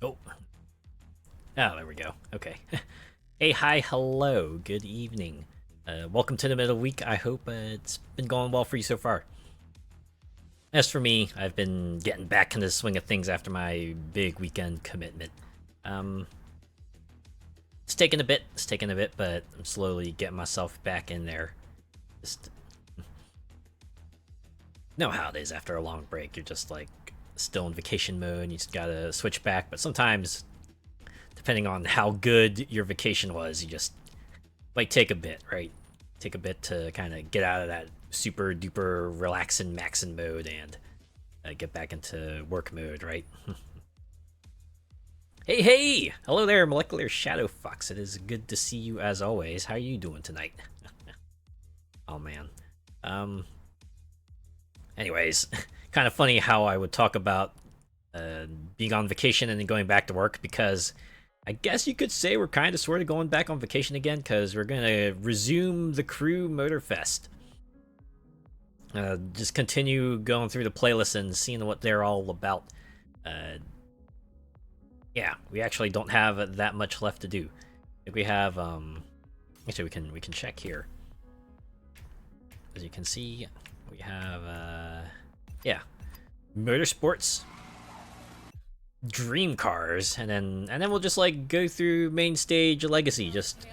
Oh, there we go. Okay. Hey, hi, hello, good evening. Welcome to the middle of the week. I hope it's been going well for you so far. As for me, I've been getting back into the swing of things after my big weekend commitment. It's taken a bit, but I'm slowly getting myself back in there. Just know how it is after a long break. You're just like still in vacation mode, you just gotta switch back, but sometimes depending on how good your vacation was, you just might take a bit, right? Take a bit to kind of get out of that super duper relaxing maxing mode and get back into work mode, right? Hey! Hello there, Molecular Shadow Fox. It is good to see you as always. How are you doing tonight? Oh man. Anyways, kind of funny how I would talk about being on vacation and then going back to work, because I guess you could say we're kind of sort of going back on vacation again, because we're going to resume the Crew Motorfest. Just continue going through the playlist and seeing what they're all about. Yeah, we actually don't have that much left to do. I think we have, actually we can check here. As you can see, we have, yeah, Motorsports, Dream Cars, and then we'll just like go through main stage Legacy, just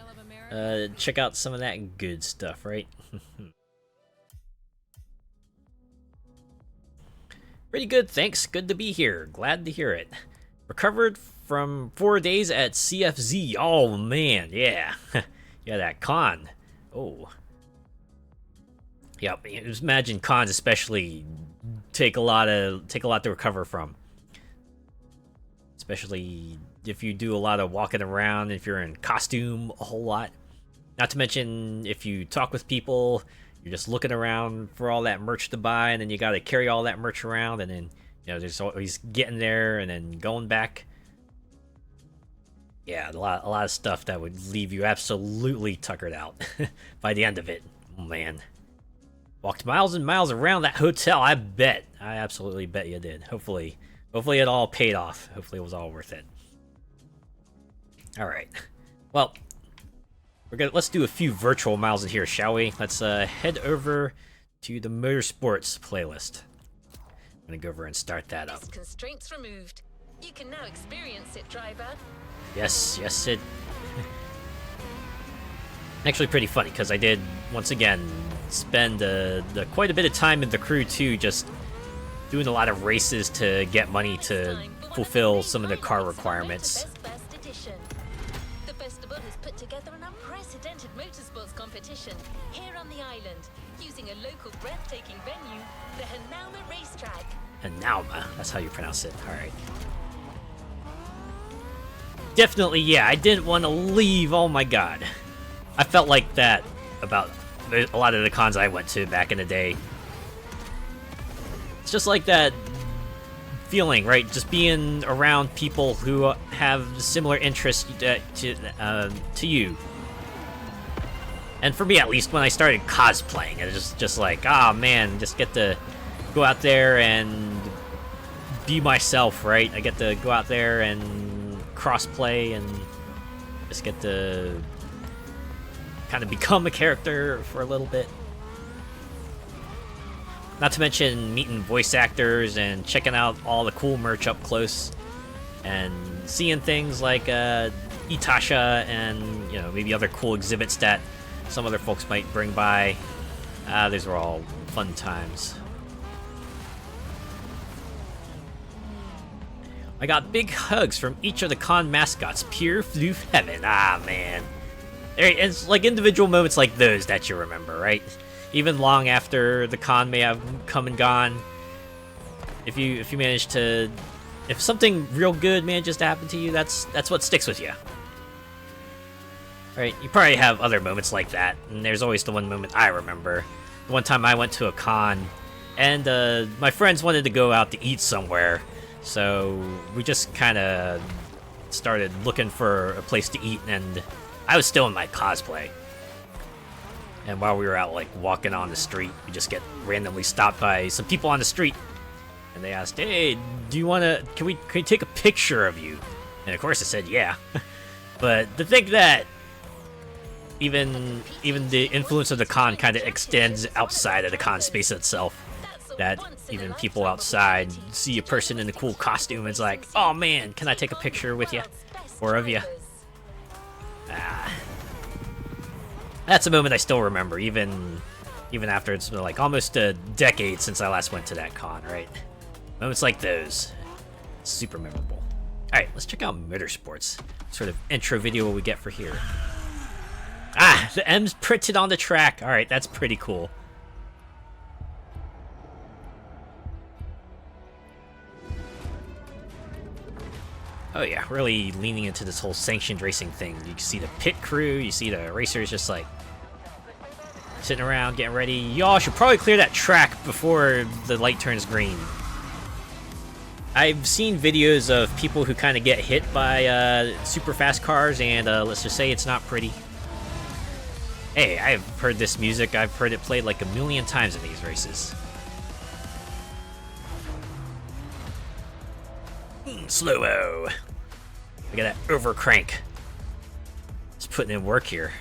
check out some of that good stuff, right? Pretty good, thanks. Good to be here. Glad to hear it. Recovered from 4 days at CFZ. Oh man, yeah, yeah, that con. Oh, yep. Just imagine cons, especially, take a lot to recover from. Especially if you do a lot of walking around, if you're in costume a whole lot. Not to mention if you talk with people, you're just looking around for all that merch to buy, and then you got to carry all that merch around, and then there's always getting there and then going back. Yeah, a lot of stuff that would leave you absolutely tuckered out by the end of it. Oh, man, walked miles and miles around that hotel. I absolutely bet you did. Hopefully it all paid off. Hopefully it was all worth it. All right. Well, let's do a few virtual miles in here, shall we? Let's head over to the Motorsports playlist. I'm gonna go over and start that up. Constraints removed. You can now experience it, driver. Yes, it. Actually, pretty funny because I did once again spend quite a bit of time in the crew too, just doing a lot of races to get money to fulfill some of the car requirements. The festival has put together an unprecedented motorsports competition here on the island, using a local breathtaking venue, the Hanauma Racetrack. Hanauma, that's how you pronounce it. All right. Definitely, yeah. I didn't want to leave. Oh my god, I felt like that about a lot of the cons I went to back in the day. It's just like that feeling, right? Just being around people who have similar interests to you. And for me, at least, when I started cosplaying, it was just like, ah, man, just get to go out there and be myself, right? I get to go out there and crossplay and just get to kind of become a character for a little bit. Not to mention meeting voice actors and checking out all the cool merch up close and seeing things like Itasha and maybe other cool exhibits that some other folks might bring by. These were all fun times. I got big hugs from each of the con mascots. Pure floof heaven. Ah, man. It's like individual moments like those that you remember, right? Even long after the con may have come and gone. If you manage to... If something real good manages to happen to you, that's what sticks with you. Right? You probably have other moments like that, and there's always the one moment I remember. The one time I went to a con, and my friends wanted to go out to eat somewhere, so we just kind of started looking for a place to eat, and I was still in my cosplay. And while we were out, like, walking on the street, we just get randomly stopped by some people on the street, and they asked, "Hey, do you want to? Can we take a picture of you?" And of course it said yeah. But to think that even the influence of the con kind of extends outside of the con space itself. That even people outside see a person in a cool costume and it's like, oh man, can I take a picture with you? Or of you? That's a moment I still remember, even after it's been like almost a decade since I last went to that con, right? Moments like those. Super memorable. Alright, let's check out Motorsports. Sort of intro video we get for here. Ah, the M's printed on the track. Alright, that's pretty cool. Oh yeah, really leaning into this whole sanctioned racing thing. You can see the pit crew, you see the racers just like sitting around getting ready. Y'all should probably clear that track before the light turns green. I've seen videos of people who kind of get hit by super fast cars, and let's just say it's not pretty. Hey, I've heard this music. I've heard it played like a million times in these races. Slow-o. Look at that overcrank. Just putting in work here.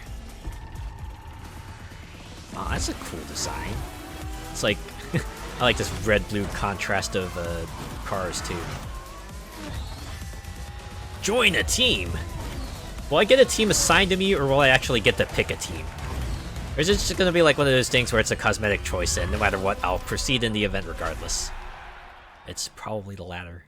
Oh, that's a cool design. It's like, I like this red-blue contrast of cars too. Join a team. Will I get a team assigned to me, or will I actually get to pick a team? Or is it just gonna be like one of those things where it's a cosmetic choice, and no matter what, I'll proceed in the event regardless? It's probably the latter.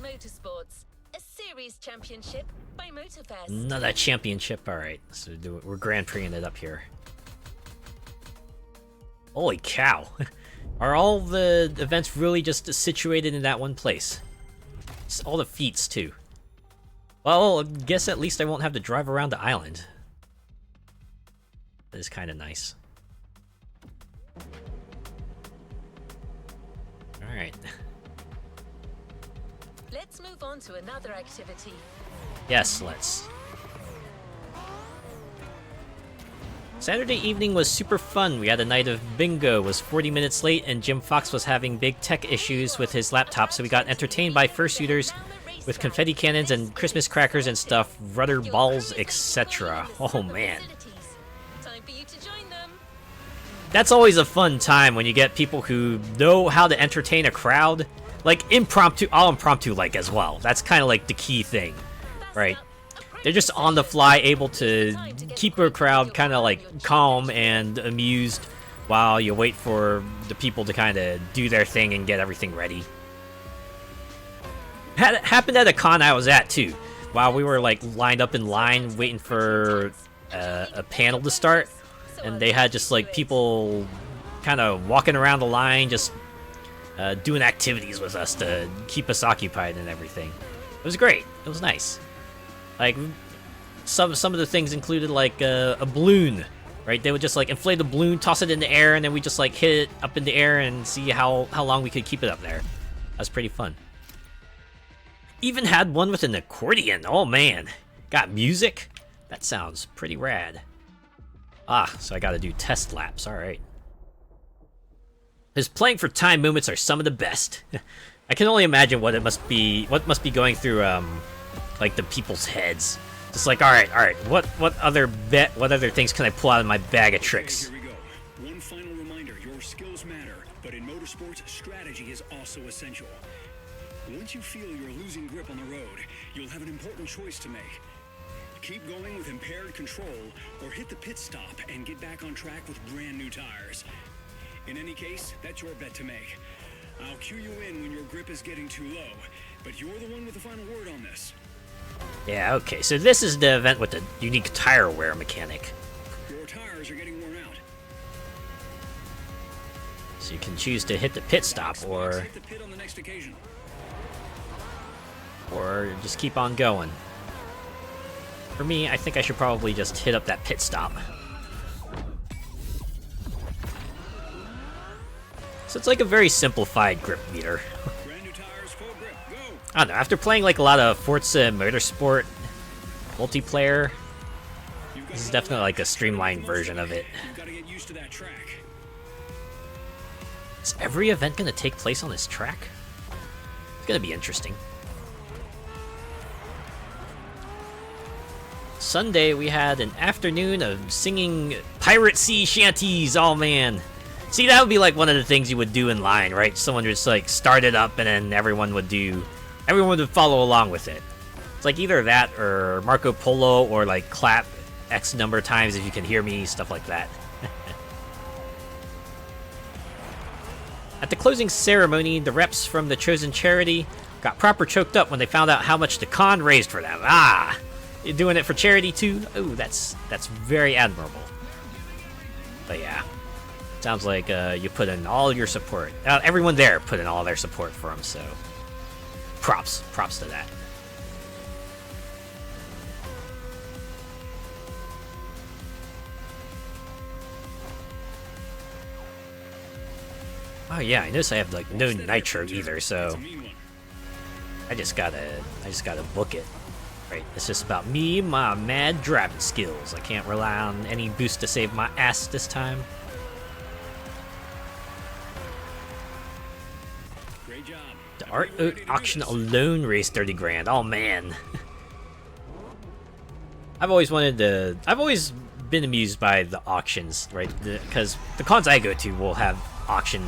Motorsports, a series championship by Motorfest. Another championship, alright. So we're Grand Prixing it up here. Holy cow. Are all the events really just situated in that one place? It's all the feats, too. Well, I guess at least I won't have to drive around the island. That is kind of nice. Alright. Let's move on to another activity. Yes, let's. Saturday evening was super fun. We had a night of bingo, was 40 minutes late, and Jim Fox was having big tech issues with his laptop, so we got entertained by fursuiters with confetti cannons and Christmas crackers and stuff, rudder balls, etc. Oh man. Time for you to join them. That's always a fun time when you get people who know how to entertain a crowd. Like, all impromptu like as well. That's kind of like the key thing, right? They're just on the fly, able to keep a crowd kind of like calm and amused while you wait for the people to kind of do their thing and get everything ready. Happened at a con I was at too. While we were like lined up in line waiting for a panel to start, and they had just like people kind of walking around the line, just doing activities with us to keep us occupied and everything. It was great. It was nice. Like, some of the things included like a balloon, right? They would just like inflate the balloon, toss it in the air, and then we just like hit it up in the air and see how long we could keep it up there. That was pretty fun. Even had one with an accordion. Oh man, got music? That sounds pretty rad. Ah, so I gotta do test laps. All right. His playing for time movements are some of the best. I can only imagine what must be going through like the people's heads. Just like, all right, what other things can I pull out of my bag of tricks? Okay, here we go. One final reminder, your skills matter, but in motorsports, strategy is also essential. Once you feel you're losing grip on the road, you'll have an important choice to make. Keep going with impaired control, or hit the pit stop and get back on track with brand new tires. In any case, that's your bet to make. I'll cue you in when your grip is getting too low, but you're the one with the final word on this. Yeah, okay, so this is the event with the unique tire wear mechanic. Your tires are getting worn out. So you can choose to hit the pit stop, or Hit the pit on the next occasion. just keep on going. For me, I think I should probably just hit up that pit stop. So it's like a very simplified grip meter. Brand new tires, full grip, go! I don't know, after playing like a lot of Forza Motorsport multiplayer, this is definitely like a streamlined version of it. You've got to get used to that track. Is every event gonna take place on this track? It's gonna be interesting. Sunday, we had an afternoon of singing pirate sea shanties. Oh man. See, that would be like one of the things you would do in line, right? Someone just like start it up and then everyone would follow along with it. It's like either that or Marco Polo or like clap X number of times if you can hear me, stuff like that. At the closing ceremony, the reps from the chosen charity got proper choked up when they found out how much the con raised for them. Ah! You're doing it for charity too? Ooh, that's very admirable. But yeah. Sounds like you put in all your support. Everyone there put in all their support for him, so props to that. Oh yeah, I notice I have like no nitro either, so I just gotta book it. Right, it's just about me, my mad driving skills. I can't rely on any boost to save my ass this time. Great job. The art auction alone raised 30 grand. Oh man. I've always been amused by the auctions, right? Because the cons I go to will have auction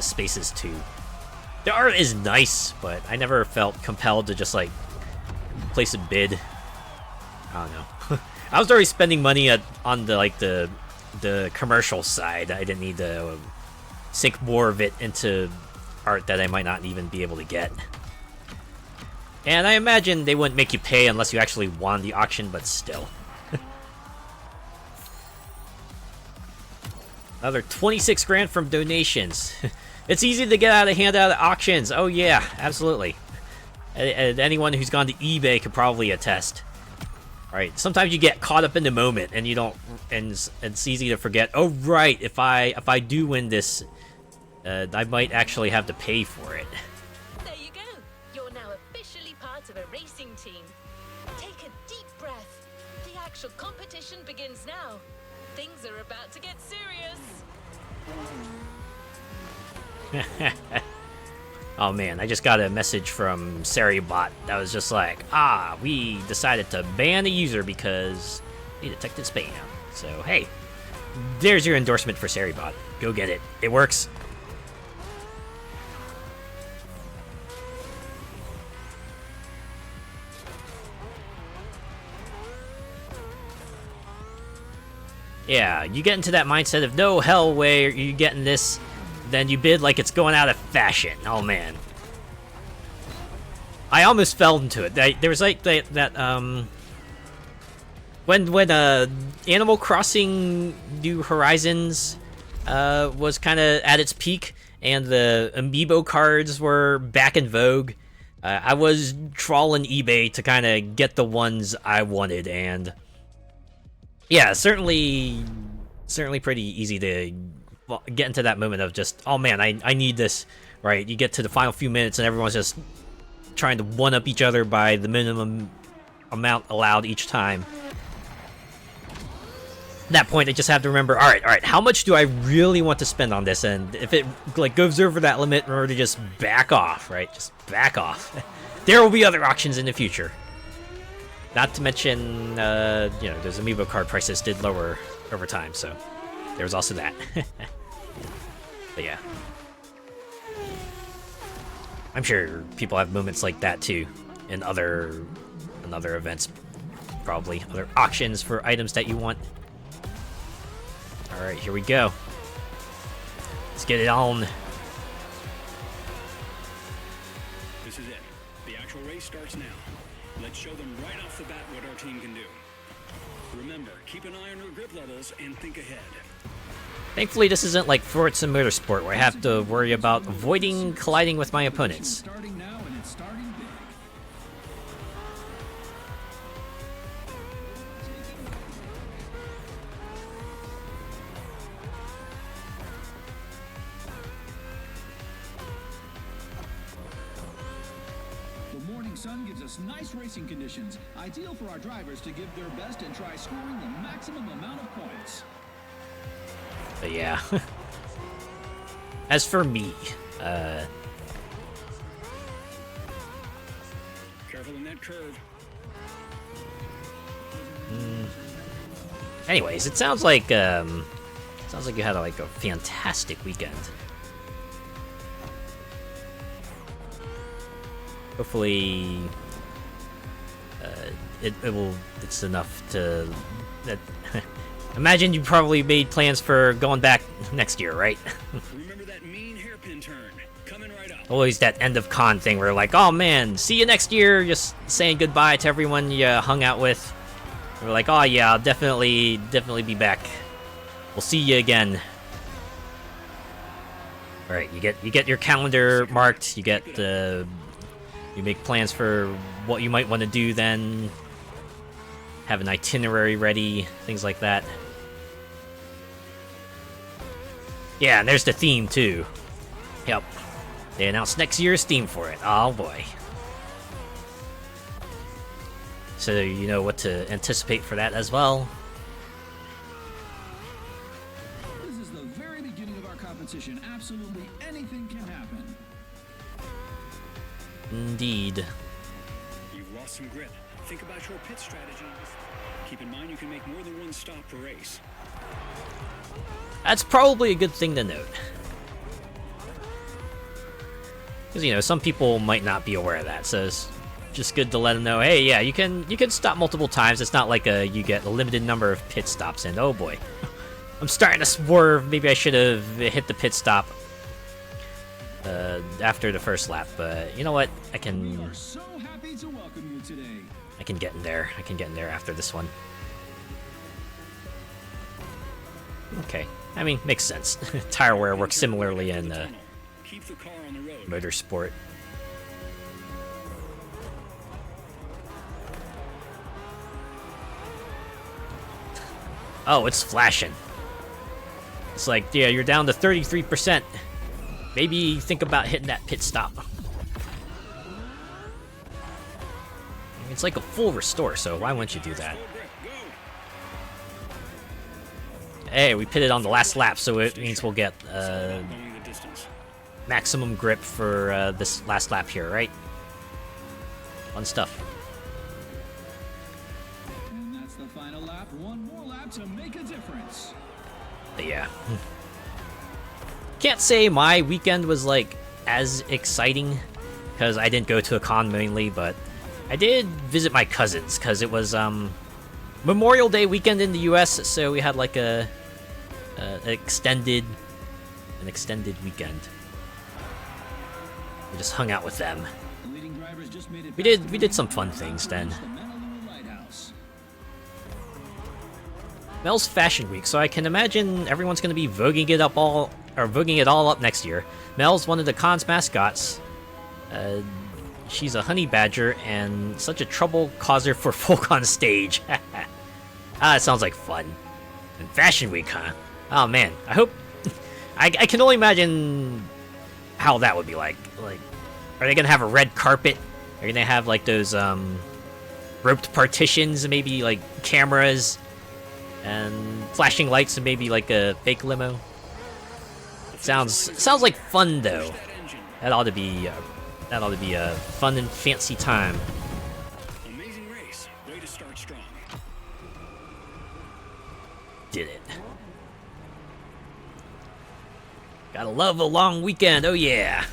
spaces too. The art is nice, but I never felt compelled to just like place a bid. I don't know. I was already spending money on the commercial side. I didn't need to sink more of it into art that I might not even be able to get. And I imagine they wouldn't make you pay unless you actually won the auction, but still. Another 26 grand from donations. It's easy to get out of hand out of auctions. Oh yeah, absolutely. And anyone who's gone to eBay could probably attest. Right, sometimes you get caught up in the moment and you don't, and it's easy to forget. Oh right, if I do win this, I might actually have to pay for it. There you go. You're now officially part of a racing team. Take a deep breath. The actual competition begins now. Things are about to get serious. Oh man, I just got a message from Saribot that was just like, we decided to ban a user because he detected spam. So hey, there's your endorsement for Saribot. Go get it. It works. Yeah, you get into that mindset of no hell way are you getting this, then you bid like it's going out of fashion. Oh man, I almost fell into it. There was like that when Animal Crossing New Horizons was kind of at its peak and the amiibo cards were back in vogue. I was trawling eBay to kind of get the ones I wanted, and yeah, certainly pretty easy to get into that moment of just, oh man, I need this, right? You get to the final few minutes and everyone's just trying to one-up each other by the minimum amount allowed each time. At that point, I just have to remember, all right, how much do I really want to spend on this? And if it like goes over that limit, remember to just back off, right? Just back off. There will be other auctions in the future. Not to mention, those amiibo card prices did lower over time, so there was also that. But yeah. I'm sure people have moments like that too in other events, probably. Other auctions for items that you want. Alright, here we go. Let's get it on. This is it. The actual race starts now. Let's show them right off the bat what our team can do. Remember, keep an eye on your grip levels and think ahead. Thankfully, this isn't like Forza Motorsport, where I have to worry about avoiding colliding with my opponents. Starting now and it's starting big. The morning sun gives us nice racing conditions, ideal for our drivers to give their best and try scoring the maximum amount of points. But yeah. As for me, Careful in that curve. anyways, it sounds like you had like a fantastic weekend. Hopefully, it's enough to. Imagine you probably made plans for going back next year, right? Remember that mean hairpin turn? Coming right up. Always that end of con thing where like, oh man, see you next year. Just saying goodbye to everyone you hung out with. We're like, oh yeah, I'll definitely be back. We'll see you again. All right, you get your calendar marked. You make plans for what you might want to do then. Have an itinerary ready, things like that. Yeah, and there's the theme too. Yep. They announced next year's theme for it. Oh boy. So you know what to anticipate for that as well. This is the very beginning of our competition. Absolutely anything can happen. Indeed. You've lost some grip. Think about your pit strategy. Keep in mind you can make more than one stop per race. That's probably a good thing to note. Because, you know, some people might not be aware of that, so it's just good to let them know, hey, yeah, you can stop multiple times. It's not like you get a limited number of pit stops in. Oh boy. I'm starting to swerve. Maybe I should have hit the pit stop after the first lap, but you know what? We are so happy to welcome you today. I can get in there. I can get in there after this one. Okay. I mean, makes sense. Tire wear works similarly in Keep the car on the road. Motorsport. Oh, it's flashing. It's like, yeah, you're down to 33%. Maybe think about hitting that pit stop. It's like a full restore, so why wouldn't you do that? Hey, we pitted on the last lap, so it means we'll get maximum grip for this last lap here, right? Fun stuff. And that's the final lap. One more lap to make a difference. But yeah. Can't say my weekend was like as exciting because I didn't go to a con mainly, but I did visit my cousins because it was Memorial Day weekend in the US, so we had like an extended weekend. We just hung out with them. The leading drivers just made it We did some fun things then. the Honolulu Lighthouse. Mel's Fashion Week, so I can imagine everyone's going to be voguing it all up next year. Mel's one of the con's mascots. She's a honey badger and such a trouble causer for folk on stage. That sounds like fun. And Fashion Week, huh? Oh man, I hope. I can only imagine how that would be like. Like, are they gonna have a red carpet? Are they gonna have like those roped partitions and maybe like cameras and flashing lights and maybe like a fake limo? Sounds like fun though. That ought to be a fun and fancy time. Amazing race. Way to start strong. Did it. Gotta love a long weekend. Oh yeah.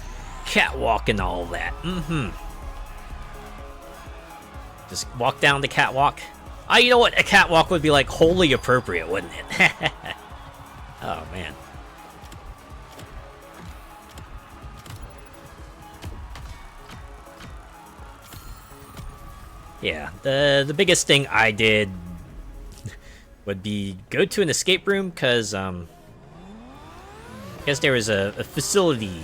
Catwalk and all that. Just walk down the catwalk. Oh, you know what? A catwalk would be like wholly appropriate, wouldn't it? Oh man. Yeah, the biggest thing I did would be go to an escape room, because I guess there was a facility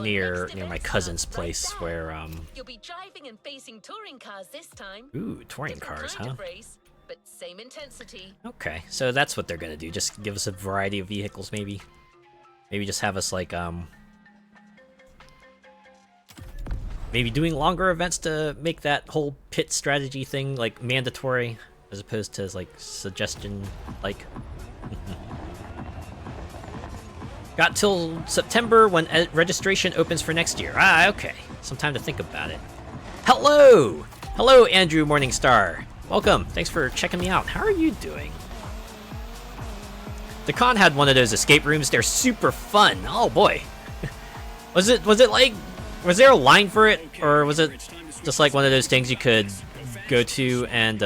near my cousin's place where You'll be driving and facing touring cars this time. ooh, touring Different cars, kind huh? of race, but same intensity. Okay, so that's what they're gonna do. Just give us a variety of vehicles, maybe. Maybe just have us like maybe doing longer events to make that whole pit strategy thing like mandatory, as opposed to like suggestion like. Got till September when registration opens for next year. Ah, okay. Some time to think about it. Hello! Hello, Andrew Morningstar. Welcome. Thanks for checking me out. How are you doing? The con had one of those escape rooms. They're super fun. Oh boy. Was there a line for it, or was it just like one of those things you could go to and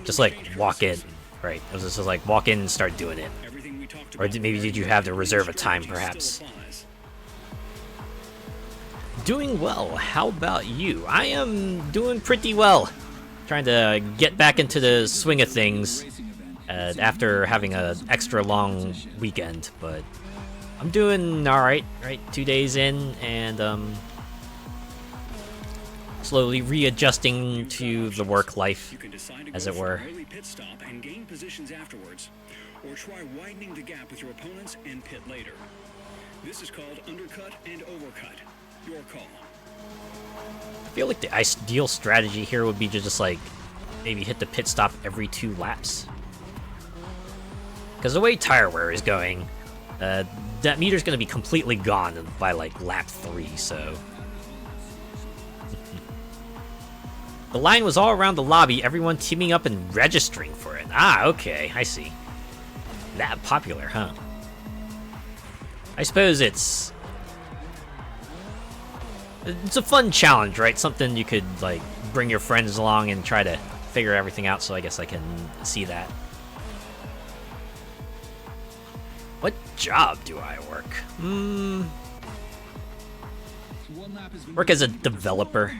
just like walk in, right? It was just like walk in and start doing it. Or maybe did you have to reserve a time, perhaps? Doing well. How about you? I am doing pretty well. Trying to get back into the swing of things after having an extra long weekend, but I'm doing alright, right? 2 days in, and slowly readjusting to the work life, as it were. Or try widening the gap with your opponents and pit later. This is called undercut and overcut. Your call. I feel like the ideal strategy here would be to just like maybe hit the pit stop every 2 laps. Because the way tire wear is going, that meter's going to be completely gone by like lap 3, so... The line was all around the lobby, everyone teaming up and registering for it. Ah, okay, I see. That popular, huh? I suppose it's a fun challenge, right? Something you could like bring your friends along and try to figure everything out, so I guess I can see that. What job do I work? Work as a developer.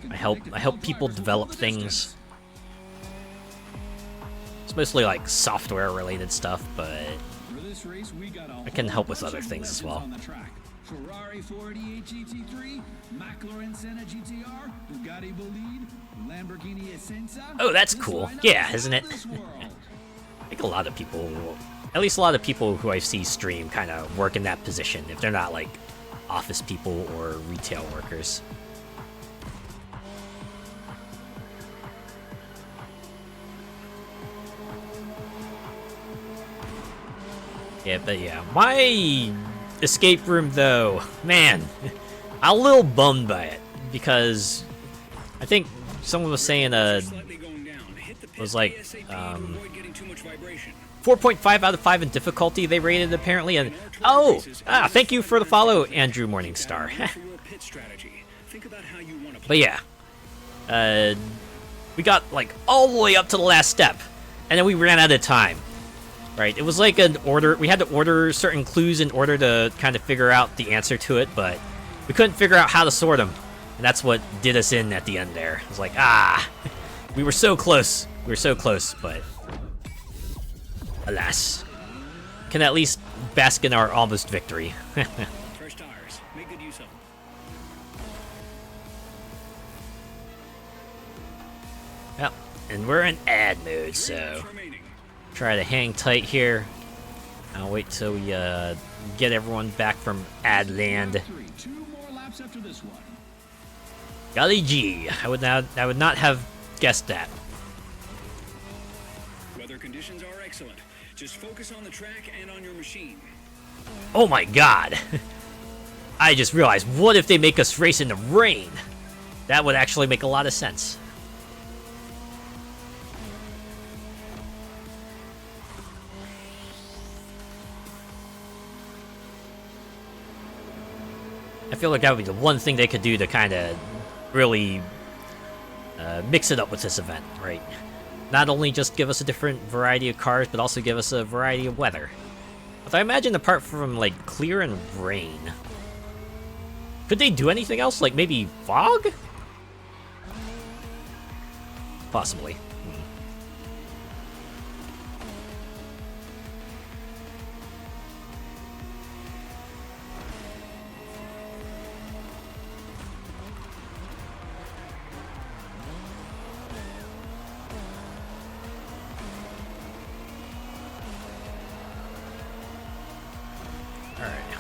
I help people develop things. It's mostly like software related stuff, but I can help with other things as well. Ferrari 488 GT3, McLaren Senna GTR, Bugatti Bolide, Lamborghini Essenza. Oh, that's cool. Yeah, isn't it? I think a lot of people, at least a lot of people who I see stream, kind of work in that position if they're not like office people or retail workers. Yeah, but yeah, my escape room though, man, I'm a little bummed by it because I think someone was saying was like 4.5 out of 5 in difficulty they rated apparently, and thank you for the follow, Andrew Morningstar. But yeah, we got like all the way up to the last step, and then we ran out of time. Right, it was like an order. We had to order certain clues in order to kind of figure out the answer to it, but we couldn't figure out how to sort them, and that's what did us in at the end there. It was like, we were so close. We were so close, but alas, can at least bask in our almost victory. Fresh tires. Make good use of them. Yep, and we're in ad mode, so try to hang tight here. I'll wait till we get everyone back from ad land. Golly gee, I would not have guessed that. Weather conditions are excellent. Just focus on the track and on your machine. Oh my god. I just realized, what if they make us race in the rain? That would actually make a lot of sense. I feel like that would be the one thing they could do to kind of really mix it up with this event, right? Not only just give us a different variety of cars, but also give us a variety of weather. But I imagine apart from, like, clear and rain, could they do anything else? Like, maybe fog? Possibly.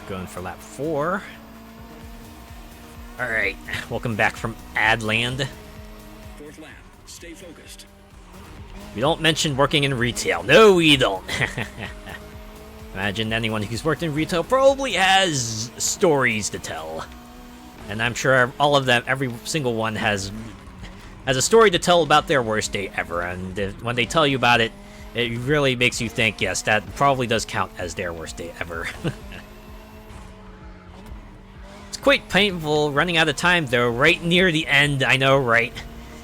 Going for lap 4. Alright, welcome back from Adland. Fourth lap. Stay focused. We don't mention working in retail. No, we don't. Imagine anyone who's worked in retail probably has stories to tell. And I'm sure all of them, every single one has a story to tell about their worst day ever. And when they tell you about it, it really makes you think, yes, that probably does count as their worst day ever. It's quite painful running out of time, though, right near the end, I know, right?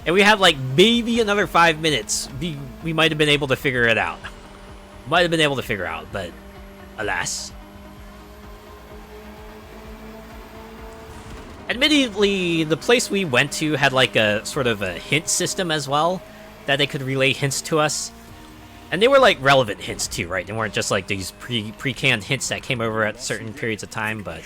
And we had, like, maybe another 5 minutes. We might have been able to figure it out. Might have been able to figure out, but alas. Admittedly, the place we went to had like a sort of a hint system as well, that they could relay hints to us. And they were like relevant hints too, right? They weren't just like these pre-canned hints that came over at certain periods of time, but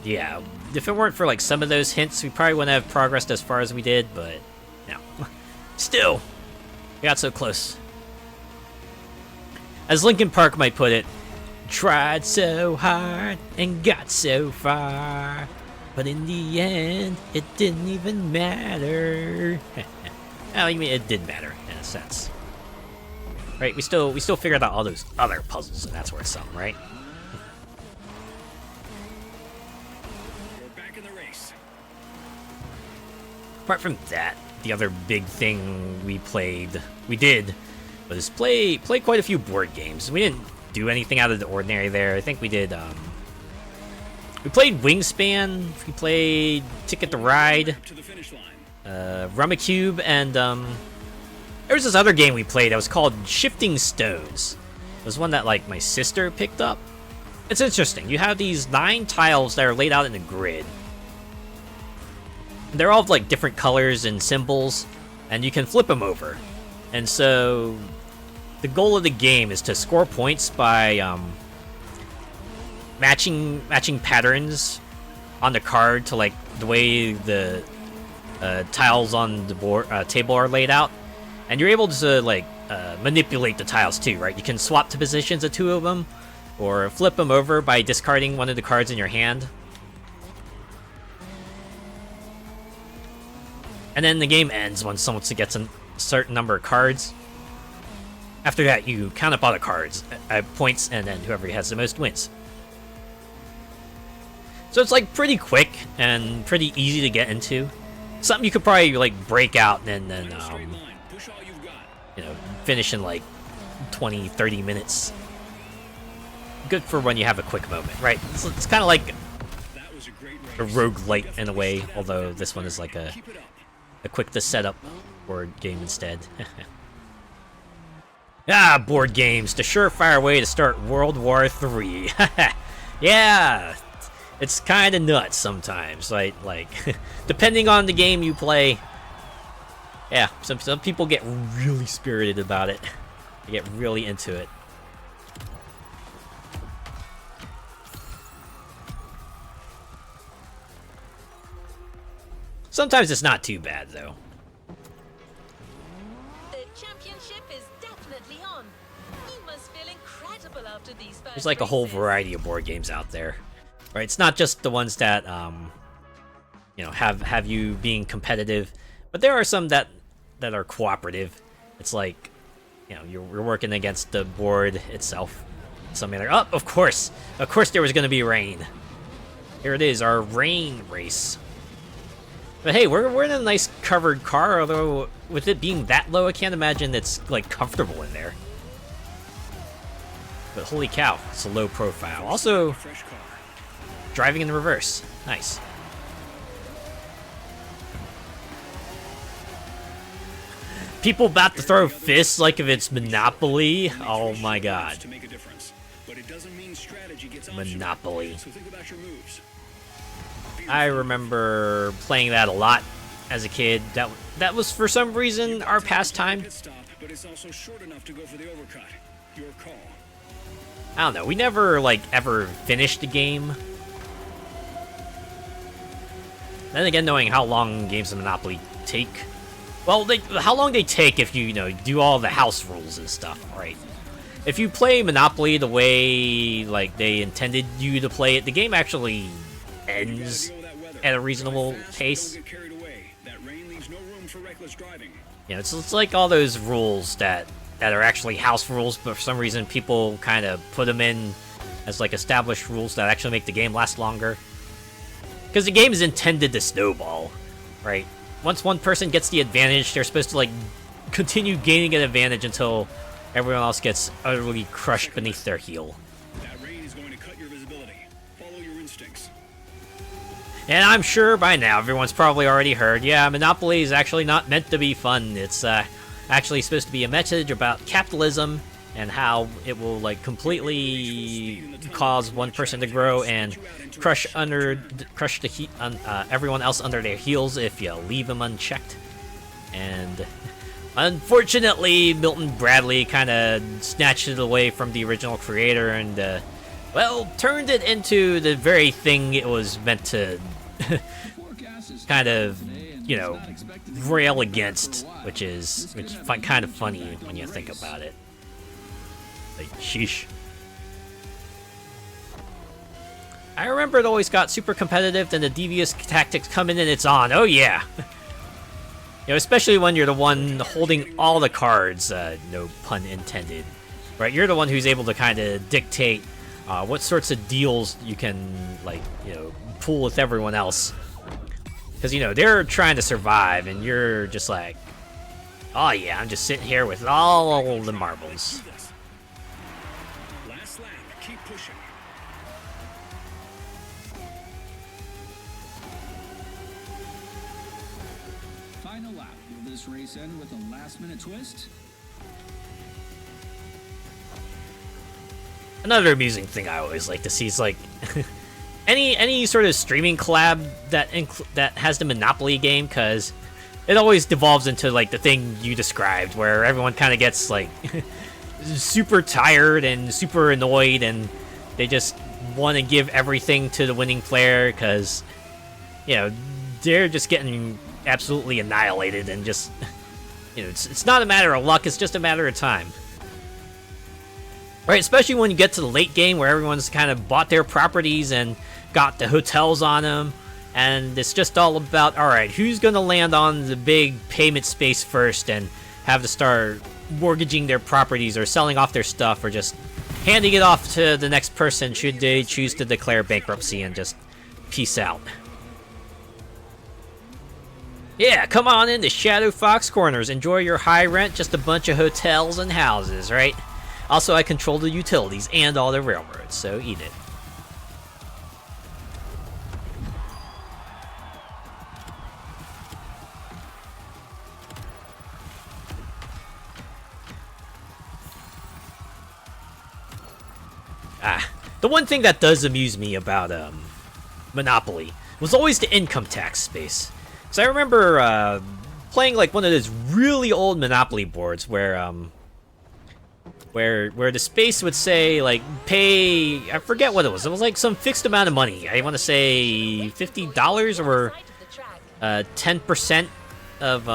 yeah, if it weren't for like some of those hints, we probably wouldn't have progressed as far as we did, but no. Still, we got so close. As Linkin Park might put it, tried so hard and got so far, but in the end, it didn't even matter. Well, I mean, it did matter in a sense, right? We still figured out all those other puzzles, and that's worth something, right? We're back in the race. Apart from that, the other big thing we did was play quite a few board games. We didn't do anything out of the ordinary there. I think we did, we played Wingspan, we played Ticket to Ride, To the finish line. Rummikub, and, there was this other game we played that was called Shifting Stones. It was one that, like, my sister picked up. It's interesting. You have these 9 tiles that are laid out in a grid. They're all of, like, different colors and symbols, and you can flip them over. And so the goal of the game is to score points by matching patterns on the card to like the way the tiles on the table are laid out, and you're able to like manipulate the tiles too, right? You can swap to positions of 2 of them, or flip them over by discarding one of the cards in your hand. And then the game ends when someone gets a certain number of cards. After that, you count up all the cards at points, and then whoever has the most wins. So it's like pretty quick and pretty easy to get into. Something you could probably like break out and then Push all you've got. you know, finish in like 20-30 minutes. Good for when you have a quick moment, right? It's kind of like That was a great a race. roguelite in a way, although this one is like a Keep it up. quick to set up board game instead. Ah, board games, the surefire way to start World War III. Yeah, it's kind of nuts sometimes. Like depending on the game you play. Yeah, some people get really spirited about it. They get really into it. Sometimes it's not too bad, though. The championship is definitely on. You must feel incredible after these first There's like a whole races. variety of board games out there, right? It's not just the ones that you know, have you being competitive, but there are some that are cooperative. It's like, you know, you're working against the board itself. Something like, oh, of course there was going to be rain. Here it is, our rain race. But hey, we're in a nice covered car, although with it being that low, I can't imagine it's like comfortable in there. But holy cow, it's a low profile. Also, Fresh car. driving in reverse. Nice. People about to throw fists like if it's Monopoly. Oh my god. To make a difference. But it doesn't mean strategy gets Monopoly. So think about your moves. I remember playing that a lot as a kid. That was for some reason our pastime. Pit stop, but it's also short enough to go for the overcut. Your call. I don't know. We never like ever finished the game. Then again, knowing how long games of Monopoly take. Well, how long they take if you know do all the house rules and stuff, right? If you play Monopoly the way like they intended you to play it, the game actually ends at a reasonable pace. Don't get carried away. That rain leaves no room for reckless driving. Yeah, it's like all those rules that that are actually house rules, but for some reason people kind of put them in as like established rules that actually make the game last longer. Because the game is intended to snowball, right? Once one person gets the advantage, they're supposed to like continue gaining an advantage until everyone else gets utterly crushed beneath their heel. That rain is going to cut your visibility. Follow your instincts. And I'm sure by now everyone's probably already heard, yeah, Monopoly is actually not meant to be fun. It's actually supposed to be a message about capitalism and how it will like completely cause one person to grow and crush everyone else under their heels if you leave them unchecked. And unfortunately, Milton Bradley kind of snatched it away from the original creator and, well, turned it into the very thing it was meant to kind of, you know, rail against, which is kind of funny when you think about it. Like, sheesh. I remember it always got super competitive, then the devious tactics come in and it's on. Oh yeah! You know, especially when you're the one holding all the cards, no pun intended. Right, you're the one who's able to kind of dictate what sorts of deals you can, like, you know, pull with everyone else. Because, you know, they're trying to survive, and you're just like, oh yeah, I'm just sitting here with all the marbles. Last lap. Keep pushing. Final lap. Will this race end with a last-minute twist? Another amusing thing I always like to see is like any sort of streaming collab that has the Monopoly game, because it always devolves into like the thing you described, where everyone kind of gets like super tired and super annoyed, and they just want to give everything to the winning player because, you know, they're just getting absolutely annihilated, and just, you know, it's not a matter of luck, it's just a matter of time. Right, especially when you get to the late game where everyone's kind of bought their properties and got the hotels on them, and it's just all about, alright, who's going to land on the big payment space first and have to start mortgaging their properties or selling off their stuff or just handing it off to the next person should they choose to declare bankruptcy and just peace out. Yeah, come on into Shadow Fox Corners, enjoy your high rent, just a bunch of hotels and houses, right? Also, I control the utilities and all the railroads, so eat it. The one thing that does amuse me about Monopoly was always the income tax space. So I remember playing like one of those really old Monopoly boards where the space would say, like, pay, I forget what it was like some fixed amount of money. I want to say $50 or 10% of,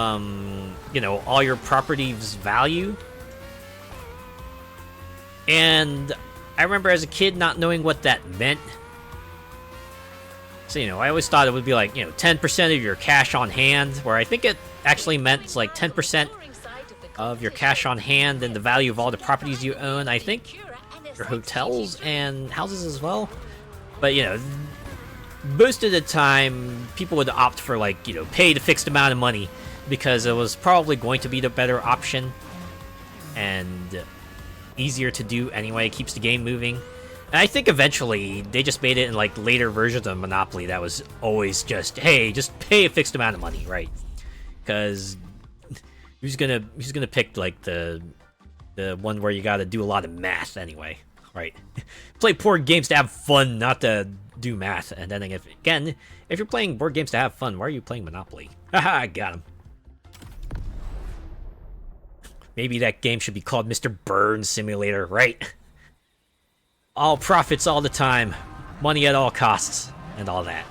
you know, all your property's value. And I remember as a kid not knowing what that meant. So, you know, I always thought it would be like, you know, 10% of your cash on hand, where I think it actually meant like 10% of your cash on hand and the value of all the properties you own. I think your hotels and houses as well. But, you know, most of the time people would opt for, like, you know, pay the fixed amount of money because it was probably going to be the better option and easier to do anyway. It keeps the game moving. And I think eventually they just made it in like later versions of Monopoly that was always just, hey, just pay a fixed amount of money, right? Because who's gonna pick like the one where you gotta do a lot of math anyway, right? Play board games to have fun, not to do math. And then if you're playing board games to have fun, why are you playing Monopoly? Haha, I got him. Maybe that game should be called Mr. Burns Simulator, right? All profits all the time, money at all costs, and all that.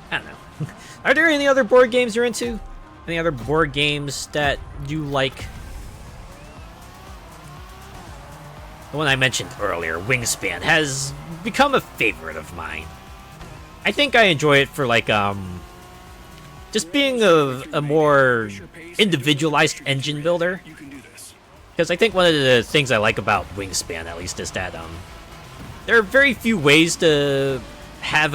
I don't know. Are there any other board games you're into? Any other board games that you like? The one I mentioned earlier, Wingspan, has become a favorite of mine. I think I enjoy it for like, just being a more individualized engine builder. You can do this. Because I think one of the things I like about Wingspan, at least, is that there are very few ways to have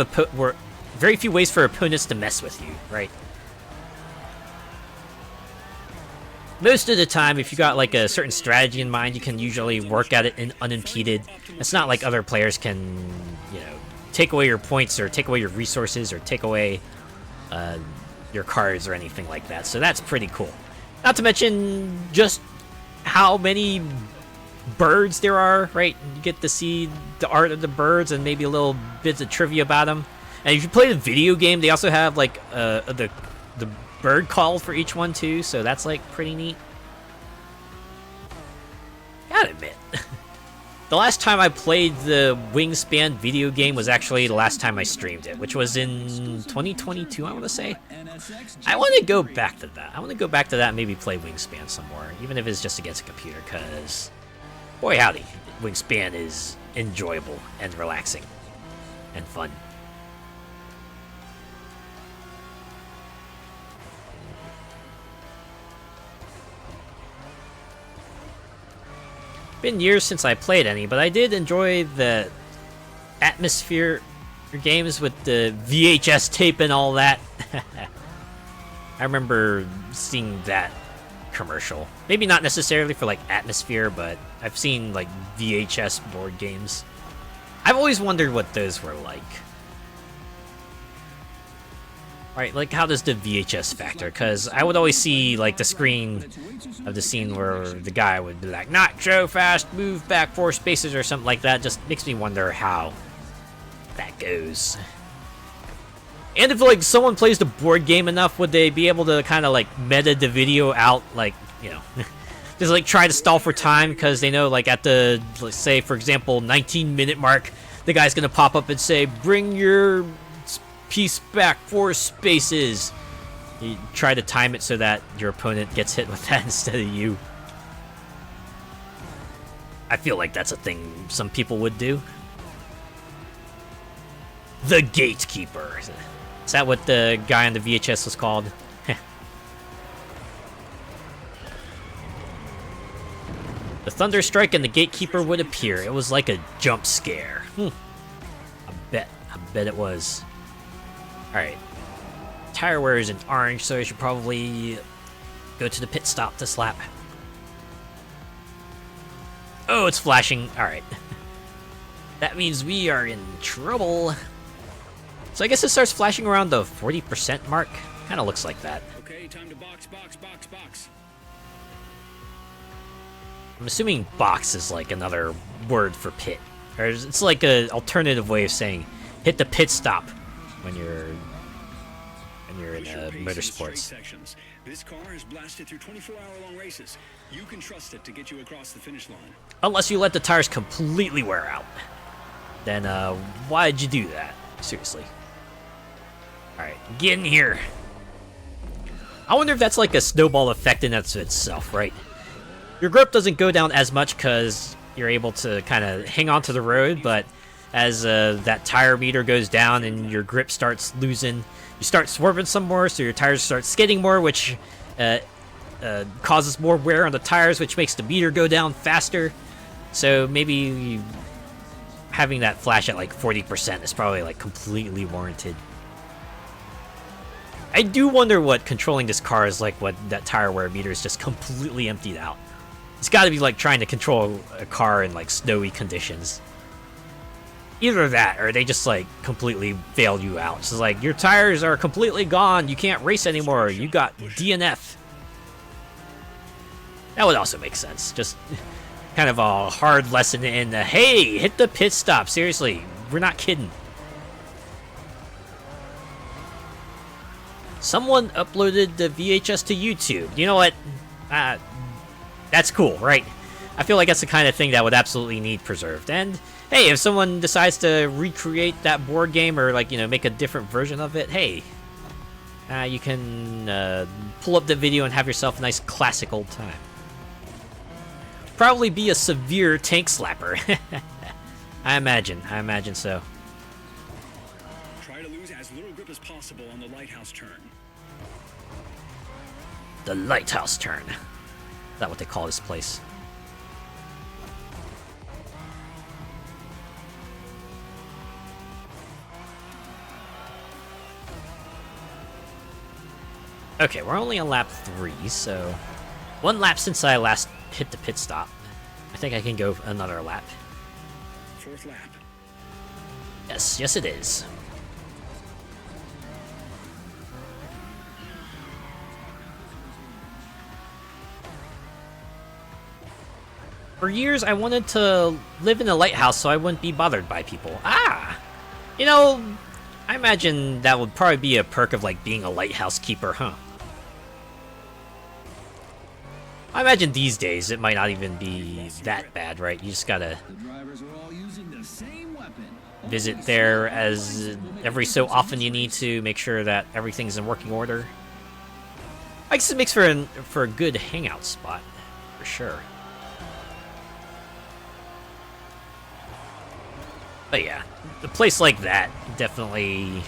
very few ways for opponents to mess with you, right? Most of the time, if you got like a certain strategy in mind, you can usually work at it unimpeded. It's not like other players can, you know, take away your points or take away your resources or take away your cards or anything like that. So that's pretty cool. Not to mention just how many birds there are, right? You get to see the art of the birds and maybe a little bits of trivia about them. And if you play the video game, they also have like the bird call for each one too, so that's like pretty neat. Gotta admit, the last time I played the Wingspan video game was actually the last time I streamed it, which was in 2022, I want to say. I want to go back to that. I want to go back to that and maybe play Wingspan some more, even if it's just against a computer, because boy howdy, Wingspan is enjoyable and relaxing and fun. Been years since I played any, but I did enjoy the atmosphere games with the VHS tape and all that. I remember seeing that commercial. Maybe not necessarily for like atmosphere, but I've seen like VHS board games. I've always wondered what those were like. Right, like how does the VHS factor? Because I would always see like the screen of the scene where the guy would be like, "Not so fast, move back 4 spaces," or something like that. Just makes me wonder how that goes. And if like someone plays the board game enough, would they be able to kind of like meta the video out, like, you know, just like try to stall for time because they know like at the, let's say for example, 19-minute mark, the guy's gonna pop up and say, "Bring your piece back 4 spaces." You try to time it so that your opponent gets hit with that instead of you. I feel like that's a thing some people would do. The Gatekeeper. Is that what the guy on the VHS was called? The Thunderstrike and the Gatekeeper would appear. It was like a jump scare. I bet it was. Alright. Tire wear is in orange, so I should probably go to the pit stop to slap. Oh, it's flashing. Alright. That means we are in trouble. So I guess it starts flashing around the 40% mark. Kind of looks like that. Okay, time to box. I'm assuming box is like another word for pit. Or it's like an alternative way of saying hit the pit stop when you're in motorsports. This car has blasted through 24-hour-long races. You can trust it to get you across the finish line. Unless you let the tires completely wear out. Then why'd you do that? Seriously. Alright, get in here. I wonder if that's like a snowball effect in itself, right? Your grip doesn't go down as much because you're able to kind of hang on to the road, but as that tire meter goes down and your grip starts losing, you start swerving some more, so your tires start skidding more, which causes more wear on the tires, which makes the meter go down faster. So maybe having that flash at like 40% is probably like completely warranted. I do wonder what controlling this car is like when that tire wear meter is just completely emptied out. It's got to be like trying to control a car in like snowy conditions. Either that, or they just like completely fail you out. It's like, your tires are completely gone, you can't race anymore, you got DNF. That would also make sense. Just kind of a hard lesson in the, hey, hit the pit stop, seriously, we're not kidding. Someone uploaded the VHS to YouTube. You know what? That's cool, right? I feel like that's the kind of thing that would absolutely need preserved. And hey, if someone decides to recreate that board game or like, you know, make a different version of it, hey, you can pull up the video and have yourself a nice classic old time. Probably be a severe tank slapper. I imagine so. Try to lose as little grip as possible on the lighthouse turn. The lighthouse turn. Is that what they call this place? Okay, we're only on lap 3, so 1 lap since I last hit the pit stop. I think I can go another lap. 4th lap. Yes, it is. For years, I wanted to live in a lighthouse so I wouldn't be bothered by people. Ah! You know, I imagine that would probably be a perk of, like, being a lighthouse keeper, huh? I imagine these days it might not even be that bad, right? You just gotta visit there as every so often you need to make sure that everything's in working order. I guess it makes for a good hangout spot, for sure. But yeah, a place like that, definitely,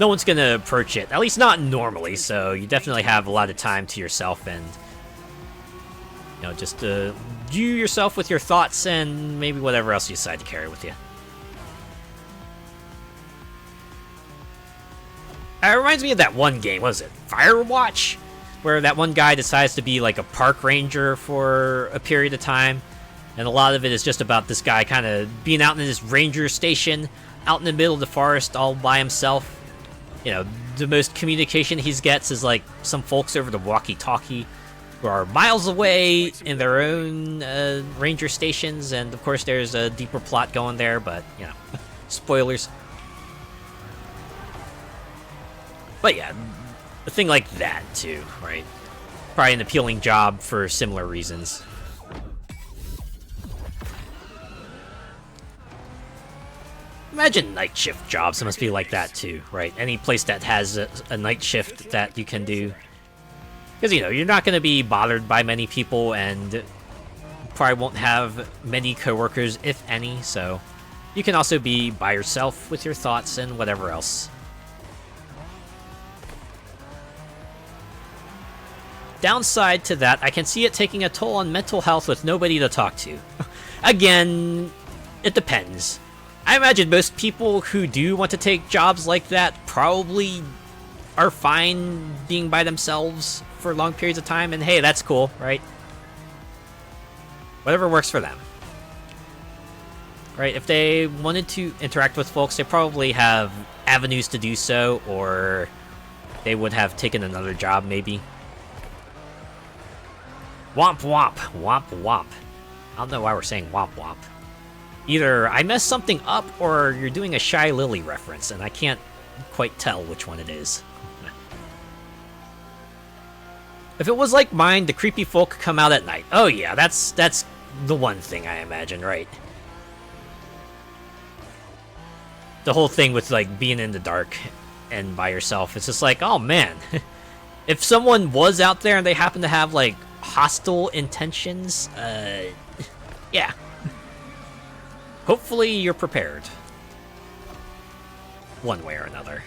no one's gonna approach it. At least not normally, so you definitely have a lot of time to yourself and, you know, just you yourself with your thoughts and maybe whatever else you decide to carry with you. It reminds me of that one game, what was it, Firewatch? Where that one guy decides to be like a park ranger for a period of time. And a lot of it is just about this guy kind of being out in this ranger station, out in the middle of the forest all by himself. You know, the most communication he gets is like some folks over the walkie-talkie who are miles away in their own ranger stations. And of course there's a deeper plot going there, but, you know, spoilers. But yeah, a thing like that too, right? Probably an appealing job for similar reasons. Imagine night shift jobs, it must be like that too, right? Any place that has a night shift that you can do. Because, you know, you're not going to be bothered by many people and probably won't have many coworkers, if any, so you can also be by yourself with your thoughts and whatever else. Downside to that, I can see it taking a toll on mental health with nobody to talk to. Again, it depends. I imagine most people who do want to take jobs like that probably are fine being by themselves for long periods of time, and hey, that's cool, right? Whatever works for them. Right, if they wanted to interact with folks, they probably have avenues to do so, or they would have taken another job, maybe. Womp womp, womp womp. I don't know why we're saying womp womp. Either I messed something up, or you're doing a Shy Lily reference, and I can't quite tell which one it is. If it was like mine, the creepy folk come out at night. Oh yeah, that's the one thing I imagine, right? The whole thing with, like, being in the dark and by yourself, it's just like, oh man. If someone was out there and they happen to have, like, hostile intentions, yeah. Hopefully you're prepared. One way or another.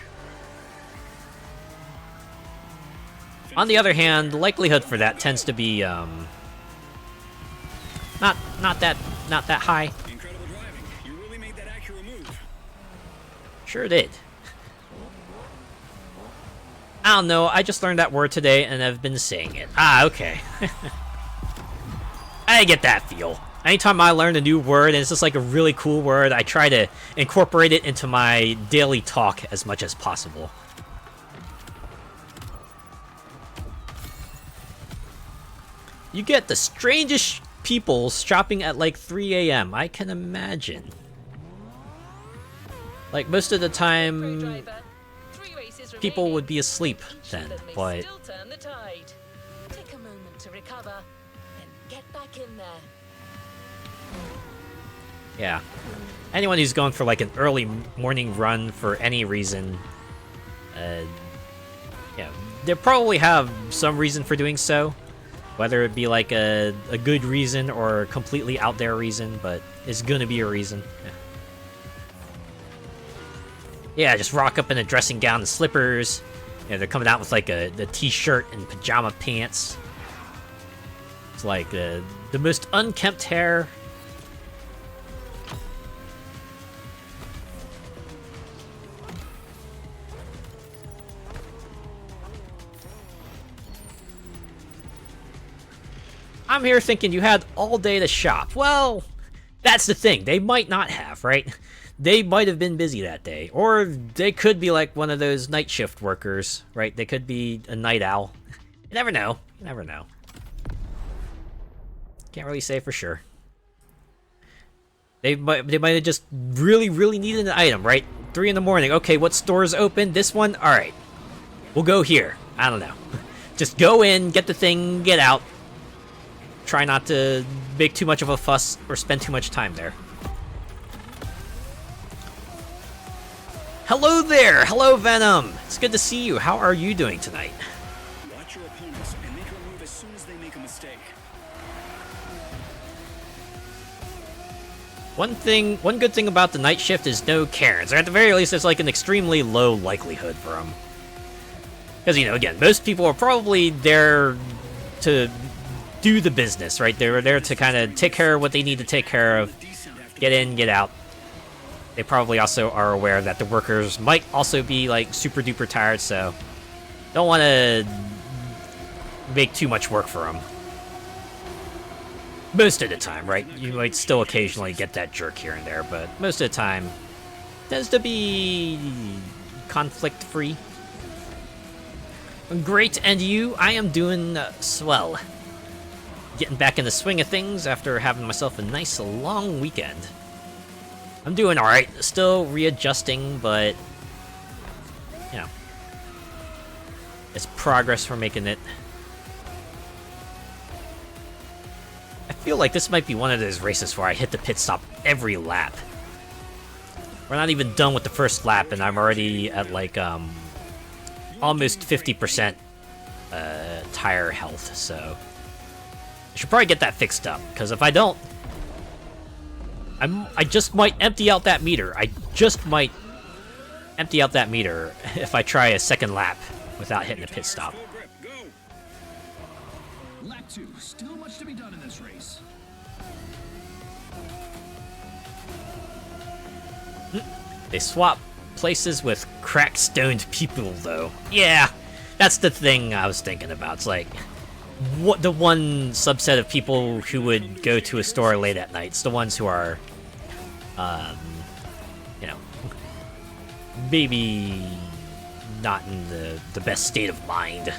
On the other hand, the likelihood for that tends to be not that high. Incredible driving. You really made that accurate move. Sure did. I don't know, I just learned that word today and I've been saying it. Ah, okay. I get that feel. Anytime I learn a new word and it's just like a really cool word, I try to incorporate it into my daily talk as much as possible. You get the strangest people shopping at like 3 a.m. I can imagine. Like, most of the time, people would be asleep then, but... Take a moment to recover, then get back in there. Yeah. Anyone who's going for like an early morning run for any reason, yeah, they probably have some reason for doing so. Whether it be like a good reason or a completely out there reason, but it's gonna be a reason. Yeah, just rock up in a dressing gown and slippers, Yeah, they're coming out with like the t-shirt and pajama pants. It's like the most unkempt hair. I'm here thinking you had all day to shop. Well, that's the thing. They might not have, right? They might have been busy that day. Or they could be like one of those night shift workers, right? They could be a night owl. You never know. You never know. Can't really say for sure. They might have just really needed an item, right? 3 in the morning. Okay, what store's open? This one? Alright. We'll go here. I don't know. Just go in, get the thing, get out. Try not to make too much of a fuss or spend too much time there. Hello there! Hello, Venom! It's good to see you. How are you doing tonight? Watch your opponents and make your move as soon as they make a mistake. One good thing about the night shift is no Karens, or at the very least, it's like an extremely low likelihood for them. Because, you know, again, most people are probably there to do the business, right? They're there to kind of take care of what they need to take care of, get in, get out. They probably also are aware that the workers might also be, like, super duper tired, so don't want to make too much work for them. Most of the time, right? You might still occasionally get that jerk here and there, but most of the time tends to be conflict-free. Great, and you? I am doing swell. Getting back in the swing of things after having myself a nice long weekend. I'm doing alright, still readjusting, but, you know, it's progress we're making it. I feel like this might be one of those races where I hit the pit stop every lap. We're not even done with the first lap, and I'm already at, like, almost 50% tire health, so I should probably get that fixed up, because if I don't, I just might empty out that meter. I just might empty out that meter if I try a second lap without hitting a pit stop. Lap 2. Still much to be done in this race. They swap places with crack-stoned people, though. Yeah, that's the thing I was thinking about. It's like, what the one subset of people who would go to a store late at night. It's the ones who are, you know, maybe not in the best state of mind.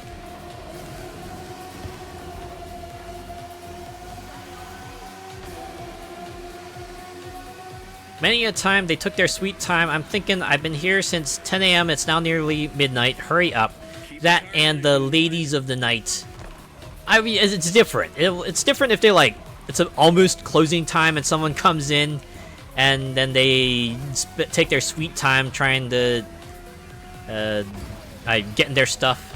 Many a time they took their sweet time. I'm thinking I've been here since 10 a.m. It's now nearly midnight. Hurry up. That and the ladies of the night. I mean, it's different. It's different if they like, it's almost closing time and someone comes in and then they take their sweet time trying to getting their stuff.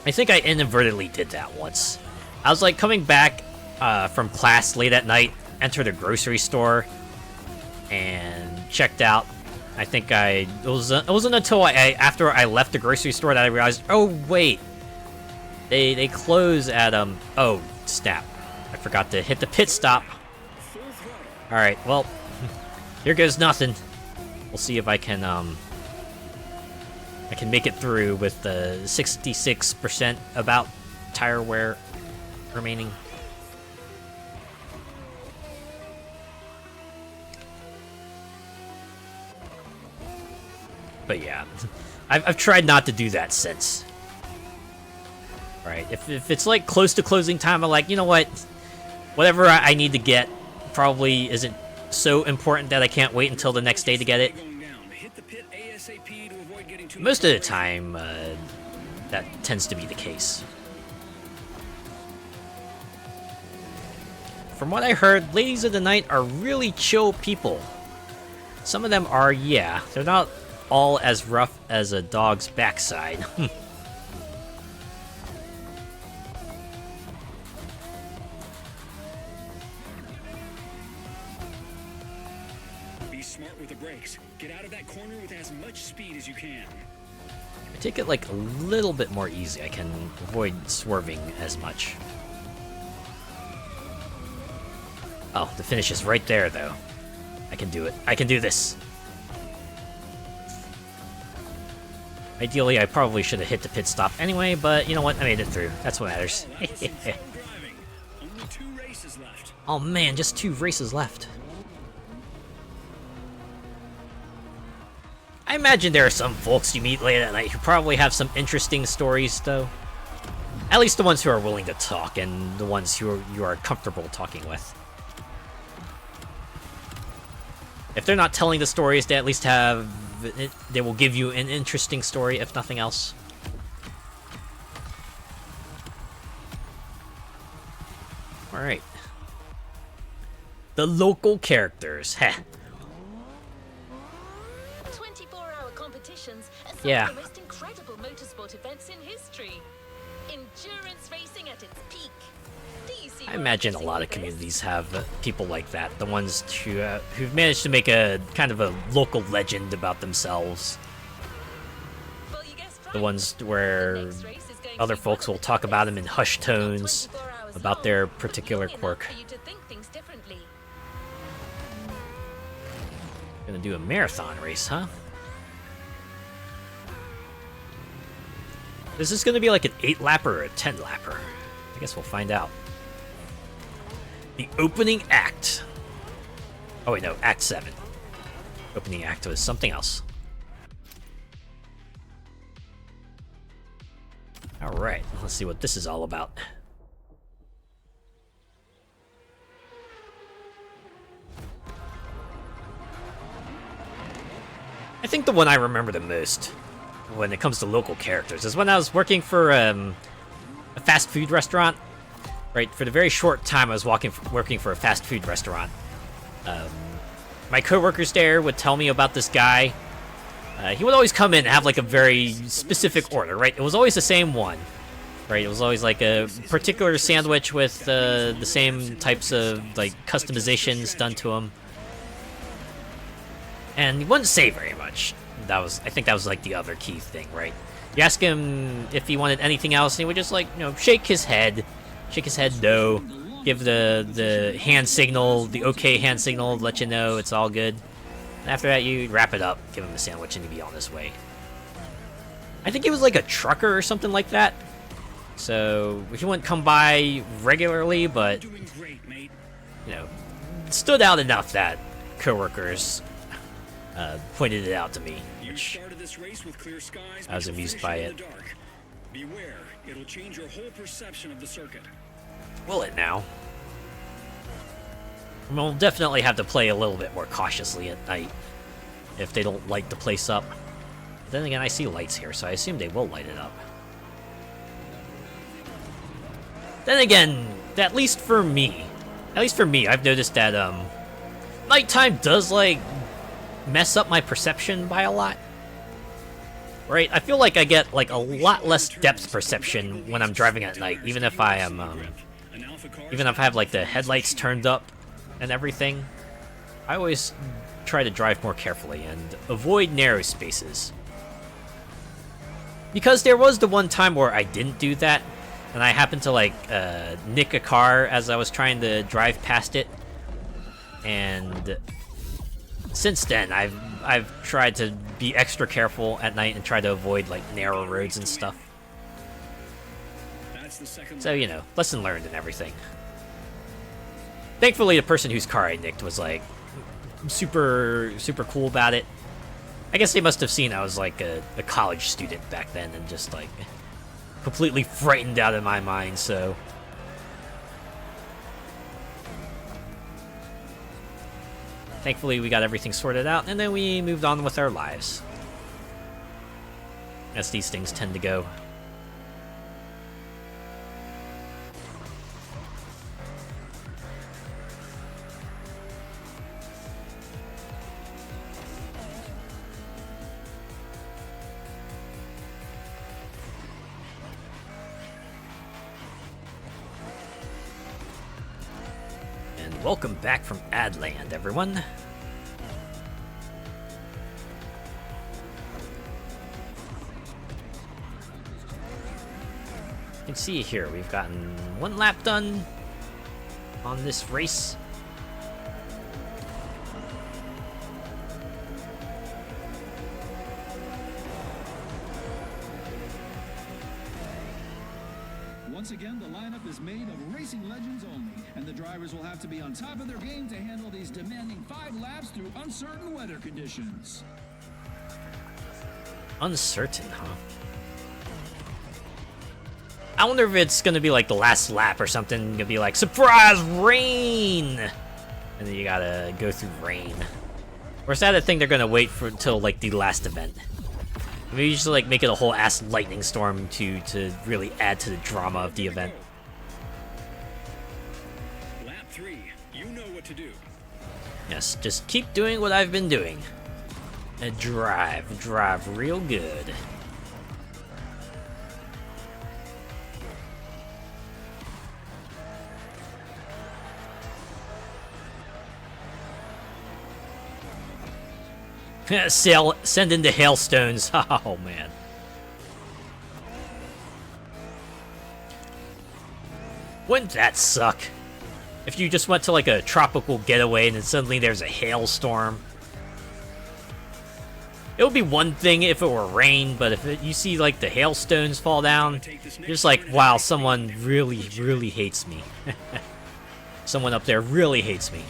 I think I inadvertently did that once. I was like coming back from class late at night, entered a grocery store, and checked out. I think it wasn't until after I left the grocery store that I realized, oh wait, they close at oh snap, I forgot to hit the pit stop. All right, well, here goes nothing. We'll see if I can make it through with the 66% about tire wear remaining. But yeah, I've tried not to do that since. Right, if it's like close to closing time, I'm like, you know what? Whatever I need to get probably isn't so important that I can't wait until the next day to get it. Most of the time, that tends to be the case. From what I heard, ladies of the night are really chill people. Some of them are, yeah, they're not all as rough as a dog's backside. Be smart with the brake. brakes. Get out of that corner with as much speed as you can. I take it like a little bit more easy. I can avoid swerving as much. Oh, the finish is right there, though. I can do it. I can do this. Ideally, I probably should have hit the pit stop anyway, but you know what? I made it through. That's what matters. Oh, that was some slow driving. Only 2 races left. Oh man, just 2 races left. I imagine there are some folks you meet late at night who probably have some interesting stories, though. At least the ones who are willing to talk, and the ones who you are comfortable talking with. If they're not telling the stories, they at least have... They will give you an interesting story, if nothing else. Alright. The local characters. Heh. 24-hour competitions are some Yeah. of the most incredible motorsport events in history. Endurance racing at its peak. Do you see I where imagine a I'm lot of going with communities have people like that. The ones who've managed to make a kind of a local legend about themselves. this? Well, you guessed right. The ones where Next race is going other to be folks will one of talk the about them best. in hushed Not tones 24 hours about long, their but particular long enough quirk. for you to think things differently. Gonna do a marathon race, huh? Is this gonna be like an 8-lapper or a 10-lapper? I guess we'll find out. The opening act. Oh wait, no, Act 7. Opening act was something else. Alright, let's see what this is all about. I think the one I remember the most when it comes to local characters is when I was working for a fast food restaurant. Right, for the very short time I was working for a fast food restaurant. My coworkers there would tell me about this guy. He would always come in and have like a very specific order, right? It was always the same one, right? It was always like a particular sandwich with the same types of like customizations done to him. And he wouldn't say very much. I think that was like the other key thing, right? You ask him if he wanted anything else, and he would just like, shake his head no, give the hand signal, the okay hand signal, let you know it's all good. And after that, you wrap it up, give him a sandwich, and he'd be on his way. I think he was like a trucker or something like that. So he wouldn't come by regularly, but Doing great, mate. it stood out enough that coworkers pointed it out to me, You which started this race with clear skies. I was but you're amused by finishing it. in the dark. Beware, it'll change your whole perception of the circuit. will it now? We'll definitely have to play a little bit more cautiously at night if they don't light the place up. Then again, I see lights here, so I assume they will light it up. Then again, at least for me, I've noticed that nighttime does like mess up my perception by a lot. Right? I feel like I get like a lot less depth perception when I'm driving at night, even if I am even if I have like the headlights turned up and everything. I always try to drive more carefully and avoid narrow spaces. Because there was the one time where I didn't do that, and I happened to like nick a car as I was trying to drive past it. And since then, I've tried to be extra careful at night and try to avoid like narrow roads and stuff. That's the second So, lesson learned and everything. Thankfully, the person whose car I nicked was like super cool about it. I guess they must have seen I was like a college student back then and just like completely frightened out of my mind, so. Thankfully, we got everything sorted out, and then we moved on with our lives. As these things tend to go. And welcome back from Adland, everyone. you can see here, we've gotten 1 lap done on this race. Once again, the lineup is made of racing legends only, and the drivers will have to be on top of their game to handle these demanding 5 laps through uncertain weather conditions. Uncertain, huh? I wonder if it's gonna be like the last lap or something. Gonna be like, surprise, rain! And then you gotta go through rain. Or is that a thing they're gonna wait for until like the last event? Maybe just like make it a whole ass lightning storm to really add to the drama of the event. Lap 3, you know what to do. Yes, just keep doing what I've been doing. And drive real good. Send in the hailstones. Oh man. Wouldn't that suck? If you just went to like a tropical getaway and then suddenly there's a hailstorm. It would be one thing if it were rain, but if you see like the hailstones fall down, you're just like, wow, someone really hates me. Someone up there really hates me.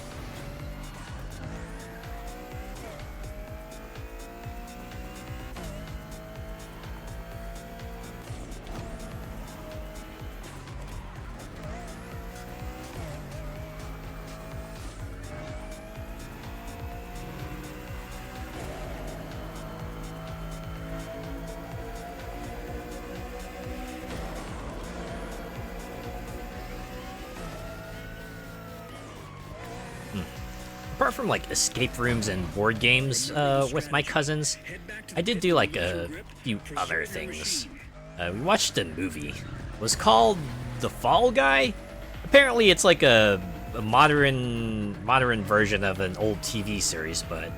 Apart from like escape rooms and board games with my cousins, I did do like a few other things. We watched a movie. It was called The Fall Guy. Apparently it's like a modern version of an old TV series, but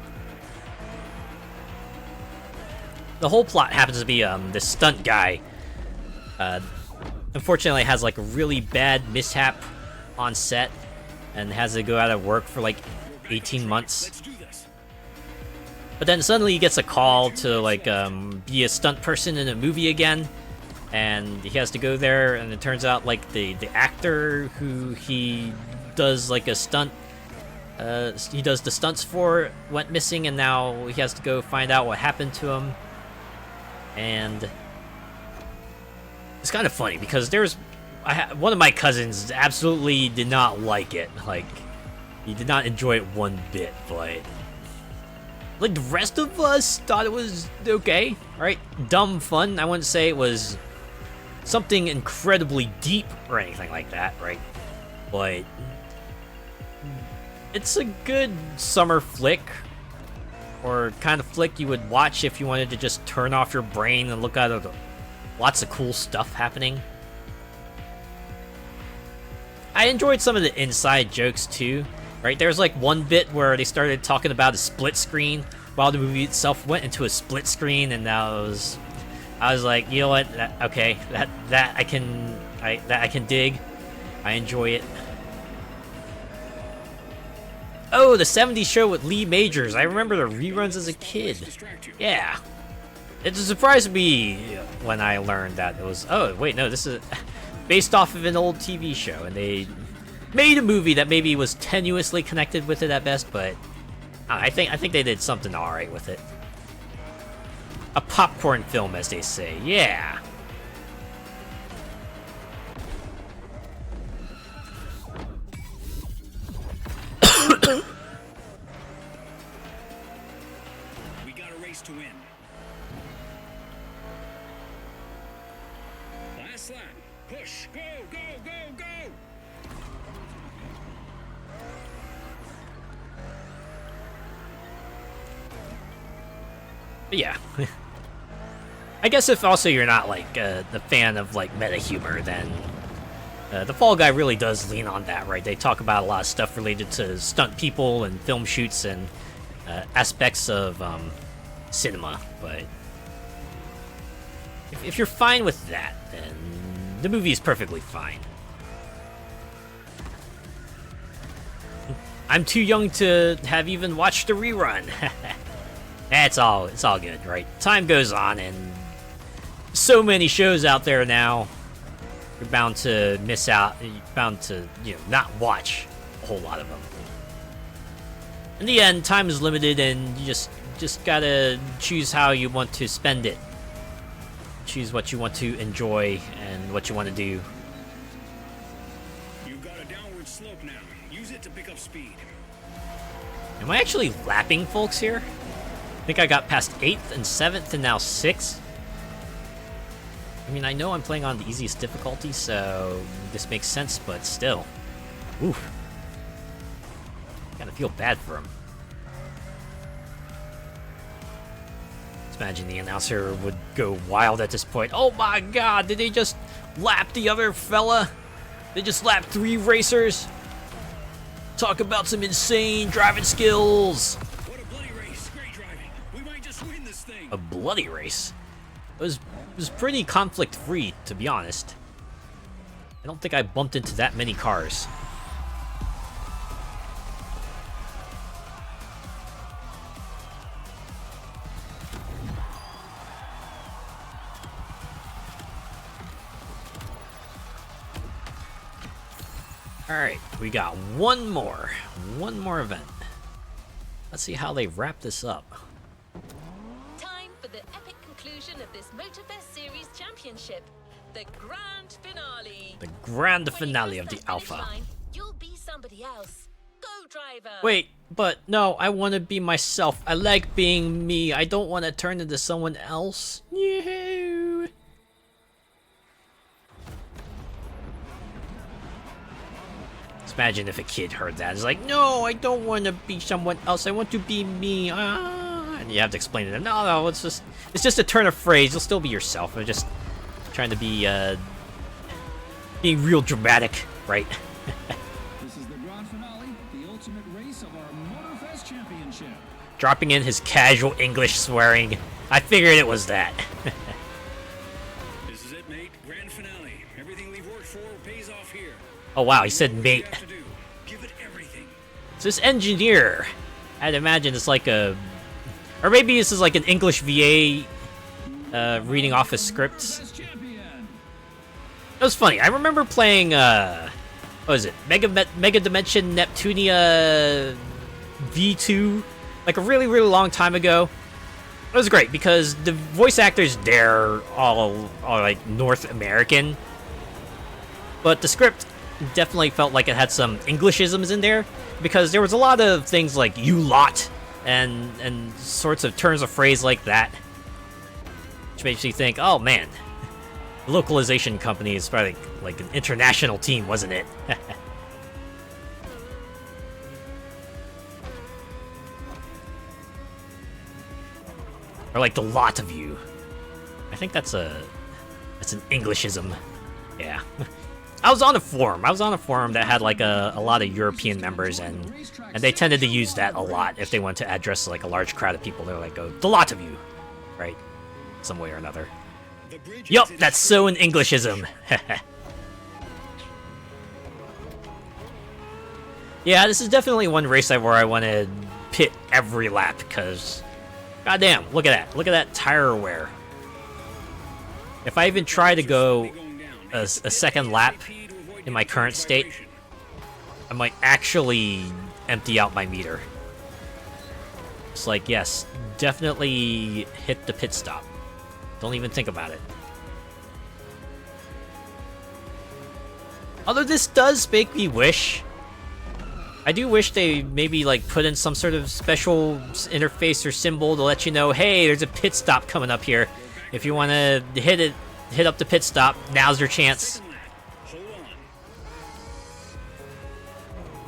the whole plot happens to be this stunt guy unfortunately has like a really bad mishap on set and has to go out of work for like 18 months. But then suddenly he gets a call to like be a stunt person in a movie again, and he has to go there, and it turns out like the actor who he does like a stunt he does the stunts for went missing, and now he has to go find out what happened to him. And it's kind of funny because one of my cousins absolutely did not like it. Like, he did not enjoy it one bit, but like the rest of us thought it was okay, right? Dumb fun. I wouldn't say it was something incredibly deep or anything like that, right? But it's a good summer flick, or kind of flick you would watch if you wanted to just turn off your brain and look at lots of cool stuff happening. I enjoyed some of the inside jokes too. Right, there's like one bit where they started talking about a split screen while the movie itself went into a split screen, and I was like, you know what? Okay, that I can dig. I enjoy it. Oh, the '70s show with Lee Majors. I remember the reruns as a kid. Yeah, it surprised me when I learned that it was. Oh, wait, no, this is based off of an old TV show, and they made a movie that maybe was tenuously connected with it at best, but I think they did something alright with it. A popcorn film, as they say. Yeah. We got a race to win. Last lap. Push. Go, go, go, go. But yeah. I guess if also you're not like the fan of like meta humor, then the Fall Guy really does lean on that, right? They talk about a lot of stuff related to stunt people and film shoots and aspects of cinema. But if you're fine with that, then the movie is perfectly fine. I'm too young to have even watched the rerun. It's all good, right? Time goes on, and so many shows out there now. You're bound to miss out. You're bound to, not watch a whole lot of them. In the end, time is limited, and you just gotta choose how you want to spend it. Choose what you want to enjoy and what you want to do. You've got a downward slope now. Use it to pick up speed. Am I actually lapping folks here? I think I got past 8th and 7th and now 6th. I mean, I know I'm playing on the easiest difficulty, so this makes sense, but still. Oof. Kinda feel bad for him. Just imagine the announcer would go wild at this point. Oh my god, did they just lap the other fella? They just lapped 3 racers? Talk about some insane driving skills! What a bloody race. Great driving. We might just win this thing. A bloody race? It was pretty conflict-free, to be honest. I don't think I bumped into that many cars. Alright, we got one more event. Let's see how they wrap this up. Time for the epic conclusion of this Motorfest Series Championship, the grand finale. The grand When you finale cross of the that finish Alpha. line, you'll be somebody else. Go, driver. Wait, but no, I want to be myself. I like being me. I don't want to turn into someone else. Yoo-hoo. Just imagine if a kid heard that. It's like, no, I don't want to be someone else. I want to be me. And you have to explain to them, no, it's just a turn of phrase. You'll still be yourself. I'm just trying to be, being real dramatic, right? This is the grand finale, the ultimate race of our Motorfest Championship. Dropping in his casual English swearing. I figured it was that. This is it, mate. Grand finale. Everything we've worked for pays off here. Oh wow, he said mate. What you have to do. Give it everything. It's this engineer. I'd imagine it's like a... Or maybe this is like an English VA reading off his scripts. Motorfest champion. It was funny. I remember playing, what was it? Mega Dimension Neptunia V2, like a really, really long time ago. It was great because the voice actors there all are like North American, but the script definitely felt like it had some Englishisms in there because there was a lot of things like "you lot" and sorts of turns of phrase like that, which makes you think, oh man. The localization company is probably like an international team, wasn't it? Or like the lot of you. I think that's an Englishism. Yeah. I was on a forum that had like a lot of European members, and they tended to use that a lot if they wanted to address like a large crowd of people. They're like, oh, the lot of you, right? Some way or another. Yup, that's so an Englishism. Yeah, this is definitely one race where I want to pit every lap, because... Goddamn, look at that. Look at that tire wear. If I even try to go a second lap in my current state, I might actually empty out my meter. It's like, yes, definitely hit the pit stop. Don't even think about it. Although this does make me wish... I do wish they maybe like put in some sort of special interface or symbol to let you know, hey, there's a pit stop coming up here. If you want to hit up the pit stop, now's your chance.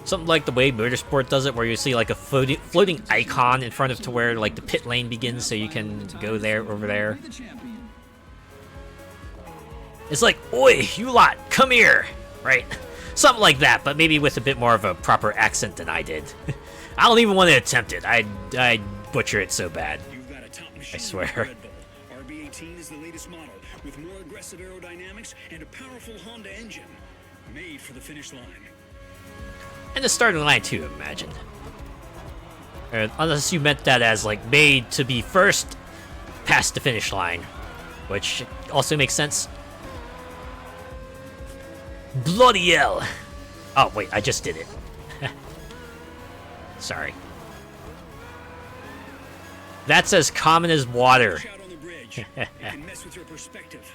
Something like the way Motorsport does it, where you see like a floating icon in front of to where like the pit lane begins, so you can go there, over there. It's like, oi, you lot, come here, right? Something like that, but maybe with a bit more of a proper accent than I did. I don't even want to attempt it. I'd butcher it so bad. You've got a top machine I swear. Red Bull. RB18 is the latest model with more aggressive aerodynamics and a powerful Honda engine, made for the finish line. And the starting line too, imagine. Unless you meant that as like made to be first past the finish line, which also makes sense. Bloody hell! Oh wait, I just did it. Sorry. That's as common as water. Watch out on the bridge. It can mess with your perspective.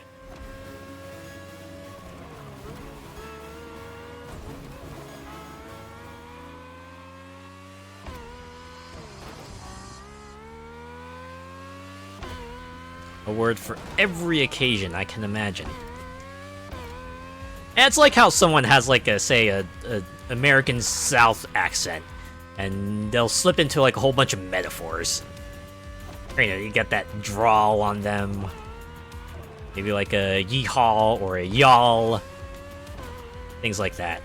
A word for every occasion I can imagine. And it's like how someone has like a, say, a American South accent, and they'll slip into like a whole bunch of metaphors. You know, you get that drawl on them. Maybe like a yeehaw or a y'all. Things like that.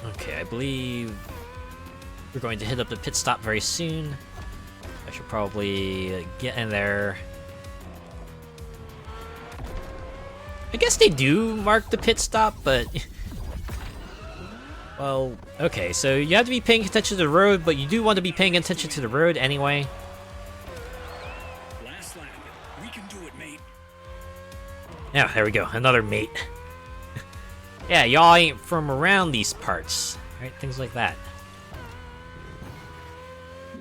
Okay, I believe we're going to hit up the pit stop very soon. I should probably get in there. I guess they do mark the pit stop, but... Well, okay, so you have to be paying attention to the road, but you do want to be paying attention to the road anyway. Last lap. We can do it, mate. Yeah, there we go, another mate. Yeah, y'all ain't from around these parts, right? Things like that.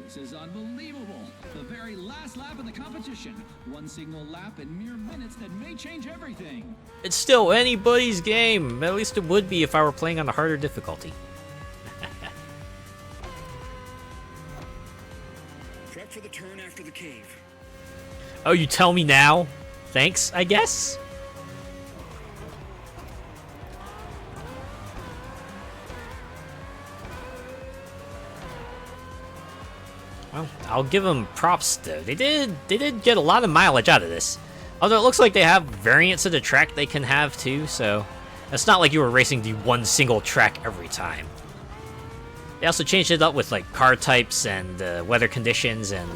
This is unbelievable. The very last lap of the competition. One single lap in mere minutes that may change everything. It's still anybody's game. At least it would be if I were playing on the harder difficulty. Prep for the turn after the cave. Oh, you tell me now? Thanks, I guess? Well, I'll give them props though. They did get a lot of mileage out of this. Although it looks like they have variants of the track they can have too, so it's not like you were racing the one single track every time. They also changed it up with like car types and weather conditions and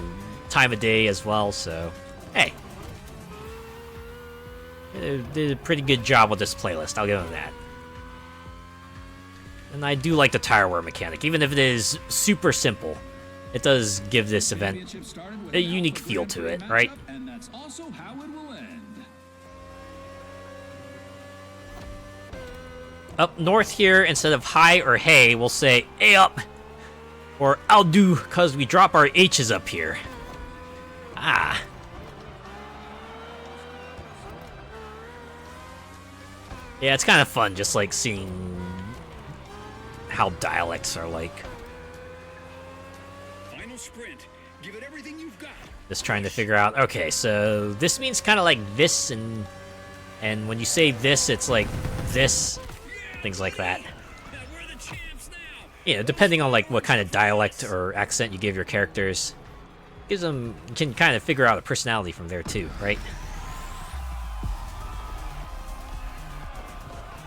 time of day as well, so hey. They did a pretty good job with this playlist, I'll give them that. And I do like the tire wear mechanic, even if it is super simple. It does give this event a unique feel to it, right? And that's also how it will end. Up north here, instead of hi or hey, we'll say hey up. Or I'll do, because we drop our H's up here. Ah. Yeah, it's kind of fun just like seeing how dialects are like. Sprint. Give it everything you've got. Just trying to figure out, okay, so this means kind of like this, and when you say this, it's like this, things like that. We're the champs now. You know, depending on like what kind of dialect or accent you give your characters, gives them, you can kind of figure out a personality from there too, right?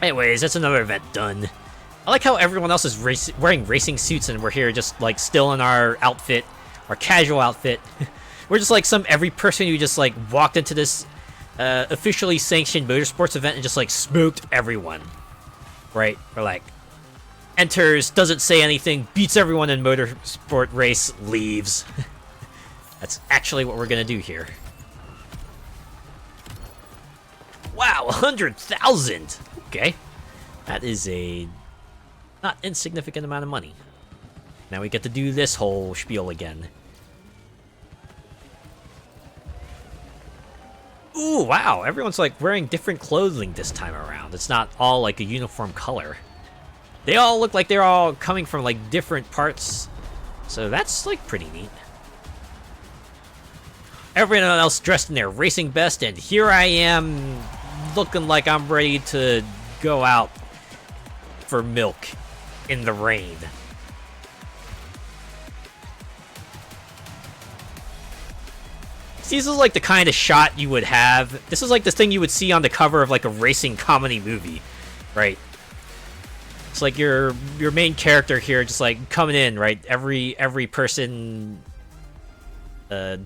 Anyways, that's another event done. I like how everyone else is wearing racing suits and we're here just like still in our outfit, our casual outfit. We're just like every person who just like walked into this officially sanctioned motorsports event and just like smoked everyone, right? Or like enters, doesn't say anything, beats everyone in motorsport race, leaves. That's actually what we're gonna do here. Wow, 100,000. Okay, that is a not insignificant amount of money. Now we get to do this whole spiel again. Ooh, wow, everyone's like wearing different clothing this time around. It's not all like a uniform color. They all look like they're all coming from like different parts. So that's like pretty neat. Everyone else dressed in their racing best, and here I am looking like I'm ready to go out for milk in the rain. See, this is like the kind of shot you would have. This is like the thing you would see on the cover of like a racing comedy movie, right? It's like your main character here, just like coming in, right? Every person,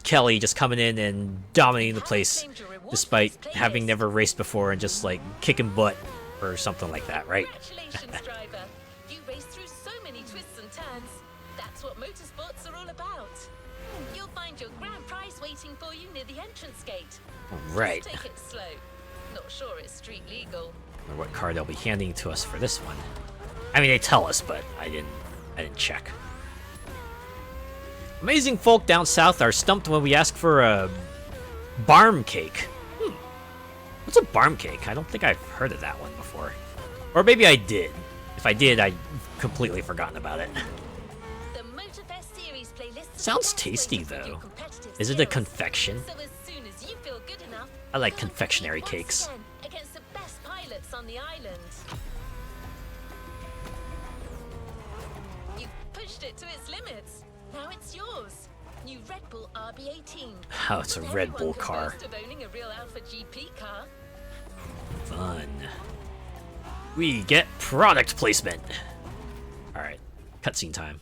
Kelly just coming in and dominating the place, despite having never raced before and just like kicking butt or something like that, right? Congratulations, driver. You raced through so many twists and turns. That's what motorsports are all about. You'll find your grand prize waiting for you near the entrance gate. Right. Just take it slow. Not sure it's street legal. I wonder what car they'll be handing to us for this one. I mean, they tell us, but I didn't check. Amazing folk down south are stumped when we ask for a barm cake. What's a barm cake? I don't think I've heard of that one before. Or maybe I did. If I did, I'd completely forgotten about it. The Motorfest series playlist Sounds tasty, though. Is it a confection? So as soon as you feel good enough, I like go and confectionery compete cakes. once again against the best pilots on the island. You've pushed it to its limits. Now it's yours. New Red Bull RB18. Oh, it's a Red Bull car. Everyone can boast of owning a real Alpha GP car. Fun. We get product placement. Alright, cutscene time.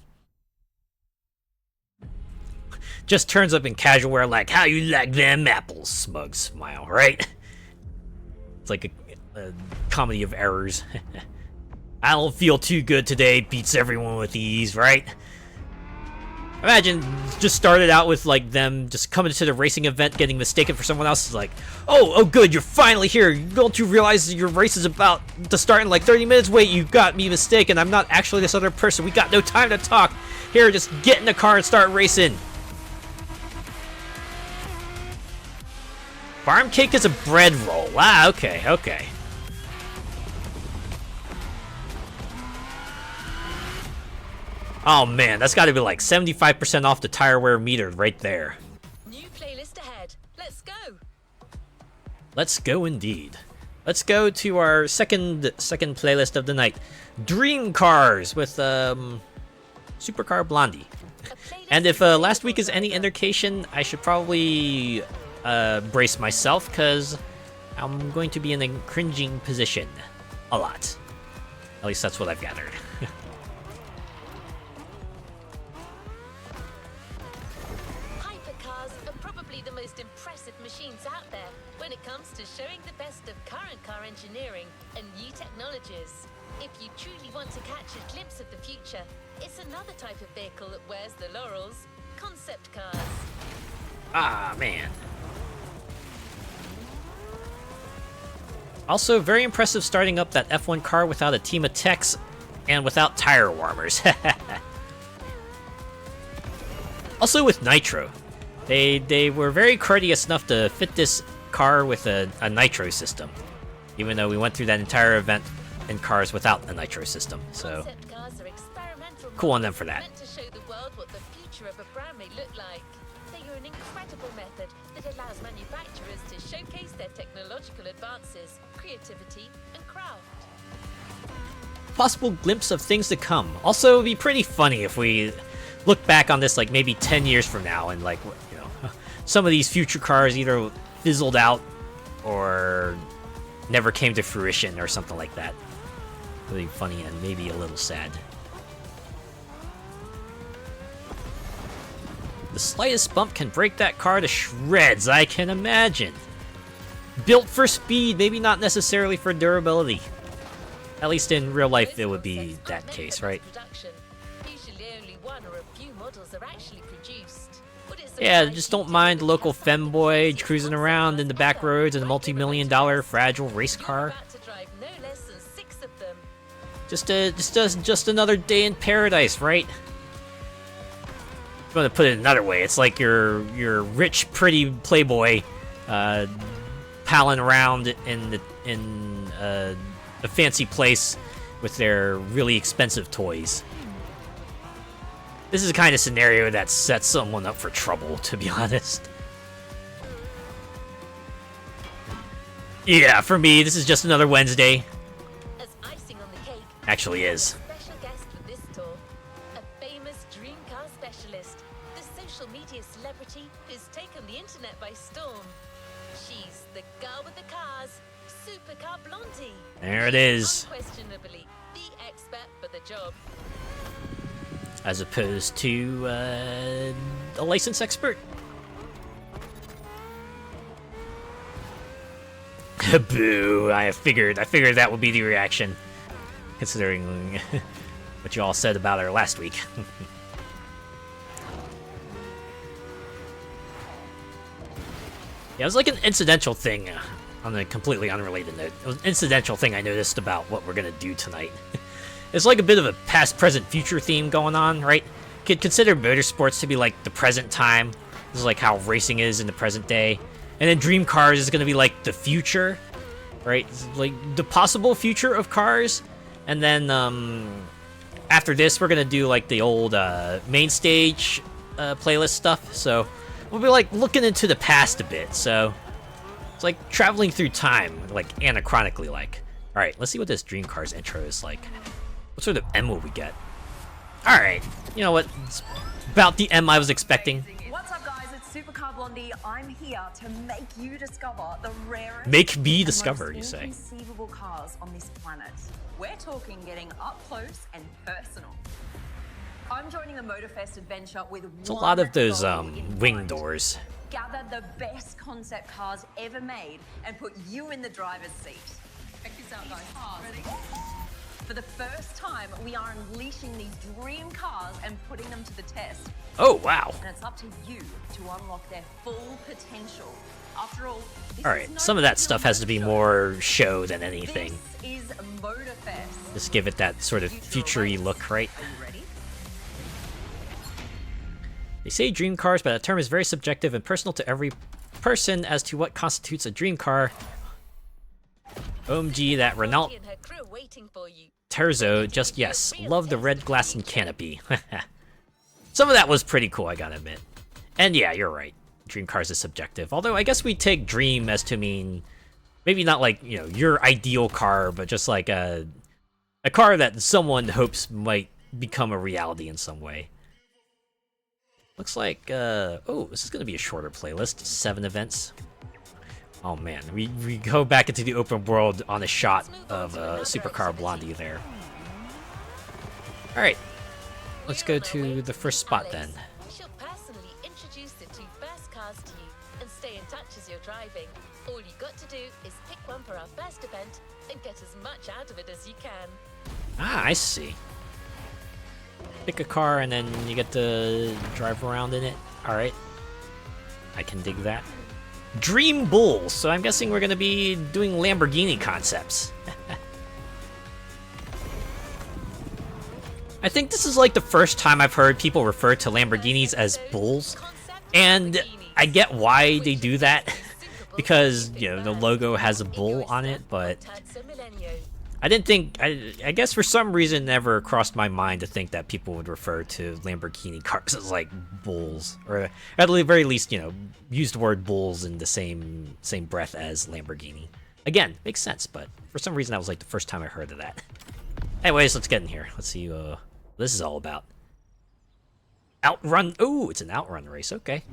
Just turns up in casual wear like, how you like them apples? Smug smile, right? It's like a comedy of errors. I don't feel too good today, beats everyone with ease, right? Imagine just started out with like them just coming to the racing event, getting mistaken for someone else. It's like, oh good, you're finally here. Don't you realize your race is about to start in like 30 minutes? Wait, you got me mistaken. I'm not actually this other person. We got no time to talk. Here, just get in the car and start racing. Barm cake is a bread roll. Wow, okay. Oh man, that's gotta be like 75% off the tire wear meter right there. New playlist ahead. Let's go. Let's go indeed. Let's go to our second playlist of the night. Dream Cars with Supercar Blondie. And if last week is any indication, I should probably brace myself, because I'm going to be in a cringing position a lot. At least that's what I've gathered. Hypercars are probably the most impressive machines out there when it comes to showing the best of current car engineering and new technologies. If you truly want to catch a glimpse of the future, it's another type of vehicle that wears the laurels: concept cars. Ah, man. Also, very impressive starting up that F1 car without a team of techs and without tire warmers. Also with nitro. They were very courteous enough to fit this car with a nitro system, even though we went through that entire event in cars without a nitro system. So Concept cars are experimental cool on them models for that. meant to show the world what the future of a brand may look like. They are an incredible method that allows manufacturers to showcase their technological advances, creativity, and craft. possible glimpse of things to come. Also, it would be pretty funny if we look back on this like maybe 10 years from now and like, you know, some of these future cars either fizzled out or never came to fruition or something like that. Really funny and maybe a little sad. The slightest bump can break that car to shreds, I can imagine. Built for speed, maybe not necessarily for durability. At least in real life, it would be that case, right? Usually only one or a few models are actually produced. Yeah, just don't mind the local femboy cruising around in the back roads in a multi-million-dollar fragile race car. Just another day in paradise, right? I'm gonna put it another way. It's like your rich, pretty playboy palling around in a fancy place with their really expensive toys. This is the kind of scenario that sets someone up for trouble, to be honest. Yeah, for me, this is just another Wednesday. As icing on the cake, Actually is. special guest for this tour, a famous dream car specialist, the social media celebrity who's taken the internet by storm. She's the girl with the cars, Supercar Blondie. There it is. Unquestionably the expert bet for the job. As opposed to a licensed expert. Boo! I figured that would be the reaction, considering what you all said about her last week. Yeah, it was like an incidental thing, on a completely unrelated note. It was an incidental thing I noticed about what we're gonna do tonight. It's like a bit of a past, present, future theme going on, right? You could consider motorsports to be like the present time. This is like how racing is in the present day. And then Dream Cars is gonna be like the future, right? It's like the possible future of cars. And then, after this, we're gonna do like the old, main stage, playlist stuff. So, we'll be like looking into the past a bit, so it's like traveling through time, like anachronically like. Alright, let's see what this Dream Cars intro is like. What sort of M will we get? Alright, you know what? It's about the M I was expecting. What's up guys, it's Supercar Blondie. I'm here to make you discover the rarest Make me and discover, most you say. inconceivable cars on this planet. We're talking getting up close and personal. I'm joining the Motorfest adventure with It's a lot of those goal in wing mind. doors. Gather the best concept cars ever made and put you in the driver's seat. Check this out guys. Ready? For the first time, we are unleashing these dream cars and putting them to the test. Oh wow. And it's up to you to unlock their full potential. After all, this Alright, is no some of that regular stuff has to be motor show. more show than anything. This is Motorfest. Just give it that sort of future-y look, right? Are you ready? They say dream cars, but that term is very subjective and personal to every person as to what constitutes a dream car. OMG, that Renault She and her crew are waiting for you. Terzo, just yes. Love the red glass and canopy. Some of that was pretty cool, I gotta admit. And yeah, you're right. Dream cars is subjective. Although I guess we take dream as to mean maybe not like, you know, your ideal car, but just like a car that someone hopes might become a reality in some way. Looks like, oh, this is gonna be a shorter playlist. 7 events. Oh man, we go back into the open world on a shot of Supercar Blondie there. Alright, let's go to the first spot then. She'll personally introduce the 2 first cars to you and stay in touch as you're driving. All you got to do is pick one for our first event and get as much out of it as you can. Ah, I see. Pick a car and then you get to drive around in it. Alright. I can dig that. Dream Bulls, so I'm guessing we're gonna be doing Lamborghini concepts. I think this is like the first time I've heard people refer to Lamborghinis as bulls, and I get why they do that, because, you know, the logo has a bull on it, but I didn't think, I guess for some reason it never crossed my mind to think that people would refer to Lamborghini cars as like bulls, or at the very least, you know, use the word bulls in the same breath as Lamborghini. Again, makes sense, but for some reason that was like the first time I heard of that. Anyways, let's get in here. Let's see what this is all about. Outrun, ooh, it's an outrun race, okay.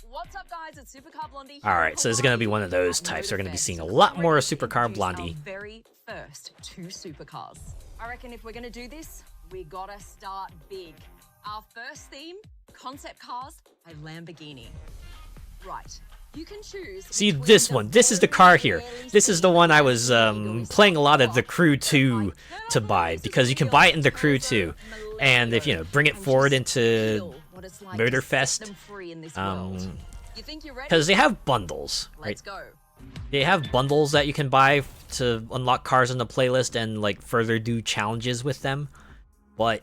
What's up, guys? It's Supercar Blondie. Alright, so this is going to be one of those types. We're going to be seeing a lot more of Supercar Blondie. Our very first 2 supercars. I reckon if we're going to do this, we gotta start big. Our first theme, concept cars by Lamborghini. Right. You can choose. See this one. This is the car here. This is the one I was playing a lot of the Crew 2 to buy, because you can buy it in the Crew 2. And if, you know, bring it forward into Motorfest, because they have bundles, right? Let's go. They have bundles that you can buy to unlock cars in the playlist and like further do challenges with them. But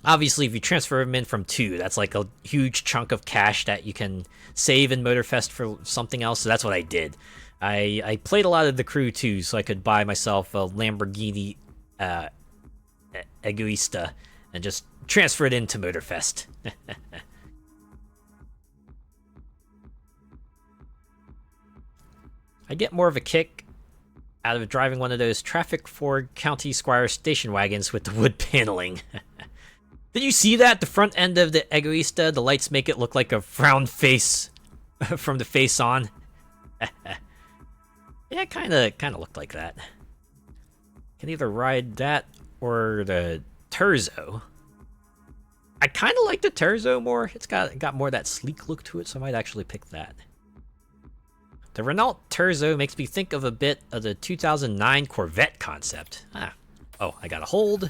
obviously, if you transfer them in from 2, that's like a huge chunk of cash that you can save in Motorfest for something else. So that's what I did. I played a lot of the Crew 2 so I could buy myself a Lamborghini Egoista and just transfer it into Motorfest. I get more of a kick out of driving one of those traffic Ford County Squire station wagons with the wood paneling. Did you see that? The front end of the Egoista, the lights make it look like a frown face from the face on. Yeah, kind of looked like that. can either ride that or the Terzo. I kind of like the Terzo more. It's got more of that sleek look to it, so I might actually pick that. The Renault Terzo makes me think of a bit of the 2009 Corvette concept. Oh, I got a hold.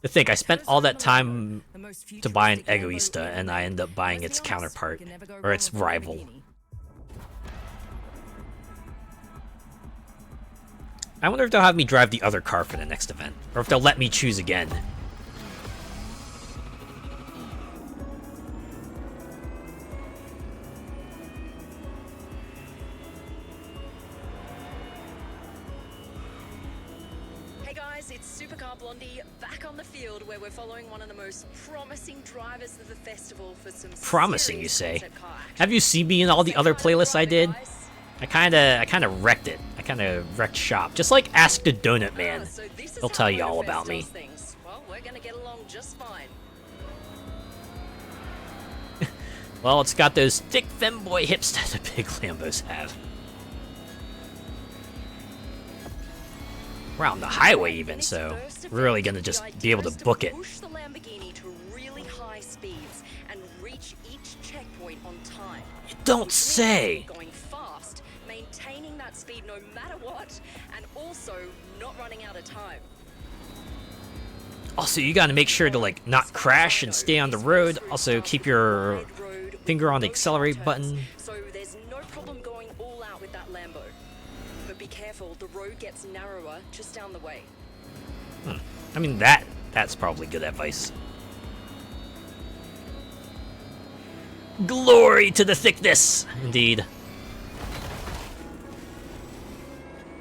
To think, I spent all that time to buy an Egoista, and I end up buying its counterpart, or its rival. I wonder if they'll have me drive the other car for the next event, or if they'll let me choose again. Back on the field where we're following one of the most promising drivers of the festival for some promising, you say? Have you seen me in all the other playlists I did? I kinda wrecked it. I kinda wrecked shop. Just like Ask the Donut Man. He'll tell you all about me. Well, we're gonna get along just fine. Well, it's got those thick femboy hips that the big Lambos have. We're out on the highway even, so we're really gonna just be able to book it. Push the Lamborghini to really high speeds and reach each checkpoint on time. You don't say. Going fast, maintaining that speed no matter what, and also not running out of time. Also, you gotta make sure to like not crash and stay on the road. Also, keep your finger on the accelerate button. So there's no problem going all out with that Lambo. But be careful, the road gets narrower just down the way. I mean, that's probably good advice. Glory to the thickness! Indeed.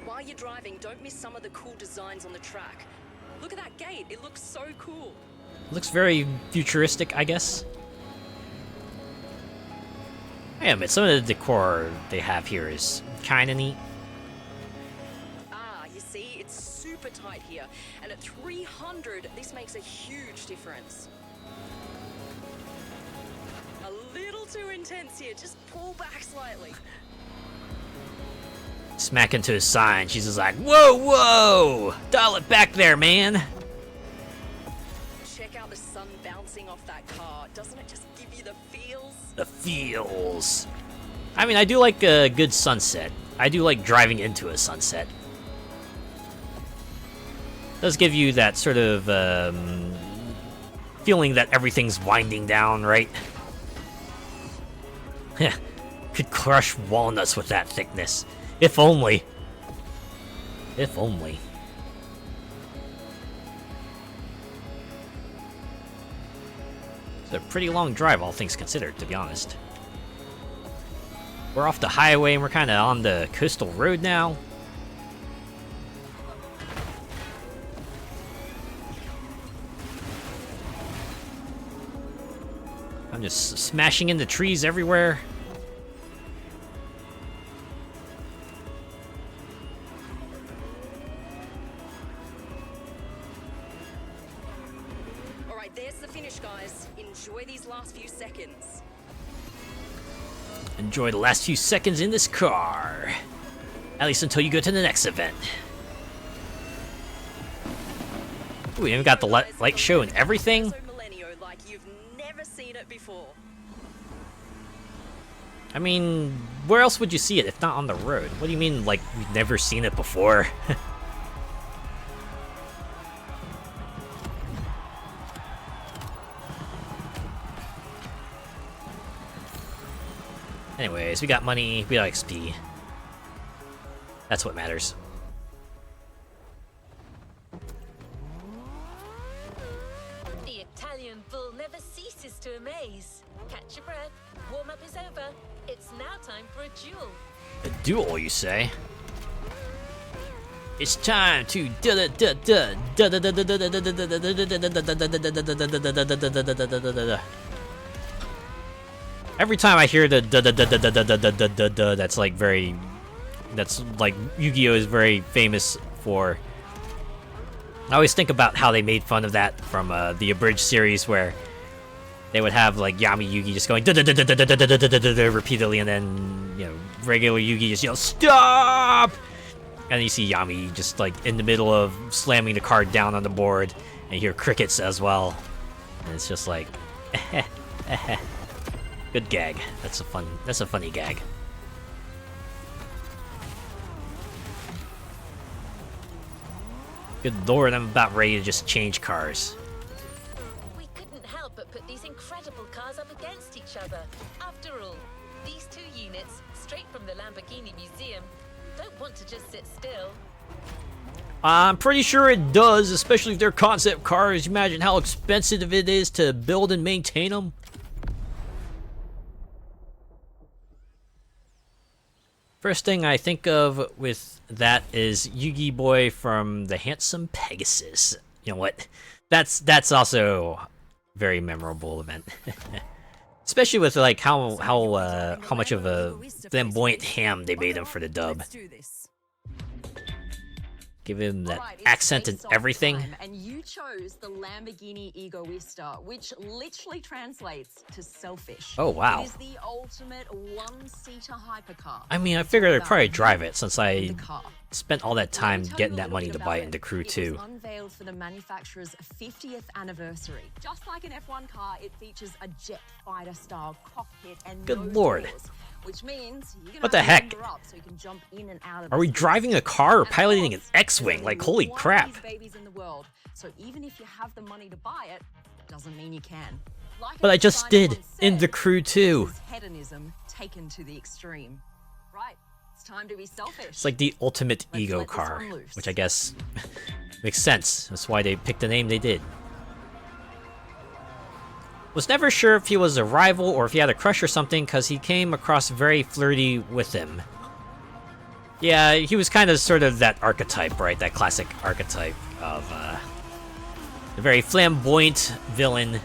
While you're driving, don't miss some of the cool designs on the track. Look at that gate, it looks so cool. Looks very futuristic, I guess. I admit, some of the decor they have here is kinda neat. You see, it's super tight here, and at 300, this makes a huge difference. A little too intense here, just pull back slightly. Smack into his sign, she's just like, whoa, whoa! Dial it back there, man! Check out the sun bouncing off that car. Doesn't it just give you the feels? The feels. I mean, I do like a good sunset. I do like driving into a sunset. Does give you that sort of feeling that everything's winding down, right? Could crush walnuts with that thickness. If only. If only. It's a pretty long drive, all things considered, to be honest. We're off the highway and we're kind of on the coastal road now. I'm just smashing into trees everywhere. All right, there's the finish, guys. Enjoy these last few seconds. Enjoy the last few seconds in this car. At least until you go to the next event. Ooh, we even got the light show and everything. Like you've never seen it before. I mean, where else would you see it if not on the road? What do you mean, like, we've never seen it before? Anyways, we got money, we got XP. That's what matters. The Italian bull never ceases to amaze. Catch your breath. Warm-up is over. It's now time for a duel. A duel, you say? It's time to Every time I hear the that's like very, that's like Yu-Gi-Oh is very famous for. I always think about how they made fun of that from the Abridged series, where they would have like Yami Yugi just going repeatedly, and then regular Yugi just stop. And you see Yami just like in the middle of slamming the car down on the board, and you hear crickets as well. And it's just like, good gag. That's a funny gag. Good lord, I'm about ready to just change cars. We couldn't help but put these incredible cars up against each other. After all, these two units, straight from the Lamborghini Museum, don't want to just sit still. I'm pretty sure it does, especially if they're concept cars. Imagine how expensive it is to build and maintain them. First thing I think of with that is Yugi Boy from the Handsome Pegasus. You know what? That's also a very memorable event. Especially with like how much of a flamboyant ham they made him for the dub. Give him that accent and everything. And you chose the Lamborghini Egoista, which literally translates to selfish. Oh wow. It is the ultimate one-seater hypercar. I mean, I figured I'd probably drive it since I spent all that time getting that money to buy it into Crew 2. It was unveiled for the manufacturer's 50th anniversary. Just like an F1 car, it features a jet fighter style cockpit and Good lord. doors, which means you can What the heck? up so you can jump in and out of Are we the seats. driving a car or And of piloting an course, X-Wing? there's Like, only holy one of crap. these babies in the world, so even if you have the money to buy it, doesn't mean you can. Like But a I just designer did once in said, the Crew 2. this is hedonism taken to the extreme. Right, it's time to be selfish. It's like the ultimate Let's ego let this car, one loose. which I guess makes sense. That's why they picked the name they did. Was never sure if he was a rival or if he had a crush or something, because he came across very flirty with him. Yeah, he was kind of sort of that archetype, right? That classic archetype of the very flamboyant villain.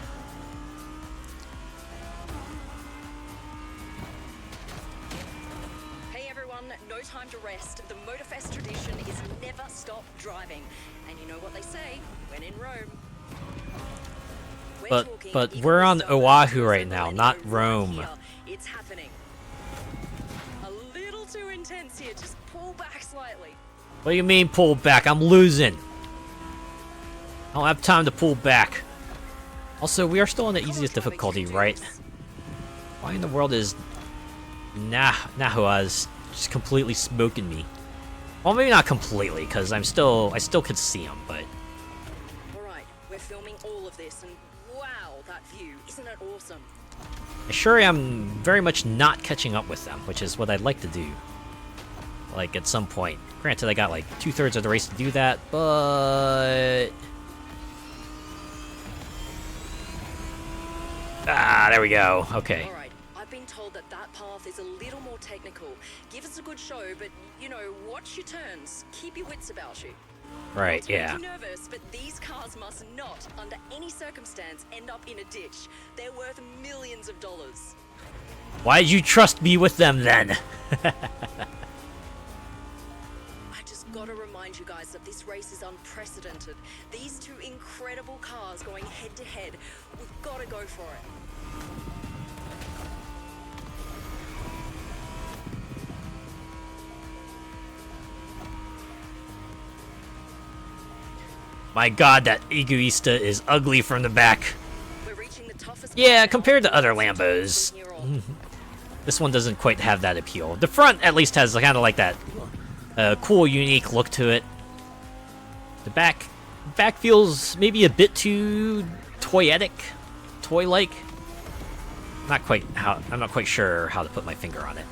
Hey everyone, no time to rest. The Motorfest tradition is never stop driving. And you know what they say, when in Rome. But we're on Oahu right now, not Rome. It's happening. A little too intense here, just pull back slightly. What do you mean pull back? I'm losing. I don't have time to pull back. Also, we are still on the easiest difficulty, right? Why in the world is Nahua's just completely smoking me? Well, maybe not completely, because I still could see him, but Alright, we're filming all of this and wow, that view, isn't it awesome? I sure am very much not catching up with them, which is what I'd like to do. Like, at some point. Granted, I got like 2/3 of the race to do that, but... Ah, there we go. Okay. Alright, I've been told that that path is a little more technical. Give us a good show, but, you know, watch your turns. Keep your wits about you. Right, Not to make yeah. you nervous, but these cars must not, under any circumstance, end up in a ditch. They're worth millions of dollars. Why'd you trust me with them, then? I just gotta remind you guys that this race is unprecedented. These two incredible cars going head to head. We've gotta go for it. My god, that Egoista is ugly from the back. We're reaching the toughest Yeah, part compared to now. other Lambos, From here on. this one doesn't quite have that appeal. The front at least has kind of like that cool, unique look to it. The back feels maybe a bit too toyetic, toy-like. I'm not quite sure how to put my finger on it.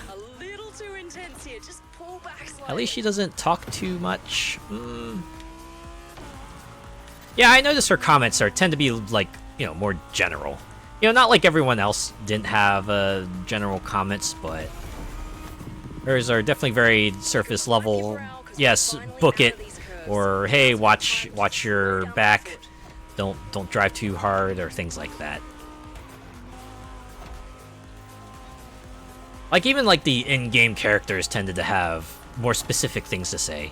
A little too intense here. Just pull back slightly. At least she doesn't talk too much. Yeah, I noticed her comments tend to be like, more general. Not like everyone else didn't have general comments, but hers are definitely very surface level. Yes, book it, or hey, watch your back. Don't drive too hard, or things like that. Like even like the in-game characters tended to have more specific things to say.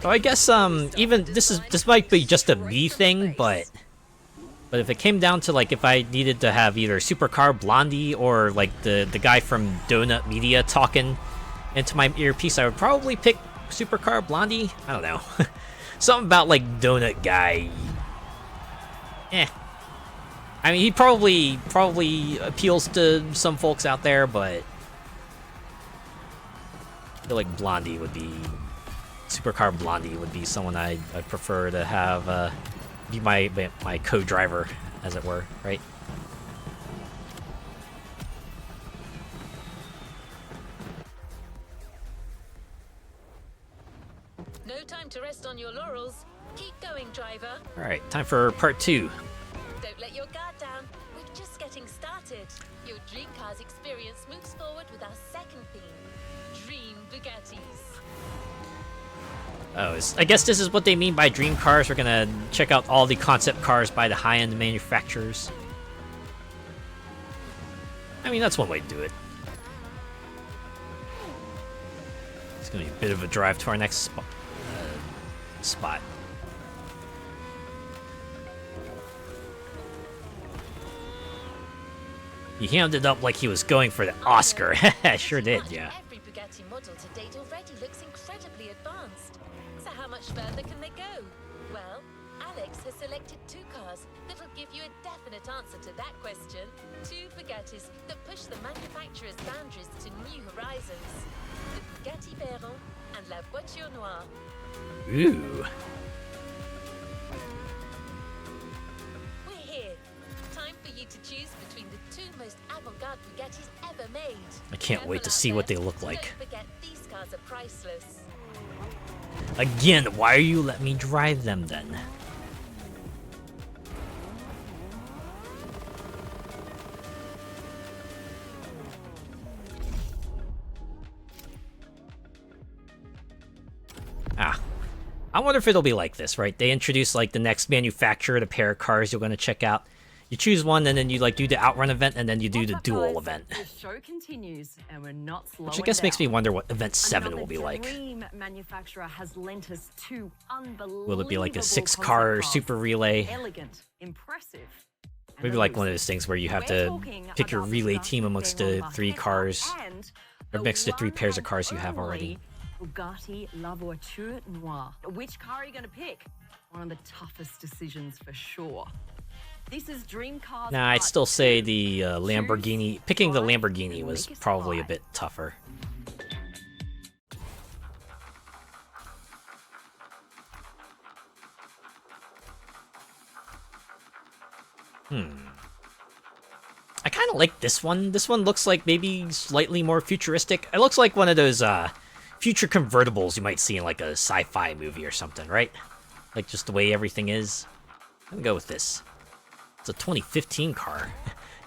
So I guess even this might be just a me thing, but if it came down to like if I needed to have either Supercar Blondie or like the guy from Donut Media talking into my earpiece, I would probably pick Supercar Blondie. I don't know. Something about like Donut Guy. I mean, he probably appeals to some folks out there, but I feel like Blondie would be Supercar Blondie would be someone I'd prefer to have be my co-driver, as it were, right? No time to rest on your laurels. Keep going, driver. All right, time for part 2. Don't let your guard down. We're just getting started. Your Dream Cars experience moves forward with our second theme, Dream Bugattis. Oh, I guess this is what they mean by dream cars. We're gonna check out all the concept cars by the high-end manufacturers. I mean, that's one way to do it. It's gonna be a bit of a drive to our next spot. He hammed it up like he was going for the Oscar. Sure did, yeah. Every Bugatti model to date already looks incredibly advanced. So how much further can they go? Well, Alex has selected 2 cars that'll give you a definite answer to that question. 2 Bugattis that push the manufacturer's boundaries to new horizons. The Bugatti Veyron and La Voiture Noire. Ooh. We're here. Time for you to choose between the 2 most avant-garde Bugattis ever made. I can't wait to see what they look like. Don't forget, these cars are priceless. Again, why are you letting me drive them then? I wonder if it'll be like this, right? They introduce like the next manufacturer, the pair of cars you're going to check out. You choose one, and then you like do the outrun event, and then you do the duel event. The show continues, and we're not slowing Which I guess makes me down. wonder what event 7 will be like. Dream manufacturer has lent us 2 unbelievable Will it be like a concept 6-car cars. super relay? Elegant, impressive. and Maybe like one of elusive. those things where you have We're to talking pick your about relay Bugatti team amongst the Veyron 3 Barchetta cars, and or mix the 3 one pairs of and cars you have already. only Bugatti La Voiture Noire. Which car are you going to pick? One of the toughest decisions for sure. This is Dream Cars. Nah, I'd Part still say 2. the Lamborghini. Choose, Picking the drive, Lamborghini and was make it probably a fly. bit tougher. I kind of like this one. This one looks like maybe slightly more futuristic. It looks like one of those future convertibles you might see in like a sci-fi movie or something, right? Like just the way everything is. I'm gonna go with this. It's a 2015 car.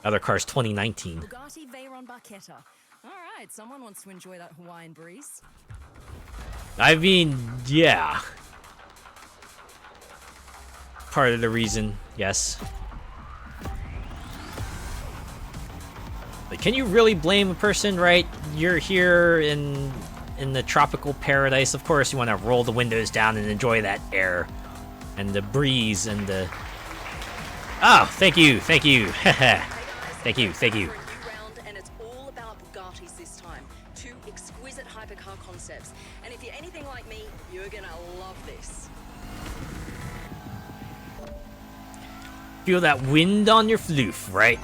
Other car's 2019. Bugatti Veyron Barchetta. All right, someone wants to enjoy that Hawaiian breeze. I mean, yeah. Part of the reason, yes. But can you really blame a person, right? You're here in the tropical paradise. Of course, you want to roll the windows down and enjoy that air and the breeze and the... Oh, thank you, thank you. Thank you, thank you. For a new round, and it's all about Bugattis this time. 2 exquisite hypercar concepts. And if you're anything like me, you're gonna love this. Feel that wind on your floof, right?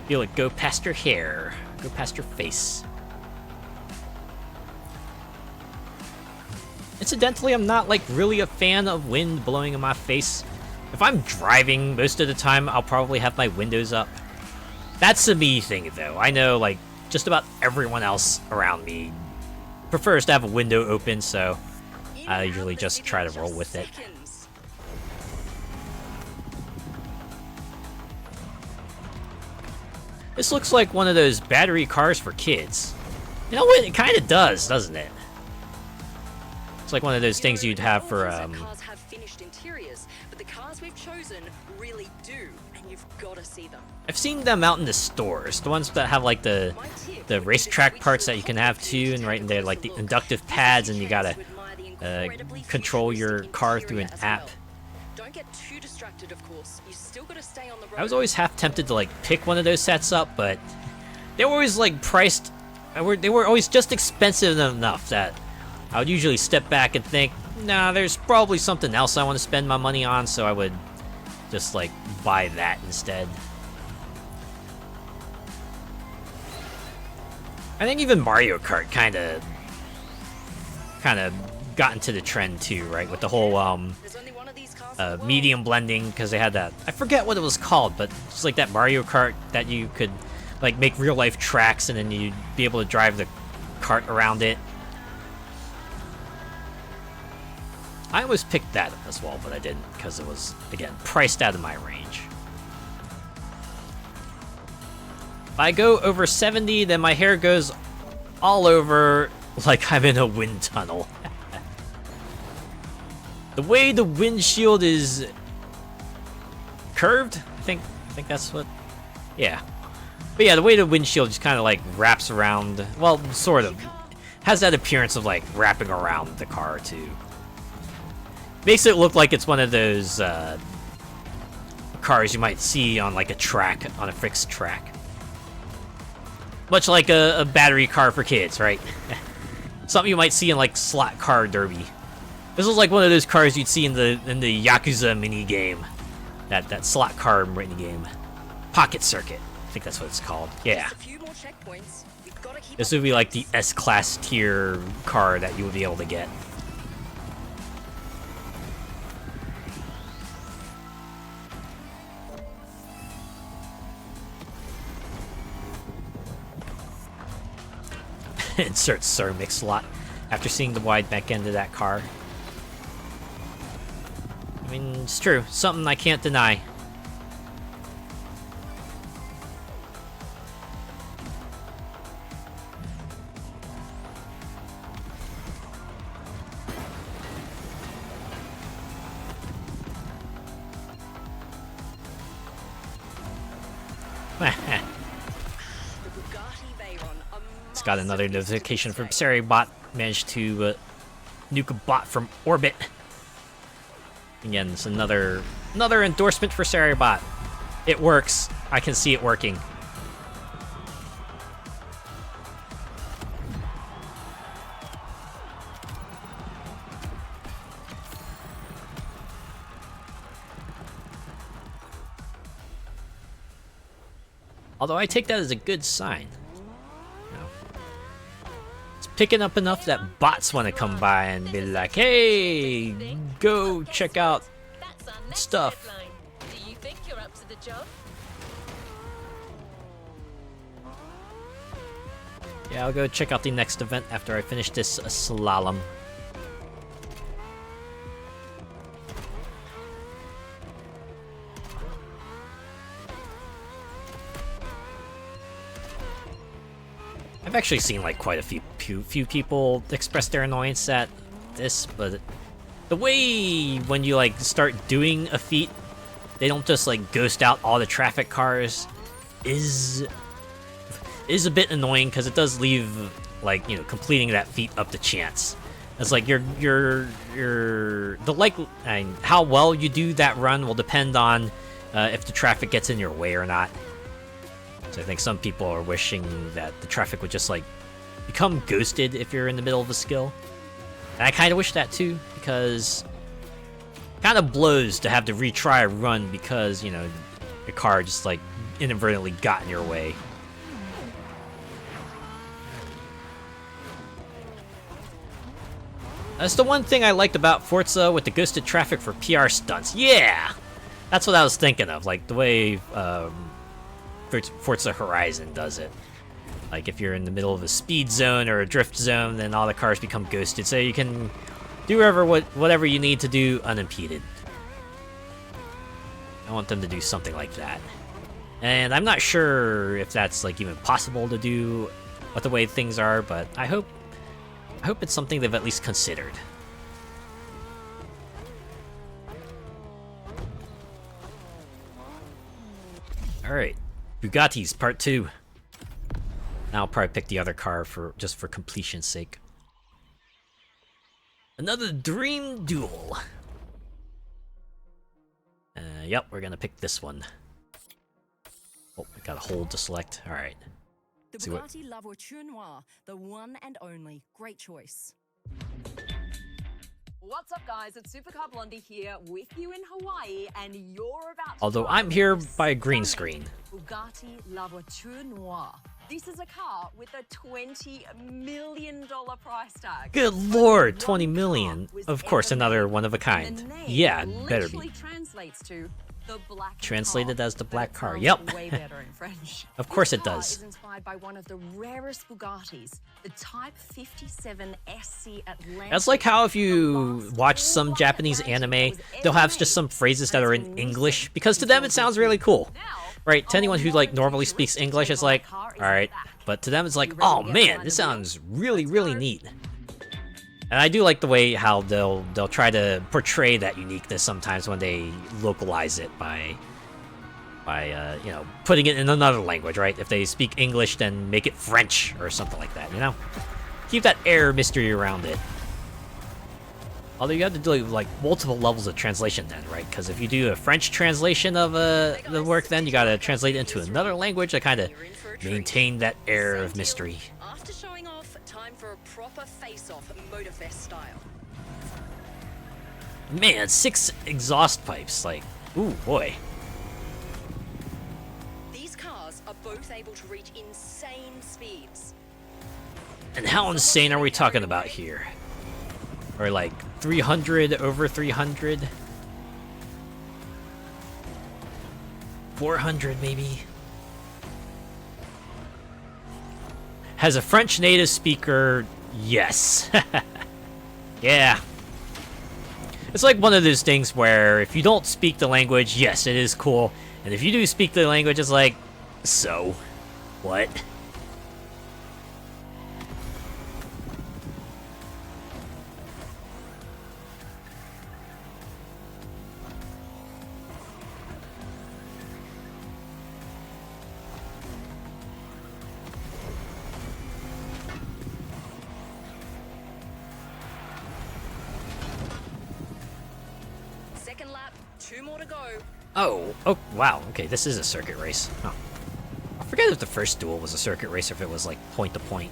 Feel it go past your hair, go past your face. Incidentally, I'm not like really a fan of wind blowing in my face. If I'm driving, most of the time I'll probably have my windows up. That's a me thing though. I know like just about everyone else around me prefers to have a window open, so I usually just try to roll with it. Seconds. This looks like one of those battery cars for kids. You know what? It kind of does, doesn't it? It's like one of those things you'd have for All concept cars have finished interiors, but the cars we've chosen really do, and you've got to see them. I've seen them out in the stores. The ones that have like the My tip would be to racetrack switch parts to that you can the have top too, and right in there like the look. inductive This pads, gives and you you a chance gotta to admire the incredibly control your futuristic car through an interior as app. well. Don't get too distracted, of course. You still got to stay on the road. I was always half tempted to like pick one of those sets up, but they were always like priced. They were always just expensive enough that I would usually step back and think, nah, there's probably something else I want to spend my money on, so I would just like buy that instead. I think even Mario Kart kind of got into the trend too, right? With the whole There's only one of these cars in the world. medium blending, because they had that, I forget what it was called, but it's like that Mario Kart that you could like make real life tracks and then you'd be able to drive the cart around it. I almost picked that up as well, but I didn't because it was, again, priced out of my range. If I go over 70, then my hair goes all over like I'm in a wind tunnel. The way the windshield is curved, I think that's what, yeah. But yeah, the way the windshield just kind of like wraps around, well, sort of, has that appearance of like wrapping around the car too. Makes it look like it's one of those cars you might see on like a track, on a fixed track. Much like a battery car for kids, right? Something you might see in like slot car derby. This was like one of those cars you'd see in the Yakuza mini game, that slot car mini game, Pocket Circuit. I think that's what it's called. Yeah. Just a few more checkpoints. You've got to keep This up would be the like the pace. S-Class tier car that you would be able to get. Insert Sir Mix-a-Lot after seeing the wide back end of that car. I mean, it's true. Something I can't deny. The Bugatti Veyron, a It's got another massive notification from today. Seribot. Managed to nuke a bot from orbit. Again, it's another endorsement for Seribot. It works. I can see it working. Although I take that as a good sign. You know, it's picking up enough that bots want to come by and be like, hey, go check out That's our next stuff. headline. Do you think you're up to the job? Yeah, I'll go check out the next event after I finish this slalom. I've actually seen like quite a few people express their annoyance at this, but the way when you like start doing a feat, they don't just like ghost out all the traffic cars is a bit annoying because it does leave like, you know, completing that feat up to chance. It's like the how well you do that run will depend on if the traffic gets in your way or not. So I think some people are wishing that the traffic would just like become ghosted if you're in the middle of a skill. And I kind of wish that too, because it kind of blows to have to retry a run because, you know, your car just like inadvertently got in your way. That's the one thing I liked about Forza with the ghosted traffic for PR stunts. Yeah! That's what I was thinking of, like the way Forza Horizon does it. Like if you're in the middle of a speed zone or a drift zone, then all the cars become ghosted, so you can do whatever you need to do unimpeded. I want them to do something like that. And I'm not sure if that's like even possible to do with the way things are, but I hope it's something they've at least considered. Alright, Bugattis Part 2. Now I'll probably pick the other car just for completion's sake. Another dream duel. Yep, we're gonna pick this one. Oh, I gotta hold to select. All right. The See what- Bugatti La Voiture Noire, the one and only. Great choice. What's up, guys? It's Supercar Blondie here with you in Hawaii, and you're about to Although try I'm here the by a green stunning screen. Bugatti La Voiture Noire. This is a car with a $20 million price tag. Good Only lord, one 20 car million. was Of course, ever another made. one of a And kind. the name Yeah, better literally be. translates to the black Translated car, as the but black it car. sounds Yep. way better in French. Of course This it car does. is inspired by one of the rarest Bugattis, the Type 57 SC Atlantic. That's like how if the you last watch some all-black Japanese Atlantic anime, that was they'll ever have just made. some phrases that And are it's in been English missing because to them it until sounds this really week. cool. Now, Right? To our anyone who like modern normally speaks futuristic English, it's take on like, our car is alright. back. But to them it's like, You ready oh to get man, behind this the wheel? sounds really, Let's really go. neat. And I do like the way how they'll try to portray that uniqueness sometimes when they localize it by you know, putting it in another language, right? If they speak English, then make it French or something like that, you know? Keep that air mystery around it. Although you have to do like multiple levels of translation then, right? Because if you do a French translation of the work, then you gotta translate it into another language to kind of You're in for a treat. maintain that air Same of deal. mystery. After showing off, time for a proper face-off, Motorfest style. Man, 6 exhaust pipes, like, ooh boy. These cars are both able to reach insane speeds. And how insane are we talking about here? Or like 300, over 300? 400 maybe? Has a French native speaker? Yes. Yeah. It's like one of those things where if you don't speak the language, yes, it is cool. And if you do speak the language, it's like, so? What? Second lap, 2 more to go. Oh, wow. Okay, this is a circuit race. Oh. I forget if the first duel was a circuit race or if it was like point to point.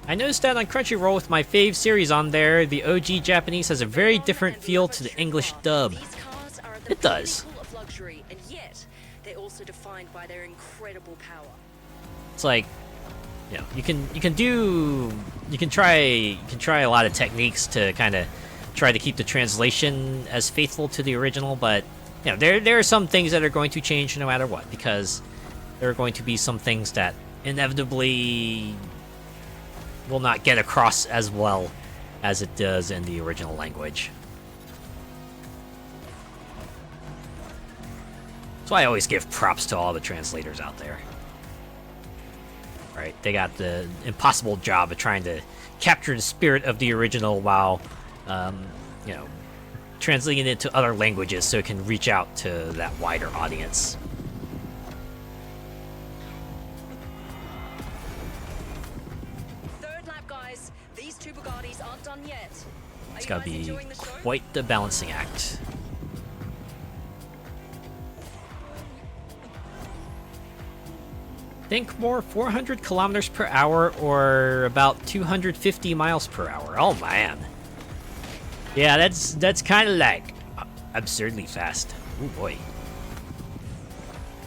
I noticed that on Crunchyroll with my fave series on there, the OG Japanese has a very different feel to the English dub. These cars are at the It does. pinnacle of luxury, and yet they're also defined by their incredible power. It's like, you know, you can try a lot of techniques to kind of try to keep the translation as faithful to the original, but you know, there are some things that are going to change no matter what, because there are going to be some things that inevitably will not get across as well as it does in the original language. So I always give props to all the translators out there. Right, they got the impossible job of trying to capture the spirit of the original while, you know, translating it to other languages so it can reach out to that wider audience. Third lap, guys. These 2 Bugattis aren't done yet. Are It's you gotta guys be enjoying the show? quite the balancing act. Think more 400 kilometers per hour or about 250 miles per hour. Oh man. Yeah, that's kind of like absurdly fast. Oh boy.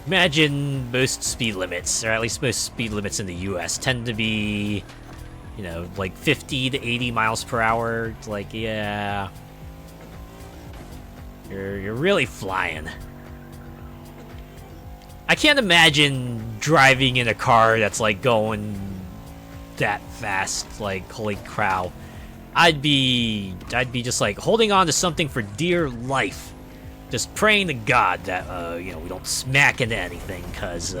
Imagine most speed limits, or at least most speed limits in the US tend to be, you know, like 50 to 80 miles per hour. It's like, yeah. You're really flying. I can't imagine driving in a car that's like going that fast. Like, holy cow. I'd be just like holding on to something for dear life. Just praying to God that, you know, we don't smack into anything, cause,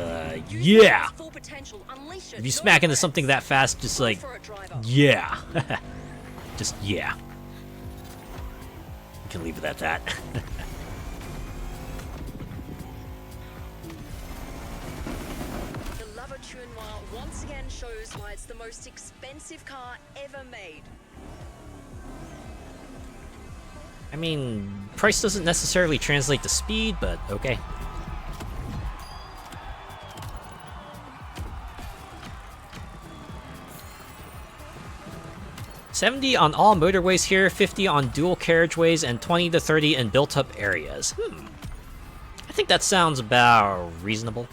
yeah. Full potential. Unleash it. If you Go smack for into it. something that fast, just Go like, for it, driver. yeah. Just, yeah. You can leave it at that. The La Voiture Noire once again shows why it's the most expensive car ever made. I mean, price doesn't necessarily translate to speed, but okay. $70 on all motorways here, $50 on dual carriageways, and $20 to $30 in built-up areas. I think that sounds about reasonable.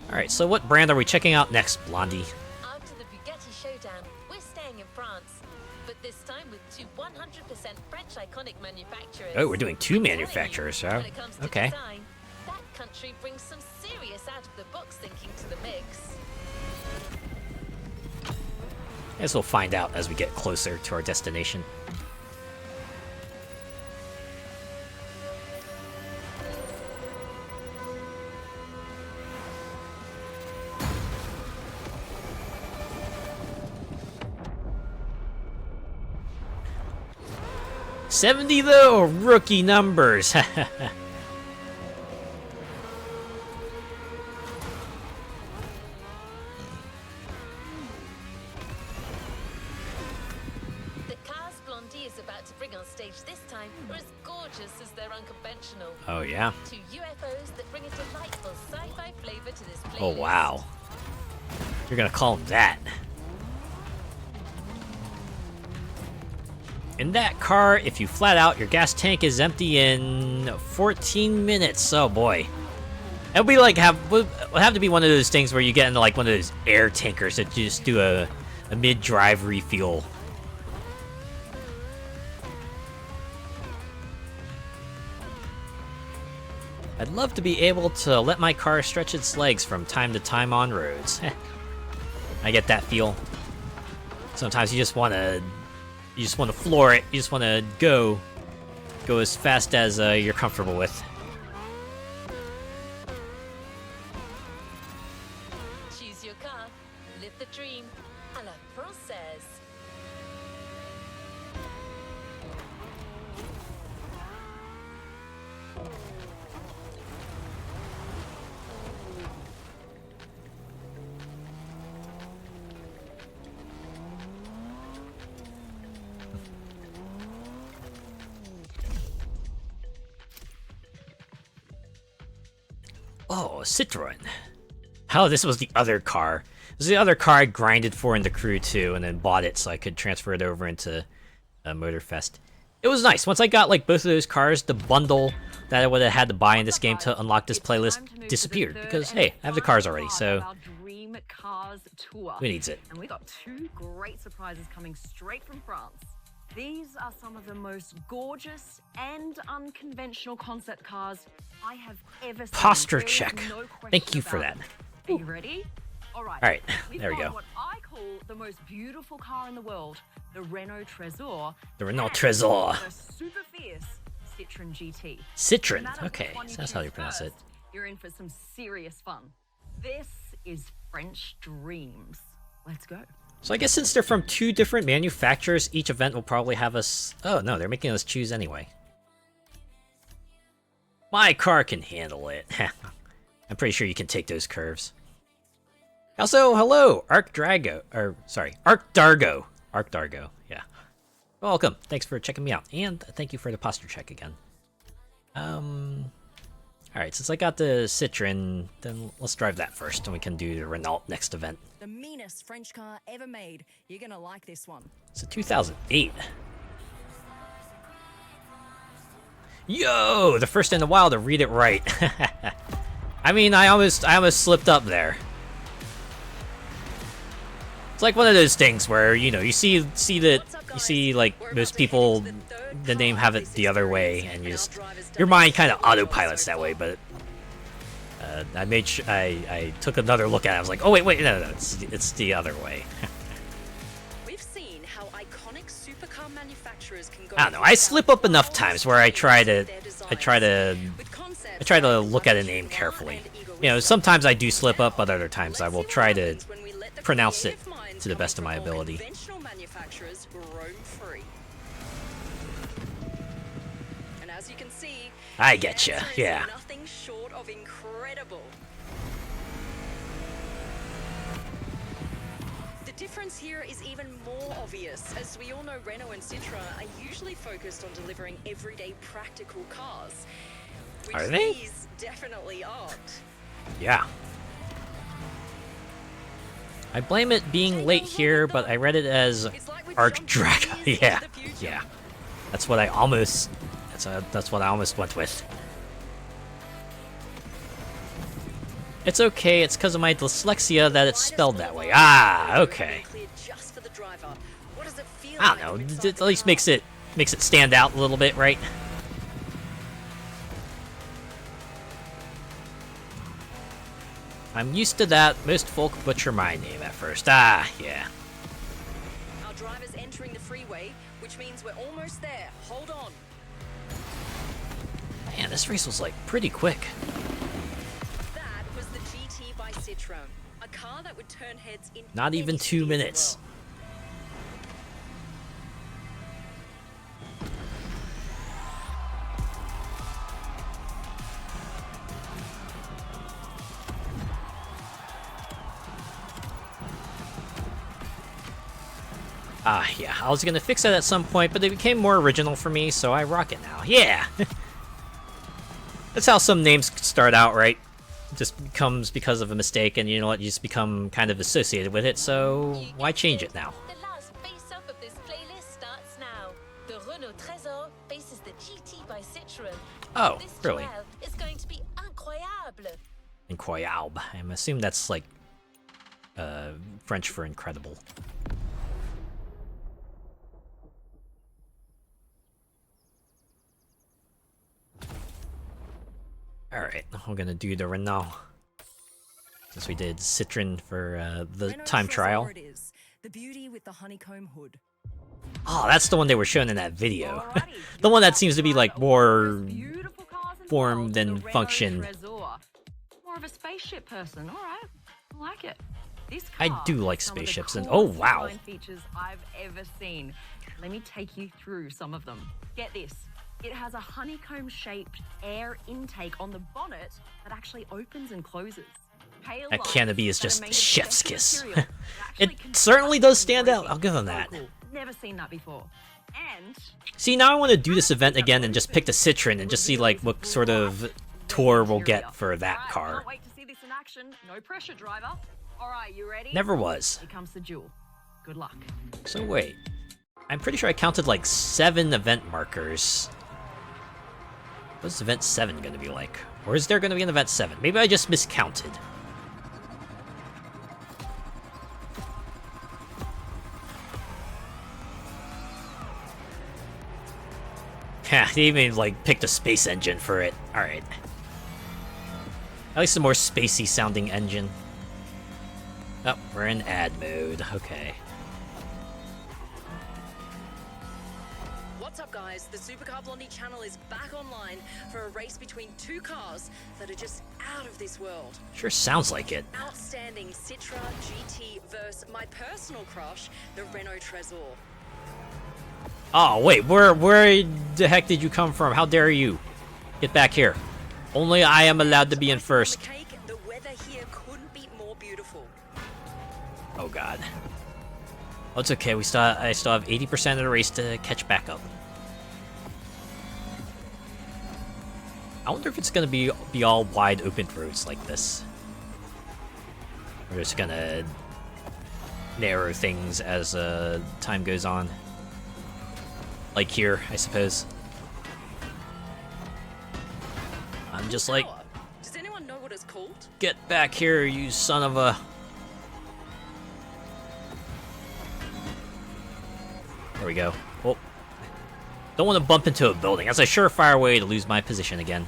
Alright, so what brand are we checking out next, Blondie? After the Bugatti showdown, we're staying in France, but this time with two 100% French iconic manufacturers. Oh, we're doing two manufacturers, huh? When it comes to Okay. design, that country brings some serious out-of-the-box thinking to the mix. Guess we'll find out as we get closer to our destination. $70 though, rookie numbers. The cars Blondie is about to bring on stage this time are as gorgeous as they're unconventional. Oh yeah. Two UFOs that bring a delightful sci-fi flavor to this playlist. Oh wow. You're gonna call them that. In that car, if you flat out, your gas tank is empty in 14 minutes. Oh boy. It'll be like it'll have to be one of those things where you get into like one of those air tankers that just do a mid-drive refuel. I'd love to be able to let my car stretch its legs from time to time on roads. I get that feel. Sometimes you just want to floor it. You just want to go as fast as you're comfortable with. Choose your car, live the dream, à la française. Oh, Citroen. Oh, this was the other car. This is the other car I grinded for in the Crew too, and then bought it so I could transfer it over into Motorfest. It was nice. Once I got like both of those cars, the bundle that I would have had to buy in this game to unlock this playlist disappeared because hey, I have the cars already, so who needs it? And we got two great surprises coming straight from France. These are some of the most gorgeous and unconventional concept cars I have ever seen. Posture There is check. no question Thank you for about that. it. Are you ready? All right. All right, We've there we got go. what I call the most beautiful car in the world, the Renault Trésor. The Renault and Trésor. the super fierce Citroen GT. No Citroen. matter Okay, which one so that's how you choose pronounce it. first, You're in for some serious fun. This is French Dreams. Let's go. So I guess since they're from two different manufacturers, each event will probably have us... Oh no, they're making us choose anyway. My car can handle it. I'm pretty sure you can take those curves. Also, hello, Arc Dargo, yeah. Welcome, thanks for checking me out, and thank you for the posture check again. Alright, since I got the Citroen, then let's drive that first, and we can do the Renault next event. The meanest French car ever made. You're gonna like this one. It's a 2008. Yo, the first in a while to read it right. I mean, I almost slipped up there. It's like one of those things where you know you see like most people the name have it the other way, and your mind kind of autopilots that way. But I took another look at it. I was like, oh wait, no, it's the other way. We've seen how iconic supercar manufacturers can go. I don't know. I slip up enough times where I try to look at a name carefully. You know, sometimes I do slip up, but other times I will try to pronounce it to the best of my ability. As you can see, I the getcha, answer is yeah. nothing short of incredible. The difference here is even more obvious, as we all know Renault and Citroën are usually focused on delivering everyday practical cars, which Are they? these definitely aren't. Yeah. I blame it being late here, but I read it as Arch Dragon. Yeah, yeah. That's what I almost. That's what I almost went with. It's okay. It's because of my dyslexia that it's spelled that way. Ah, okay. I don't know. It at least makes it stand out a little bit, right? I'm used to that. Most folk butcher my name at first. Ah, yeah. Our driver's entering the freeway, which means we're almost there. Hold on. Man, this race was like pretty quick. That was the GT by Citroën, a car that would turn heads in Not even any 2 city in the minutes. world. Ah, yeah. I was gonna fix that at some point, but it became more original for me, so I rock it now. Yeah! That's how some names start out, right? It just becomes because of a mistake, and you know what? You just become kind of associated with it, so why change it now? The last face-off of this playlist starts now. The Renault Trésor faces the GT by Citroën. Oh, This really? duel is going to be incroyable. Incroyable. I'm assuming that's like French for incredible. Alright, we're gonna do the Renault. Since we did Citroën for the Renault time Trésor trial. it is, the beauty with the honeycomb hood. Oh, that's the one they were showing in that video. The one that seems to be like more form than function. More of a spaceship person, all right. I like it. This I car do like has some of the spaceships and- coolest oh, wow. design features I've ever seen. Let me take you through some of them. Get this. It has a honeycomb-shaped air intake on the bonnet that actually opens and closes. Pale That lights canopy is that are just made of chef's special kiss. material that actually It certainly does stand out. breathing. I'll give them that. So cool. Never seen that before. And See, now I want to do this event again and just pick the Citroën and just see like what sort of tour we'll get for that Alright, car. Can't wait to see this in action. No pressure, driver. All right, you ready? Never was. Here comes the duel. Good luck. So wait. I'm pretty sure I counted like 7 event markers. What's event 7 gonna be like? Or is there gonna be an event 7? Maybe I just miscounted. Yeah, they even like picked a space engine for it. Alright. At least a more spacey sounding engine. Oh, we're in ad mode. Okay. What's up, guys? The Supercar Blondie channel is back online for a race between 2 cars that are just out of this world. Sure sounds like it. Outstanding Citroën GT versus my personal crush, the Renault Trésor. Oh, wait, where the heck did you come from? How dare you? Get back here. Only I am allowed to be in first. The cake, the weather here couldn't be more beautiful. Oh god. Oh, it's okay. I still have 80% of the race to catch back up. I wonder if it's gonna be all wide open roads like this. We're just gonna narrow things as time goes on. Like here, I suppose. I'm just like, Tower. Does anyone know what it's called? get back here, you son of a... There we go. Oh. Don't want to bump into a building. That's a surefire way to lose my position again.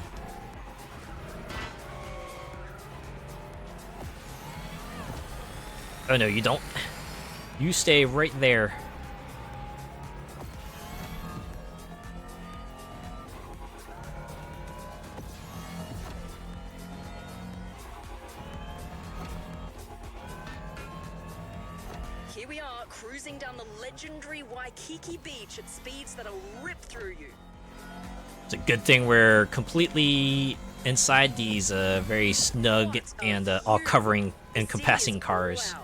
Oh no, you don't. You stay right there. Here we are, cruising down the legendary Waikiki beach at speeds that'll rip through you. It's a good thing we're completely inside these very snug and all-covering, encompassing cars.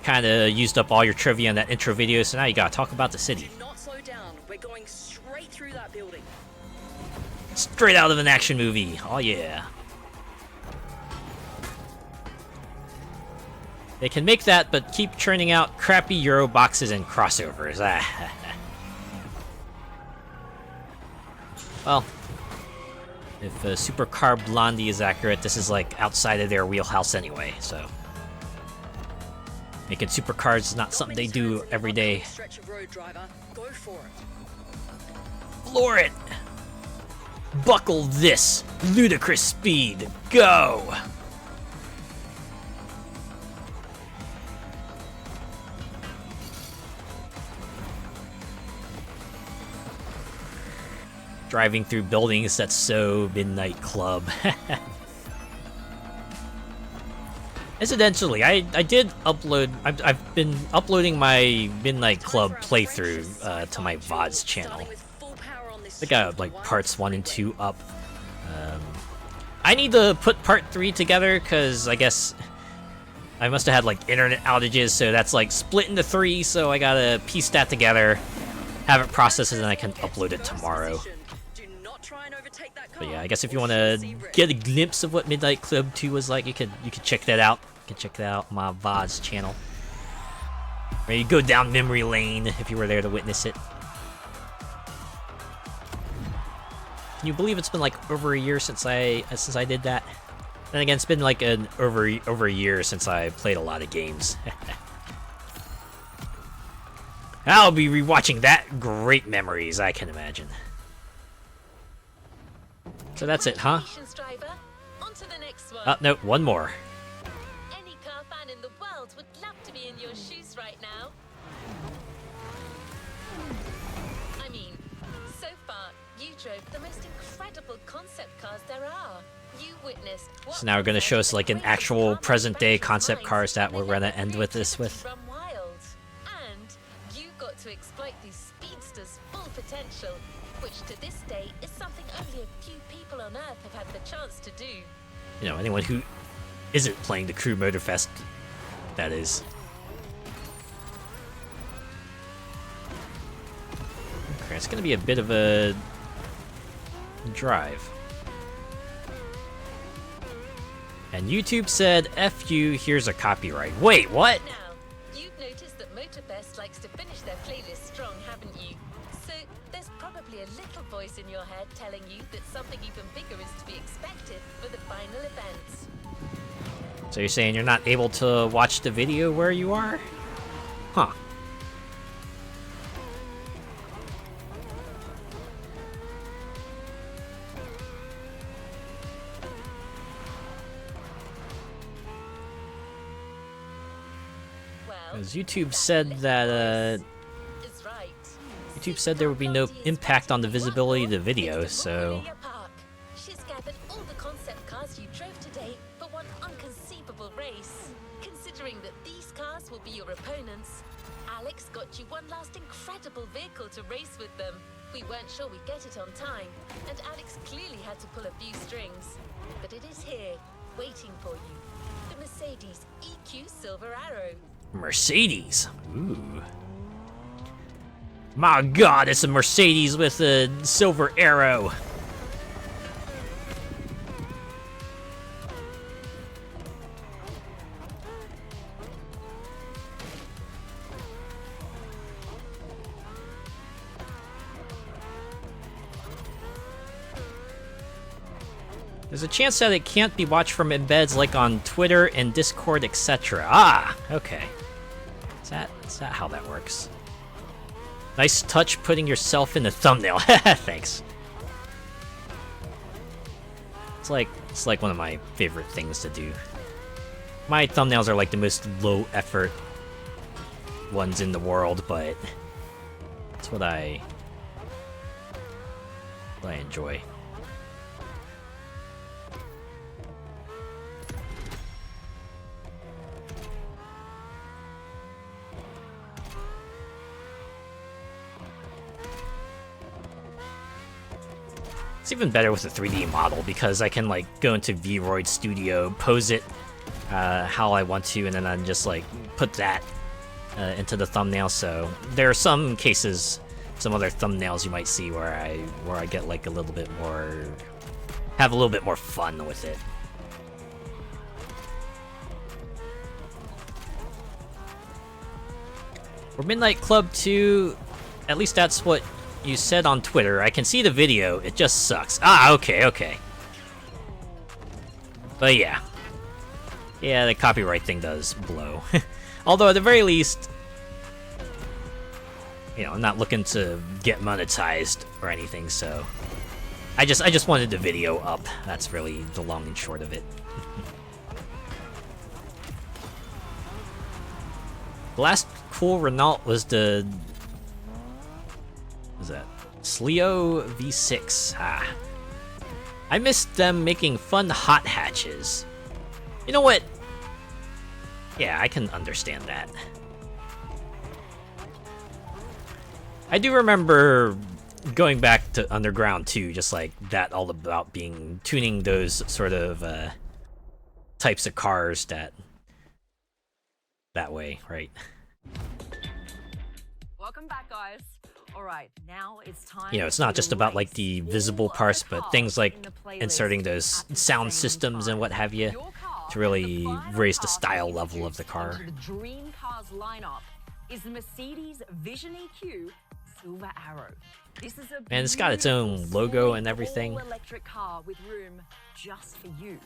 Kind of used up all your trivia in that intro video, so now you gotta talk about the city. Do not slow down. We're going straight through that building. Straight out of an action movie. Oh yeah. They can make that, but keep churning out crappy Euro boxes and crossovers. Well, if Supercar Blondie is accurate, this is like outside of their wheelhouse anyway, so. Making supercars is not something they do every day. Stretch of road, driver. Go for it. Floor it! Buckle this! Ludicrous speed! Go! Driving through buildings, that's so Midnight Club. Incidentally, I did upload. I've been uploading my Midnight Club playthrough to my VODs channel. I got like parts 1 and 2 up. I need to put part 3 together because I guess I must have had like internet outages, so that's like split into 3. So I gotta piece that together, have it processed, and then I can upload it tomorrow. But yeah, I guess if you want to get a glimpse of what Midnight Club 2 was like, you could check that out. You can check that out on my VODs channel. Or you go down memory lane if you were there to witness it. Can you believe it's been like over a year since I did that? Then again, it's been like over a year since I played a lot of games. I'll be rewatching that. Great memories, I can imagine. So that's it, huh? On to the next one. Oh, no, one more. Any car fan in the world would love to be in your shoes right now. I mean, so far, you drove the most incredible concept cars there are. You witnessed what So now we're going to show us like an actual present-day concept cars that we're going to end with this with. run wild. And you got to exploit these speedsters' full potential, which to this day is something only a few people on Earth have had the chance to do. You know, anyone who isn't playing the Crew Motorfest, that is. Okay, it's going to be a bit of a drive. And YouTube said, F you, here's a copyright. Wait, what? Now, you've noticed that Motorfest likes to finish their playlist strong, haven't you? So there's probably a little voice in your head telling you that something even bigger is to be expected for the final events. So you're saying you're not able to watch the video where you are? Huh. Well, Because YouTube said that, is right. YouTube said there would be no impact on the visibility of the video, so... She's gathered all the concept cars you drove today for one unconceivable race. Considering that these cars will be your opponents, Alex got you one last incredible vehicle to race with them. We weren't sure we'd get it on time, and Alex clearly had to pull a few strings. But it is here, waiting for you. The Mercedes EQ Silver Arrow. Mercedes? Ooh. My god, it's a Mercedes with a silver arrow. There's a chance that it can't be watched from embeds like on Twitter and Discord, etc. Ah, okay. Is that how that works? Nice touch putting yourself in the thumbnail. Thanks. It's like one of my favorite things to do. My thumbnails are like the most low effort ones in the world, but it's what I enjoy. It's even better with a 3D model because I can like go into VRoid Studio, pose it how I want to, and then I just like put that into the thumbnail. So there are some cases, some other thumbnails you might see where I get like a little bit more, have a little bit more fun with it. For Midnight Club 2, at least that's what you said on Twitter. I can see the video, it just sucks. Ah, okay. But yeah. Yeah, the copyright thing does blow. Although at the very least, you know, I'm not looking to get monetized or anything, so I just wanted the video up. That's really the long and short of it. The last cool Renault was the... what was that? Sleo V6. Ah. I missed them making fun hot hatches. You know what? Yeah, I can understand that. I do remember going back to Underground 2, just like that, all about tuning those sort of types of cars that way, right? Welcome back, guys. All right, now it's time. You know, it's not just about like the visible parts, but things like inserting those sound systems and what have you to really raise the style level of the car. The Dream Cars lineup is the Mercedes Vision EQ Silver Arrow. This is a And it's got its own logo and everything. Electric car with room just for you.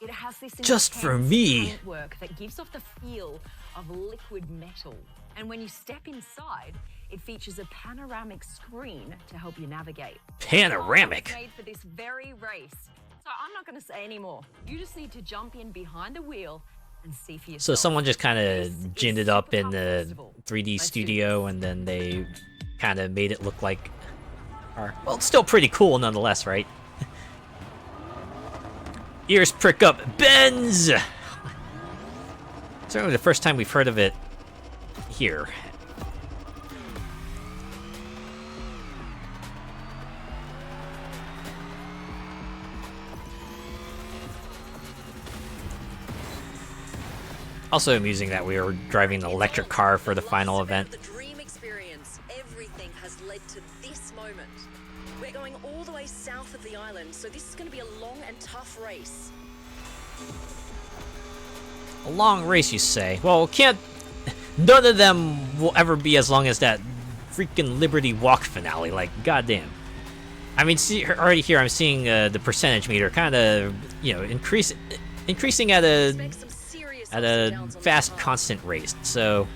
It has this Just for me. paintwork that gives off the feel of liquid metal. And when you step inside, it features a panoramic screen to help you navigate. Panoramic. It's made for this very race. So I'm not going to say any more. You just need to jump in behind the wheel and see for yourself. So someone just kind of ginned it up in the 3D studio, and then they kind of made it look like... well, it's still pretty cool nonetheless, right? Ears prick up. Benz! Certainly the first time we've heard of it here. Also amusing that we were driving an electric car for the final event. The dream experience. Everything has led to this moment. We're going all the way south of the island, so this is going to be a long and tough race. A long race, you say? Well, can't... none of them will ever be as long as that freaking Liberty Walk finale. Like, goddamn. I mean, see, already here I'm seeing the percentage meter kind of, you know, increasing at a fast, constant rate. So,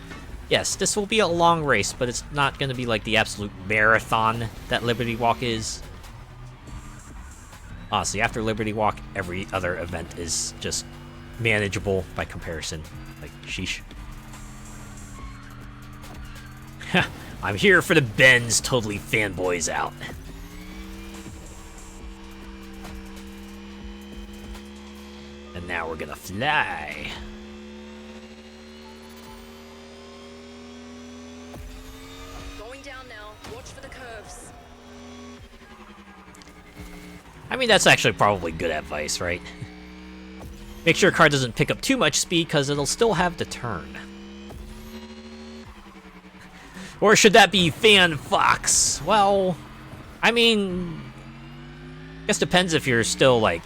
yes, this will be a long race, but it's not going to be like the absolute marathon that Liberty Walk is. Honestly, after Liberty Walk, every other event is just manageable by comparison. Like, sheesh. I'm here for the Benz totally fanboys out. And now we're gonna fly. Going down now. Watch for the curves. I mean, that's actually probably good advice, right? Make sure your car doesn't pick up too much speed, because it'll still have to turn. Or should that be Fan Fox? Well, I mean, I guess depends if you're still like,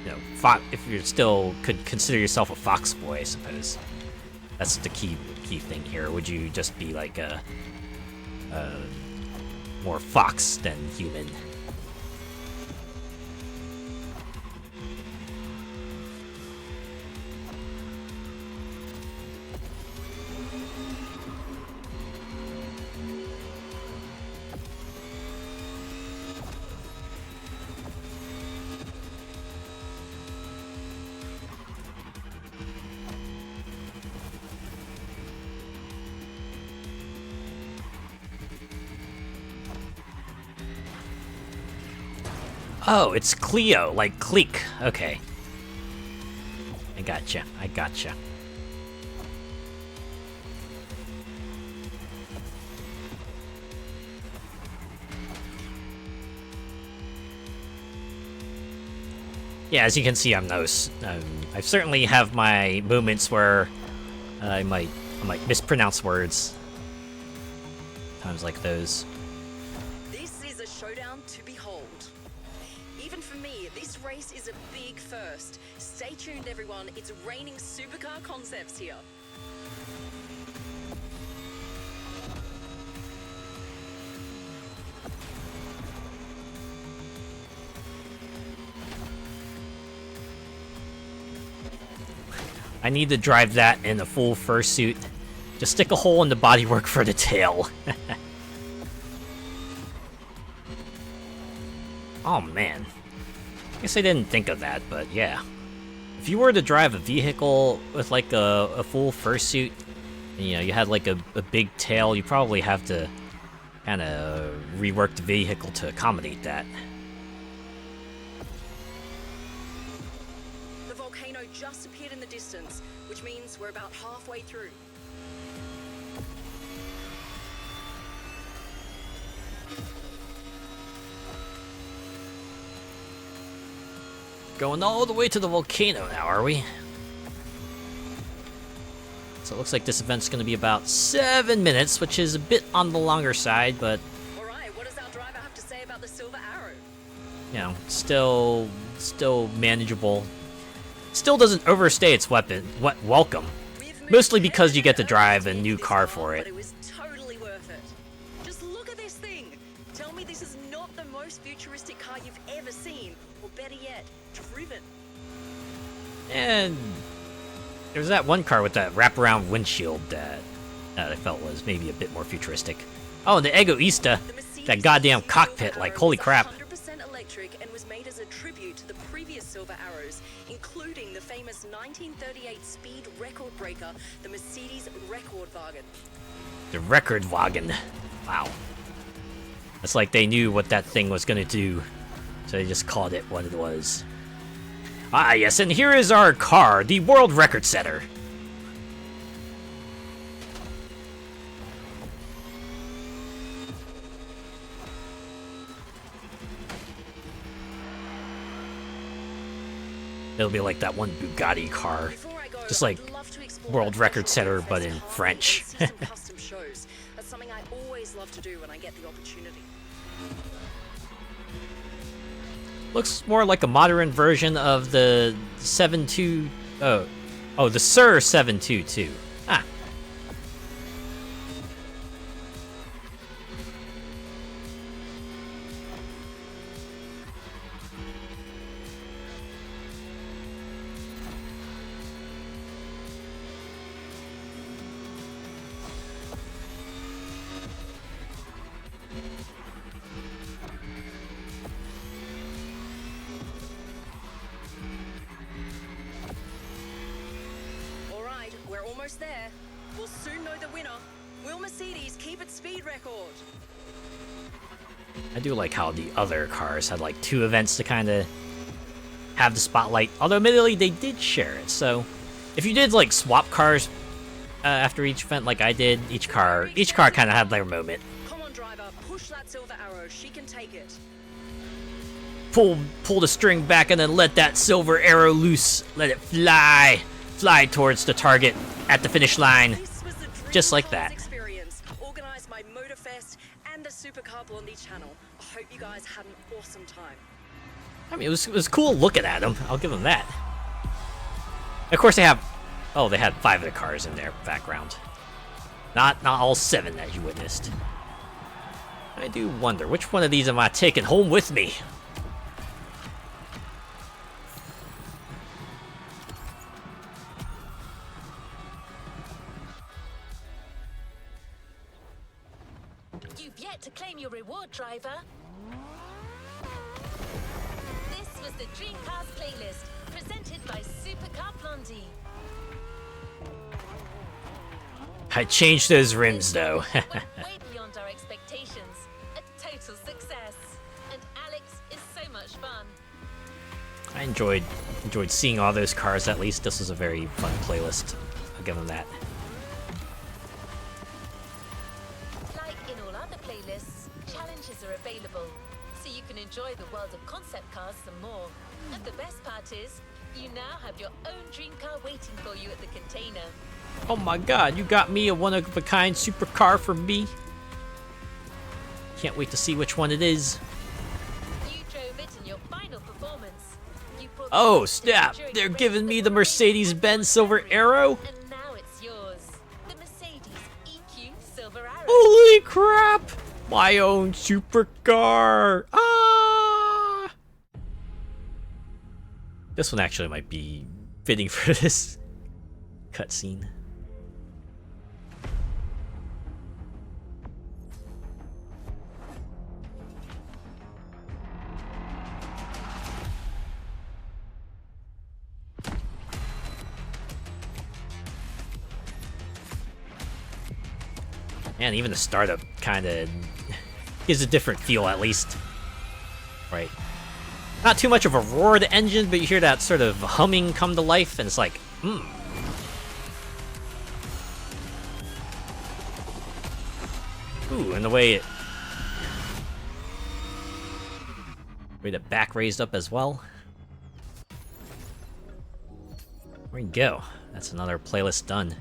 you know, if you're still could consider yourself a Fox boy, I suppose. That's the key thing here. Would you just be like a more fox than human? Oh, it's Clio, like Clique. Okay. I gotcha. Yeah, as you can see, I certainly have my moments where I might mispronounce words. Times like those. This is a showdown to behold. Even for me, this race is a big first. Stay tuned, everyone. It's raining supercar concepts here. I need to drive that in a full fursuit. Just stick a hole in the bodywork for the tail. Oh man. I guess I didn't think of that, but yeah. If you were to drive a vehicle with like a full fursuit, and, you know, you had like a big tail, you probably have to kind of rework the vehicle to accommodate that. The volcano just appeared in the distance, which means we're about halfway through. Going all the way to the volcano now, are we? So it looks like this event's going to be about 7 minutes, which is a bit on the longer side, but... Alright, what does our driver have to say about the silver arrow? You know, still manageable. Still doesn't overstay its welcome. Mostly because you get to drive a new car for it. But it was totally worth it. Just look at this thing. Tell me this is not the most futuristic car you've ever seen, or better yet, driven. And there's that one car with that wraparound windshield that I felt was maybe a bit more futuristic. Oh, and the Egoista, that goddamn cockpit, like holy crap. 100% electric and was made as a tribute to the previous silver arrows, including the famous 1938 speed record breaker, the Mercedes Rekordwagen. The Rekordwagen. Wow. It's like they knew what that thing was gonna do, so they just called it what it was. Ah, yes, and here is our car, the world record setter. It'll be like that one Bugatti car, just like world record setter, but in French. Custom shows. That's something I always love to do when I get the opportunity. Looks more like a modern version of the 7.2... Oh, the Sir 722. Ah. We're almost there. We'll soon know the winner. Will Mercedes keep its speed record? I do like how the other cars had like 2 events to kind of have the spotlight. Although admittedly they did share it. So if you did like swap cars after each event, like I did, each car kind of had their moment. Come on, driver, push that silver arrow. She can take it. Pull the string back and then let that silver arrow loose. Let it fly towards the target at the finish line. Just like that. Experience, organized by Motorfest and the Supercar Blondie channel. I hope you guys had an awesome time. I mean, it was cool looking at them. I'll give them that. Of course, they had 5 of the cars in their background. Not all 7 that you witnessed. I do wonder which one of these am I taking home with me. You've yet to claim your reward, driver. This was the Dreamcast playlist, presented by Supercar Blondie. I changed those rims, though. Went way beyond our expectations. A total success. And Alex is so much fun. I enjoyed seeing all those cars. At least this was a very fun playlist. I'll give them that. Like in all other playlists, challenges are available, so you can enjoy the world world of concept cars some more. And the best part is, you now have your own dream car waiting for you at the container. Oh my god, you got me a one-of-a-kind supercar for me. Can't wait to see which one it is. You drove it in your final performance. You put Oh snap, they're giving me the Mercedes-Benz Silver Arrow? And now it's yours. The Mercedes EQ Silver Arrow. Holy crap! My own supercar! Ah! This one actually might be fitting for this cutscene. And even the startup kind of gives a different feel, at least. Right. Not too much of a roar to the engine, but you hear that sort of humming come to life, and it's like, Ooh, and the way the back raised up as well. There we go. That's another playlist done.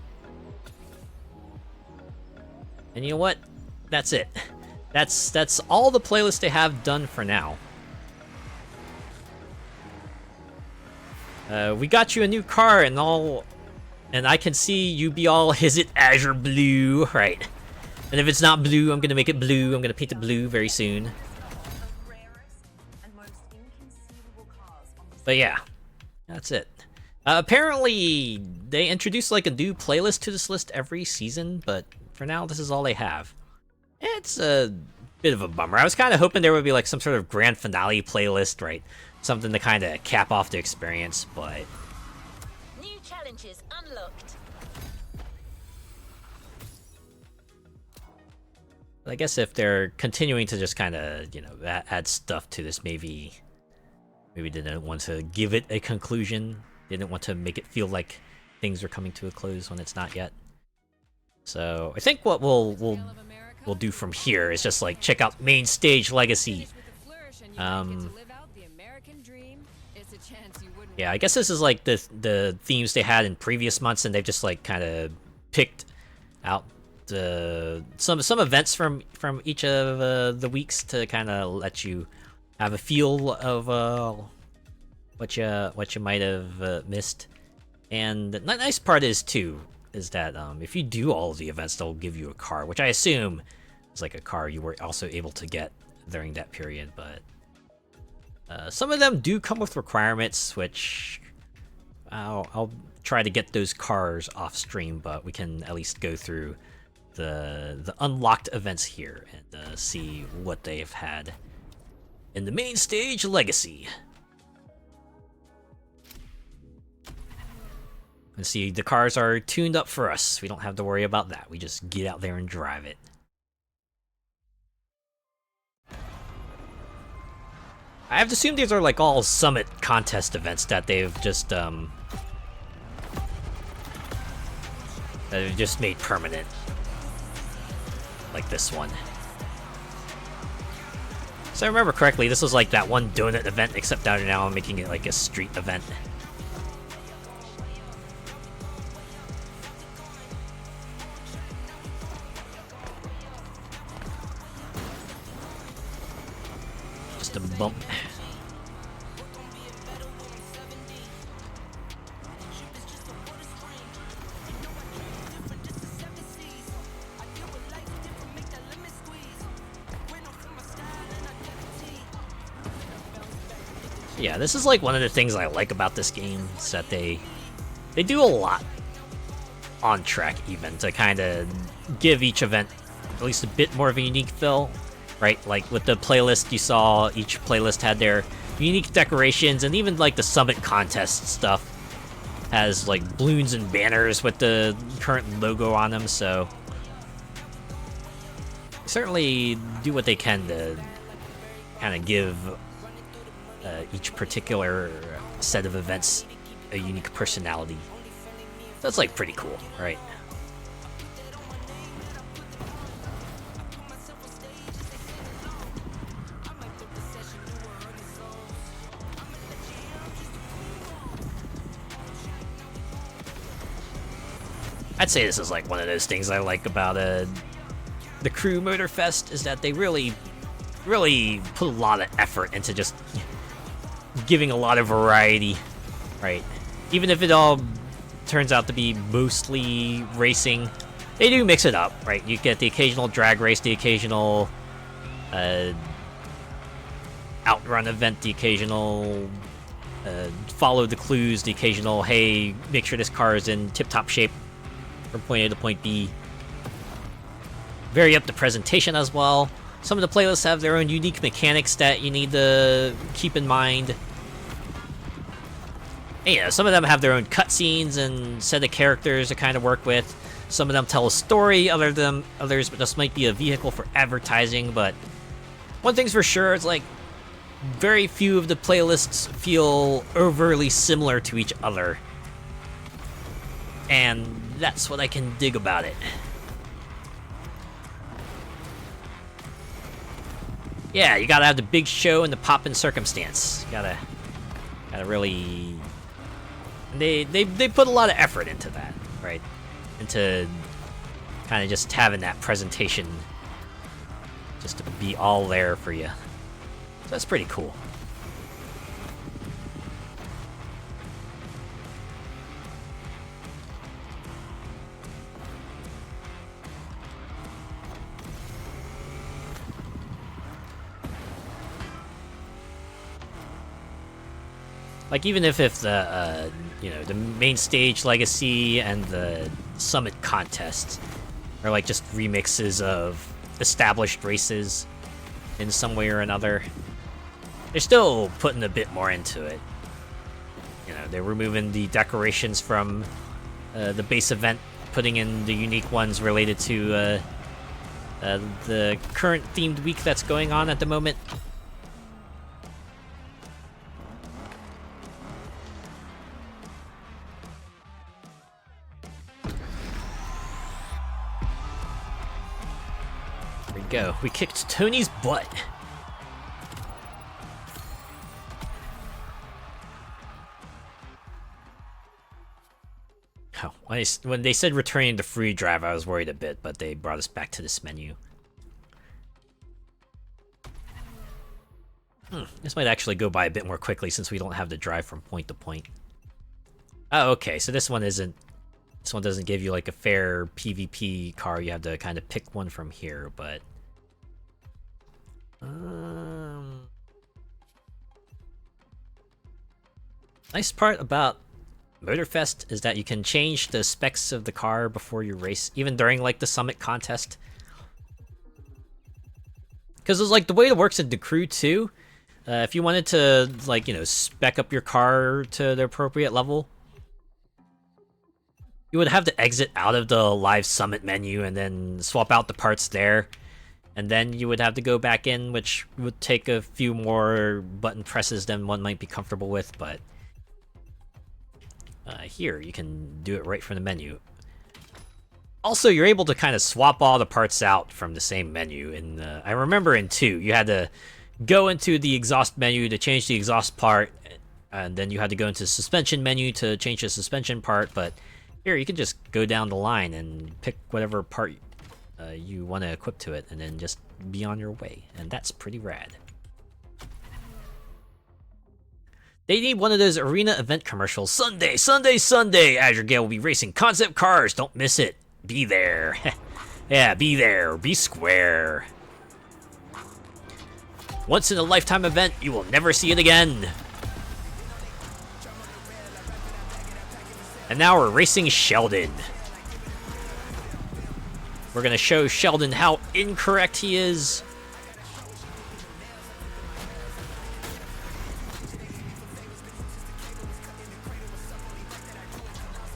And you know what? That's it. That's all the playlists they have done for now. We got you a new car and all, and I can see you be all, is it azure blue? Right. And if it's not blue, I'm gonna make it blue. I'm gonna paint it blue very soon. But yeah, that's it. Apparently, they introduce like a new playlist to this list every season, but for now, this is all they have. It's a bit of a bummer. I was kind of hoping there would be like some sort of grand finale playlist, right? Something to kind of cap off the experience, but... New challenges unlocked. I guess if they're continuing to just kind of, you know, add stuff to this, maybe they didn't want to give it a conclusion. They didn't want to make it feel like things are coming to a close when it's not yet. So I think what we'll do from here is just like check out Main Stage Legacy. Yeah, I guess this is like the themes they had in previous months, and they've just like kind of picked out some events from each of the weeks to kind of let you have a feel of what you might have missed. And the nice part is that if you do all of the events, they'll give you a car, which I assume is like a car you were also able to get during that period. But some of them do come with requirements, which I'll try to get those cars off stream, but we can at least go through the unlocked events here and see what they've had in the Main Stage Legacy. And see, the cars are tuned up for us. We don't have to worry about that. We just get out there and drive it. I have to assume these are like all Summit contest events that they've just made permanent. Like this one. So I remember correctly, this was like that one donut event, except down now I'm making it like a street event. Just a bump. Yeah, this is like one of the things I like about this game, is that they do a lot on track even to kind of give each event at least a bit more of a unique feel, right? Like with the playlist you saw, each playlist had their unique decorations, and even like the Summit contest stuff has like balloons and banners with the current logo on them, so certainly do what they can to kind of give each particular set of events a unique personality. That's like pretty cool, right? I'd say this is like one of those things I like about the Crew Motorfest, is that they really put a lot of effort into just giving a lot of variety, right? Even if it all turns out to be mostly racing, they do mix it up, right? You get the occasional drag race, the occasional outrun event, the occasional follow the clues, the occasional, hey, make sure this car is in tip-top shape from point A to point B. Vary up the presentation as well. Some of the playlists have their own unique mechanics that you need to keep in mind. And, yeah, some of them have their own cutscenes and set of characters to kind of work with. Some of them tell a story, others just might be a vehicle for advertising, but one thing's for sure, it's like very few of the playlists feel overly similar to each other. And that's what I can dig about it. Yeah, you gotta have the big show and the poppin' circumstance. You gotta really... They put a lot of effort into that, right? Into kind of just having that presentation just to be all there for you. So that's pretty cool. Like, even if the, you know, the main stage legacy and the summit contests are like just remixes of established races in some way or another, they're still putting a bit more into it. You know, they're removing the decorations from the base event, putting in the unique ones related to the current themed week that's going on at the moment. Go. We kicked Tony's butt. Oh, when they said returning to free drive, I was worried a bit, but they brought us back to this menu. This might actually go by a bit more quickly since we don't have to drive from point to point. Oh, okay, so this one doesn't give you like a fair PvP car. You have to kind of pick one from here, but nice part about Motorfest is that you can change the specs of the car before you race, even during like the summit contest. Because it's like the way it works in the Crew too. If you wanted to, like, you know, spec up your car to the appropriate level, you would have to exit out of the live summit menu and then swap out the parts there. And then you would have to go back in, which would take a few more button presses than one might be comfortable with, but here, you can do it right from the menu. Also, you're able to kind of swap all the parts out from the same menu. And I remember in 2, you had to go into the exhaust menu to change the exhaust part, and then you had to go into the suspension menu to change the suspension part, but here, you can just go down the line and pick whatever part you want to equip to it, and then just be on your way, and that's pretty rad. They need one of those arena event commercials. Sunday, Sunday, Sunday! Azure Gale will be racing concept cars. Don't miss it. Be there. Yeah, be there. Be square. Once in a lifetime event, you will never see it again. And now we're racing Sheldon. We're gonna show Sheldon how incorrect he is.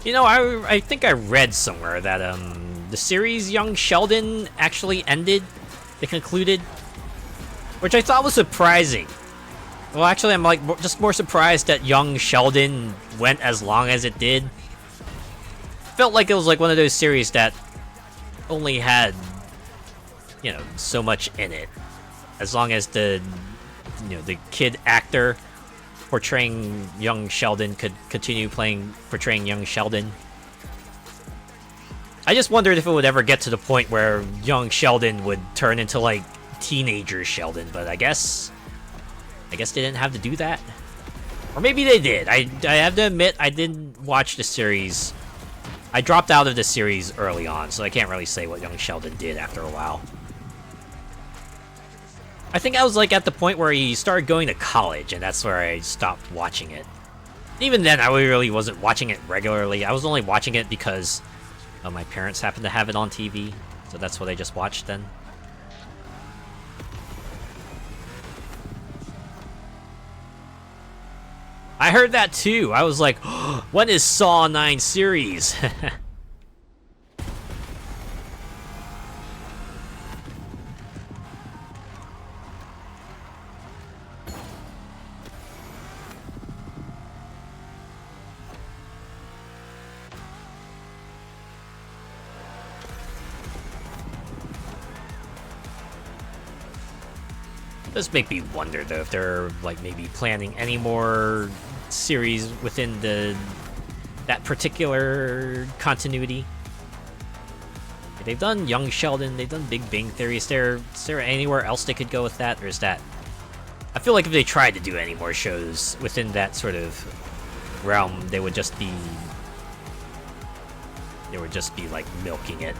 You know, I think I read somewhere that the series Young Sheldon actually ended. It concluded, which I thought was surprising. Well, actually, I'm like just more surprised that Young Sheldon went as long as it did. Felt like it was like one of those series that only had, you know, so much in it. As long as the, you know, the kid actor portraying young Sheldon could continue portraying young Sheldon. I just wondered if it would ever get to the point where young Sheldon would turn into, like, teenager Sheldon, but I guess they didn't have to do that. Or maybe they did. I have to admit, I didn't watch the series. I dropped out of the series early on, so I can't really say what young Sheldon did after a while. I think I was, like, at the point where he started going to college, and that's where I stopped watching it. Even then, I really wasn't watching it regularly. I was only watching it because my parents happened to have it on TV, so that's what I just watched then. I heard that too. I was like, oh, when is Saw 9 series? Does make me wonder though if they're like maybe planning any more series within that particular continuity. They've done Young Sheldon, they've done Big Bang Theory. Is there anywhere else they could go with that, or is that? I feel like if they tried to do any more shows within that sort of realm, they would just be like milking it.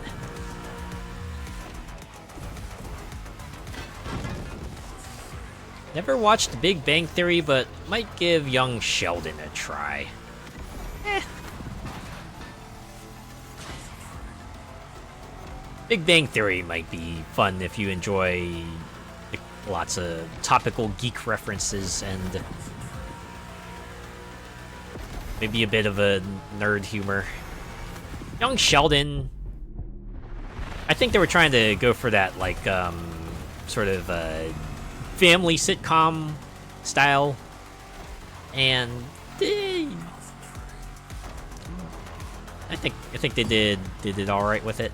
Never watched Big Bang Theory, but might give Young Sheldon a try. Big Bang Theory might be fun if you enjoy lots of topical geek references and maybe a bit of a nerd humor. Young Sheldon, I think they were trying to go for that, like, sort of, family sitcom style, and I think they did all right with it.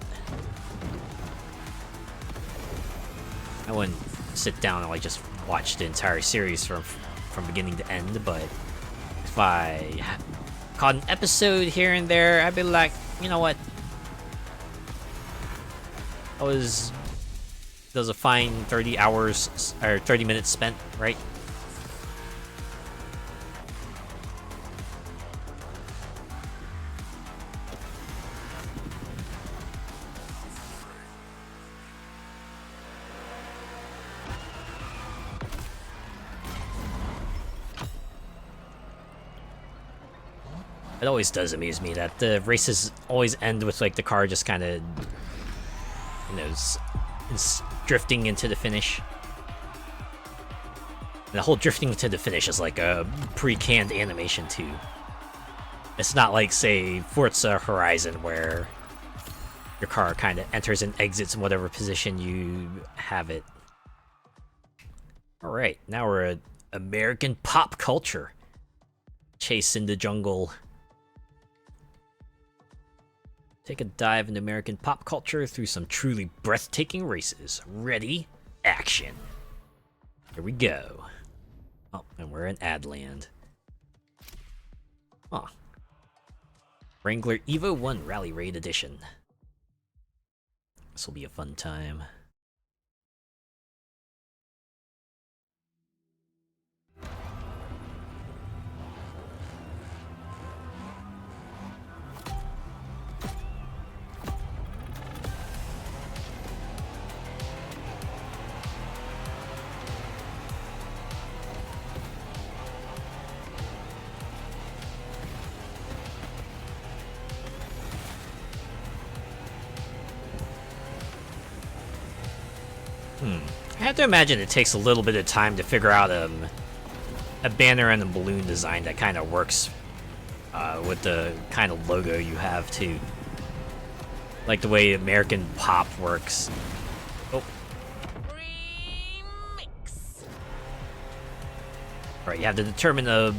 I wouldn't sit down and like just watch the entire series from beginning to end, but if I caught an episode here and there, I'd be like, you know what? That was a fine 30 hours or 30 minutes spent, right? It always does amuse me that the races always end with like the car just kind of, you know, drifting into the finish. And the whole drifting into the finish is like a pre-canned animation too. It's not like, say, Forza Horizon where your car kind of enters and exits in whatever position you have it. Alright, now we're at American pop culture. Chase in the jungle. Take a dive into American pop culture through some truly breathtaking races. Ready? Action. Here we go. Oh, and we're in Adland. Huh. Wrangler Evo 1 Rally Raid Edition. This will be a fun time. I have to imagine it takes a little bit of time to figure out a banner and a balloon design that kind of works with the kind of logo you have too. Like the way American pop works. Oh. Remix. Right, you have to determine a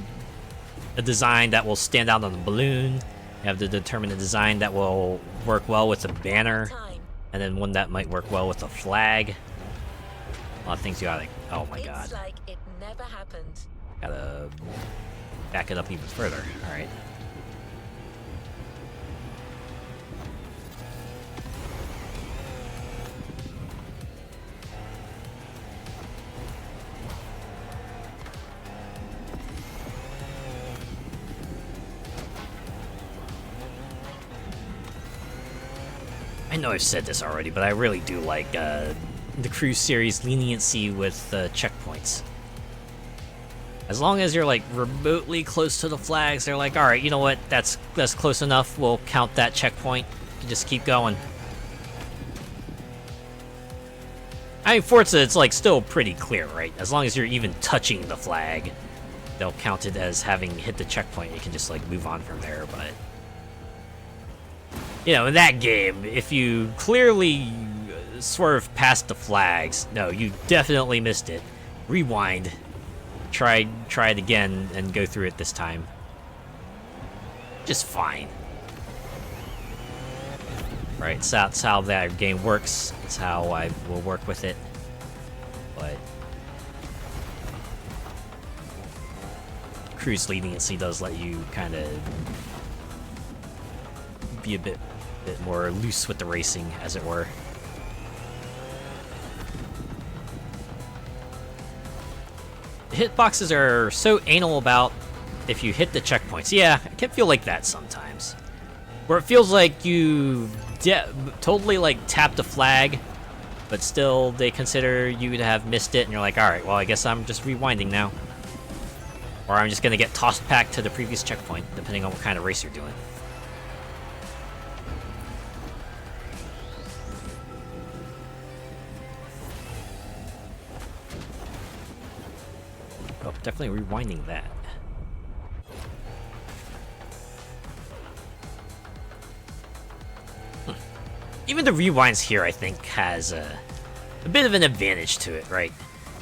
design that will stand out on the balloon. You have to determine a design that will work well with the banner. And then one that might work well with the flag. A lot of things you gotta... Oh my god. It's like it never happened. Gotta back it up even further. Alright. I know I've said this already, but I really do like the Crew series leniency with checkpoints. As long as you're like remotely close to the flags, they're like, all right, you know what? That's close enough. We'll count that checkpoint. You just keep going. I mean, Forza, it's like still pretty clear, right? As long as you're even touching the flag, they'll count it as having hit the checkpoint. You can just like move on from there. But you know, in that game, if you clearly swerve past the flags, no, you definitely missed it. Rewind. Try it again and go through it this time. Just fine. Right, so that's how that game works. It's how I will work with it. But Crew's leniency does let you kind of be a bit more loose with the racing, as it were. Hitboxes are so anal about if you hit the checkpoints. Yeah, it can feel like that sometimes. Where it feels like you totally like tapped a flag, but still they consider you to have missed it, and you're like, alright, well I guess I'm just rewinding now. Or I'm just gonna get tossed back to the previous checkpoint, depending on what kind of race you're doing. Oh, definitely rewinding that. Even the rewinds here, I think, has a bit of an advantage to it, right?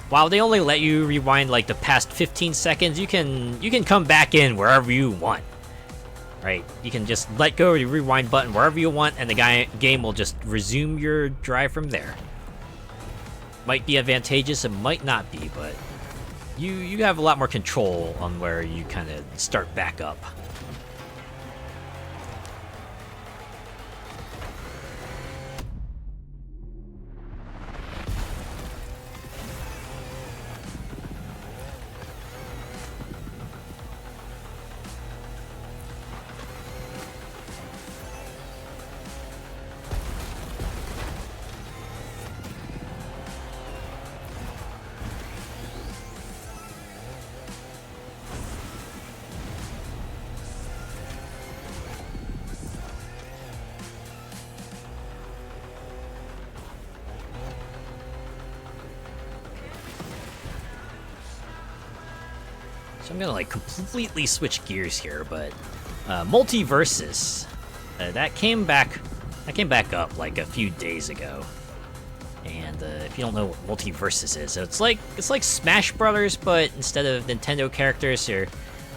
While they only let you rewind like the past 15 seconds, you can come back in wherever you want, right? You can just let go of the rewind button wherever you want, and the game will just resume your drive from there. Might be advantageous, it might not be, but you have a lot more control on where you kind of start back up. I'm gonna like completely switch gears here, but Multiversus, that came back up like a few days ago. And if you don't know what Multiversus is, it's like Smash Brothers, but instead of Nintendo characters, they're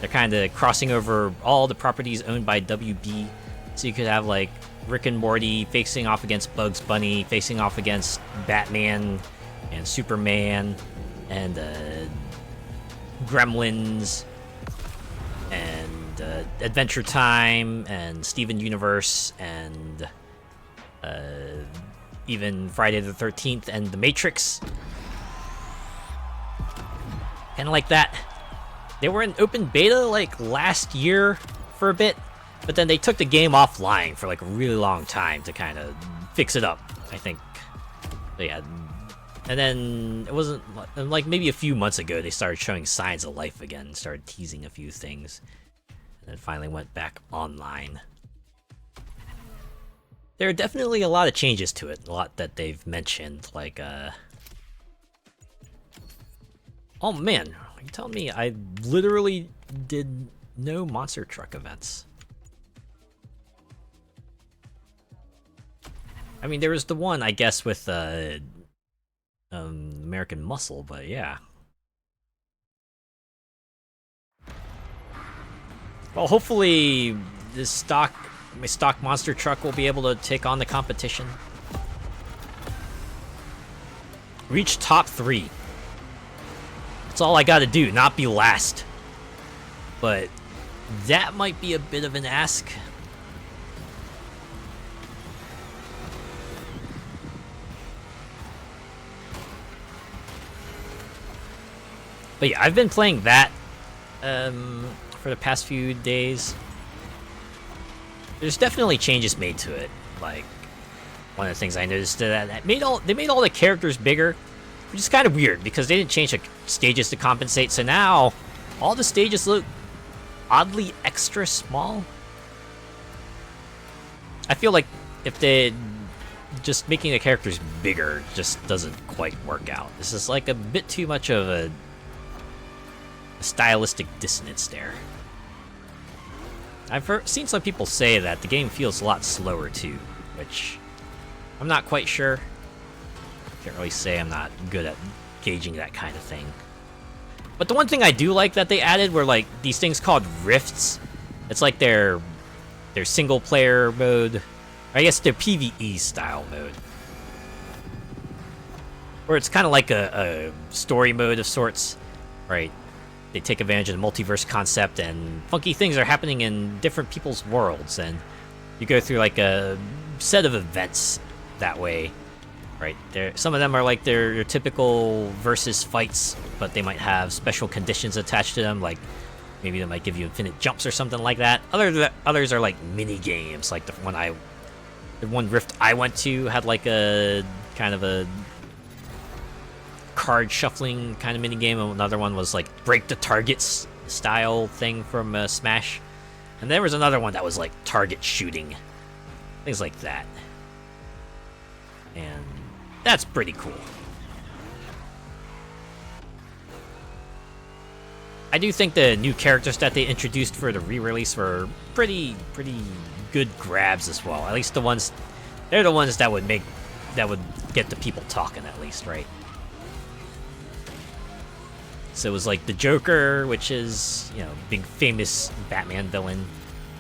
kind of crossing over all the properties owned by WB. So you could have like Rick and Morty facing off against Bugs Bunny, facing off against Batman and Superman, and Gremlins, and Adventure Time, and Steven Universe, and even Friday the 13th and The Matrix. Kind of like that. They were in open beta like last year for a bit, but then they took the game offline for like a really long time to kind of fix it up, I think. They had. And then it wasn't like maybe a few months ago they started showing signs of life again, started teasing a few things, and then finally went back online. There are definitely a lot of changes to it, a lot that they've mentioned, like oh man, are you telling me I literally did no monster truck events? I mean, there was the one, I guess, with American Muscle, but yeah. Well, hopefully my stock monster truck will be able to take on the competition. Reach top 3. That's all I gotta do, not be last. But that might be a bit of an ask. But yeah, I've been playing that for the past few days. There's definitely changes made to it. Like, one of the things I noticed that they made all the characters bigger, which is kind of weird because they didn't change the stages to compensate. So now all the stages look oddly extra small. I feel like if they just making the characters bigger just doesn't quite work out. This is like a bit too much of a stylistic dissonance there. I've seen some people say that the game feels a lot slower too, which I'm not quite sure. Can't really say, I'm not good at gauging that kind of thing. But the one thing I do like that they added were like these things called rifts. It's like their single player mode. I guess their PvE style mode. Where it's kind of like a story mode of sorts, right? They take advantage of the multiverse concept, and funky things are happening in different people's worlds, and you go through like a set of events that way, right? Some of them are like their typical versus fights, but they might have special conditions attached to them, like maybe they might give you infinite jumps or something like that. Others are like mini games, like the one rift I went to had like a kind of a card shuffling kind of mini game, and another one was like break the targets style thing from Smash, and there was another one that was like target shooting, things like that, and that's pretty cool. I do think the new characters that they introduced for the re-release were pretty good grabs as well. At least they're the ones that would get the people talking, at least, right? So it was like the Joker, which is, you know, big famous Batman villain,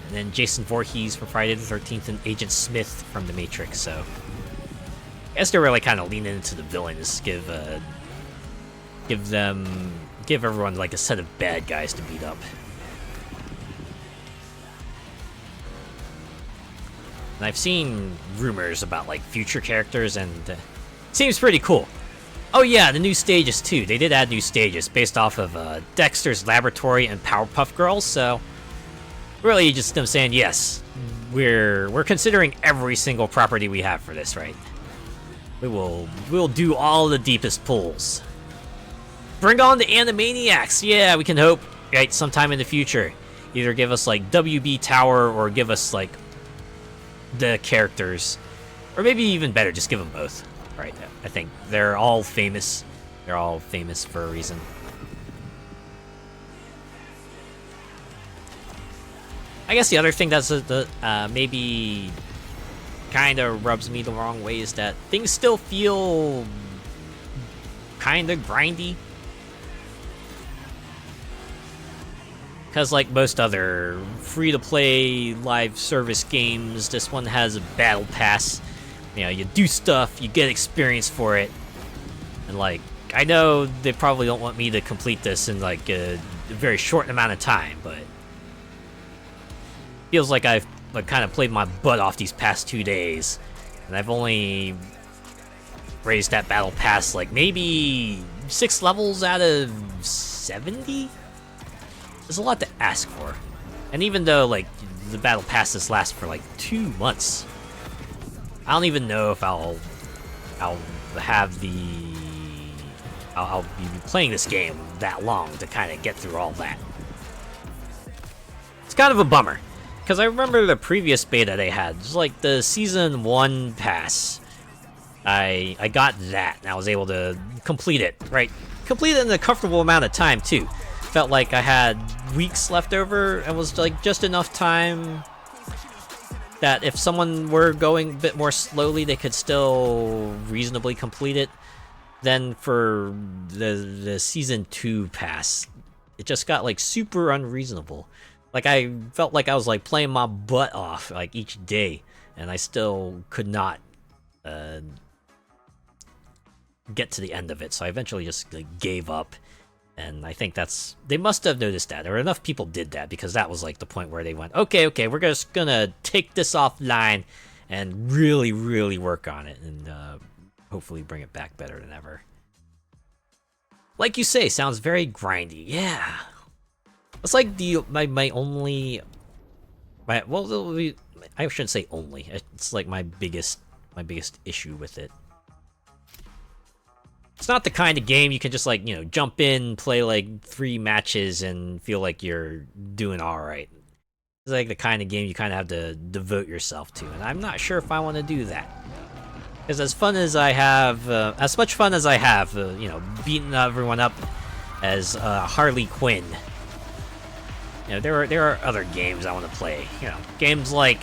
and then Jason Voorhees from Friday the 13th, and Agent Smith from The Matrix. So I guess they're really kind of leaning into the villains, give everyone like a set of bad guys to beat up. And I've seen rumors about like future characters, and it seems pretty cool. Oh yeah, the new stages too. They did add new stages based off of Dexter's Laboratory and Powerpuff Girls. So really, just them saying yes, we're considering every single property we have for this, right? We'll do all the deepest pulls. Bring on the Animaniacs. Yeah, we can hope, right, sometime in the future. Either give us like WB Tower or give us like the characters, or maybe even better, just give them both. Right, I think they're all famous. They're all famous for a reason. I guess the other thing that's maybe kind of rubs me the wrong way is that things still feel kind of grindy. Because like most other free-to-play live service games, this one has a battle pass. You know, you do stuff, you get experience for it, and like, I know they probably don't want me to complete this in like a very short amount of time, but feels like I've like kind of played my butt off these past 2 days, and I've only raised that battle pass like maybe 6 levels out of 70? There's a lot to ask for, and even though like the battle passes last for like 2 months, I don't even know if I'll be playing this game that long to kind of get through all that. It's kind of a bummer, because I remember the previous beta they had, just like the Season 1 pass. I got that, and I was able to complete it, right? Complete it in a comfortable amount of time, too. Felt like I had weeks left over, and was like just enough time that if someone were going a bit more slowly, they could still reasonably complete it. Then for the Season 2 pass, it just got like super unreasonable. Like I felt like I was like playing my butt off like each day, and I still could not get to the end of it. So I eventually just like gave up. And I think they must have noticed that, or enough people did that, because that was like the point where they went, okay, we're just gonna take this offline and really, really work on it, and hopefully bring it back better than ever. Like you say, sounds very grindy. Yeah, it's like I shouldn't say only. It's like my biggest my biggest issue with it. It's not the kind of game you can just, like, you know, jump in, play like 3 matches, and feel like you're doing alright. It's like the kind of game you kind of have to devote yourself to, and I'm not sure if I want to do that. Because as much fun as I have, you know, beating everyone up as Harley Quinn, you know, there are other games I want to play. You know, games like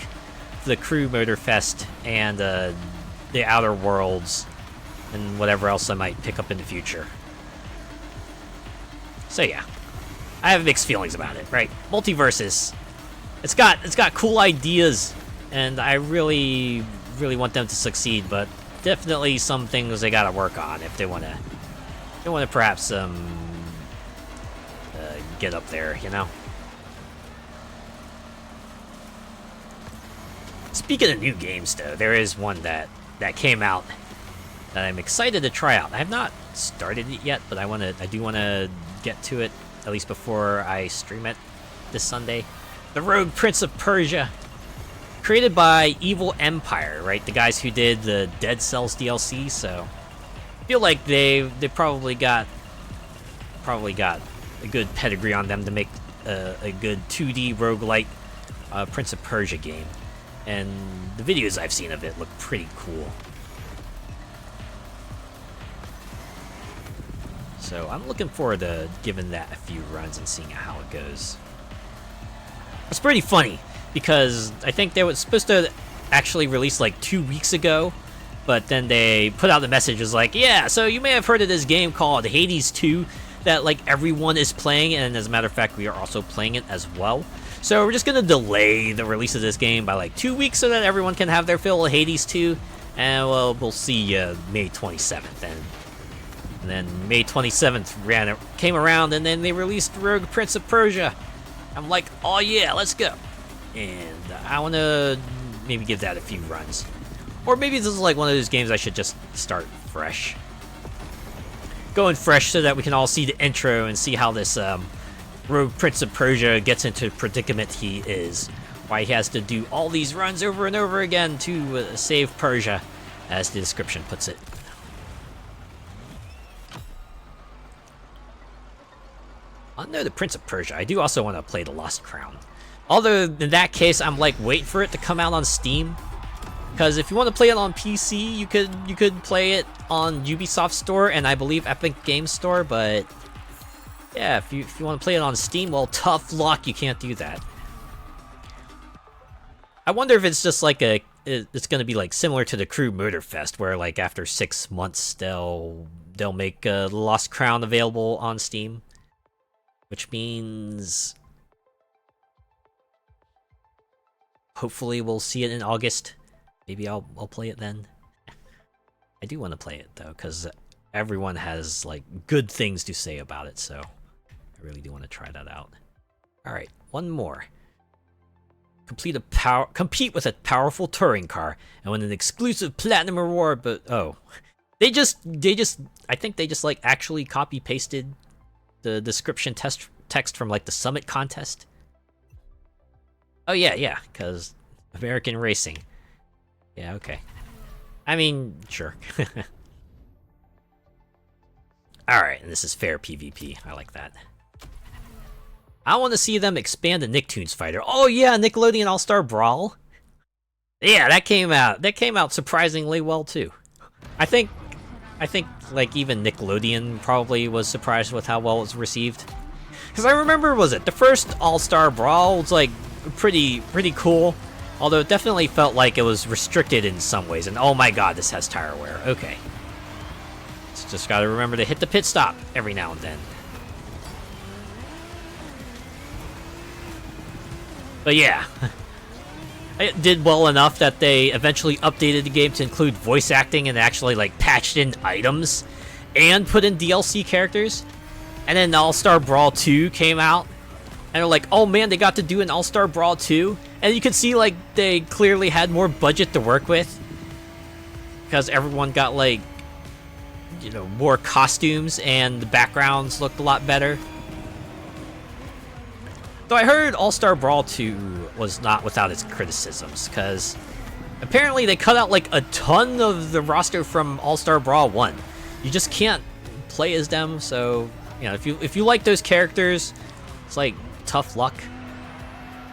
the Crew Motorfest and the Outer Worlds, and whatever else I might pick up in the future. So yeah, I have mixed feelings about it. Right, Multiverses. It's got cool ideas, and I really want them to succeed. But definitely some things they gotta work on if they wanna perhaps get up there. You know. Speaking of new games, though, there is one that came out that I'm excited to try out. I have not started it yet, but I do want to get to it, at least before I stream it this Sunday. The Rogue Prince of Persia, created by Evil Empire, right? The guys who did the Dead Cells DLC, so I feel like they probably got a good pedigree on them to make a good 2D roguelike Prince of Persia game. And the videos I've seen of it look pretty cool. So I'm looking forward to giving that a few runs and seeing how it goes. It's pretty funny, because I think they were supposed to actually release like 2 weeks ago, but then they put out the messages like, yeah, so you may have heard of this game called Hades 2 that like everyone is playing, and as a matter of fact, we are also playing it as well. So we're just gonna delay the release of this game by like 2 weeks so that everyone can have their fill of Hades 2, and well, we'll see May 27th. And then May 27th came around, and then they released Rogue Prince of Persia. I'm like, oh yeah, let's go. And I want to maybe give that a few runs. Or maybe this is like one of those games I should just start fresh. Going fresh so that we can all see the intro and see how this Rogue Prince of Persia gets into the predicament he is. Why he has to do all these runs over and over again to save Persia, as the description puts it. Under the Prince of Persia, I do also want to play the Lost Crown. Although, in that case, I'm like waiting for it to come out on Steam. Because if you want to play it on PC, you could play it on Ubisoft Store and I believe Epic Games Store, but yeah, if you want to play it on Steam, well, tough luck, you can't do that. I wonder if it's just like it's gonna be like similar to the Crew Motorfest, where like after 6 months they'll make the Lost Crown available on Steam. Which means hopefully we'll see it in August. Maybe I'll play it then. I do want to play it though, because everyone has like good things to say about it, so I really do want to try that out. Alright, one more. Compete with a powerful touring car and win an exclusive platinum reward, but oh. I think they just like actually copy pasted the description text from like the Summit contest. Oh yeah, because American Racing. Yeah, okay. I mean, sure. Alright, and this is fair PvP. I like that. I want to see them expand the Nicktoons fighter. Oh yeah, Nickelodeon All-Star Brawl. Yeah, that came out surprisingly well too. I think like even Nickelodeon probably was surprised with how well it was received. Because I remember, was it the first All-Star Brawl was like pretty cool, although it definitely felt like it was restricted in some ways. And oh my god, this has tire wear. Okay, just gotta remember to hit the pit stop every now and then. But yeah. It did well enough that they eventually updated the game to include voice acting and actually like patched in items and put in DLC characters. And then All-Star Brawl 2 came out, and they're like, oh man, they got to do an All-Star Brawl 2. And you could see like they clearly had more budget to work with, because everyone got like, you know, more costumes and the backgrounds looked a lot better. Though I heard All-Star Brawl 2 was not without its criticisms, because Apparently they cut out like a ton of the roster from All-Star Brawl 1. You just can't play as them, so you know, if you like those characters, it's like tough luck.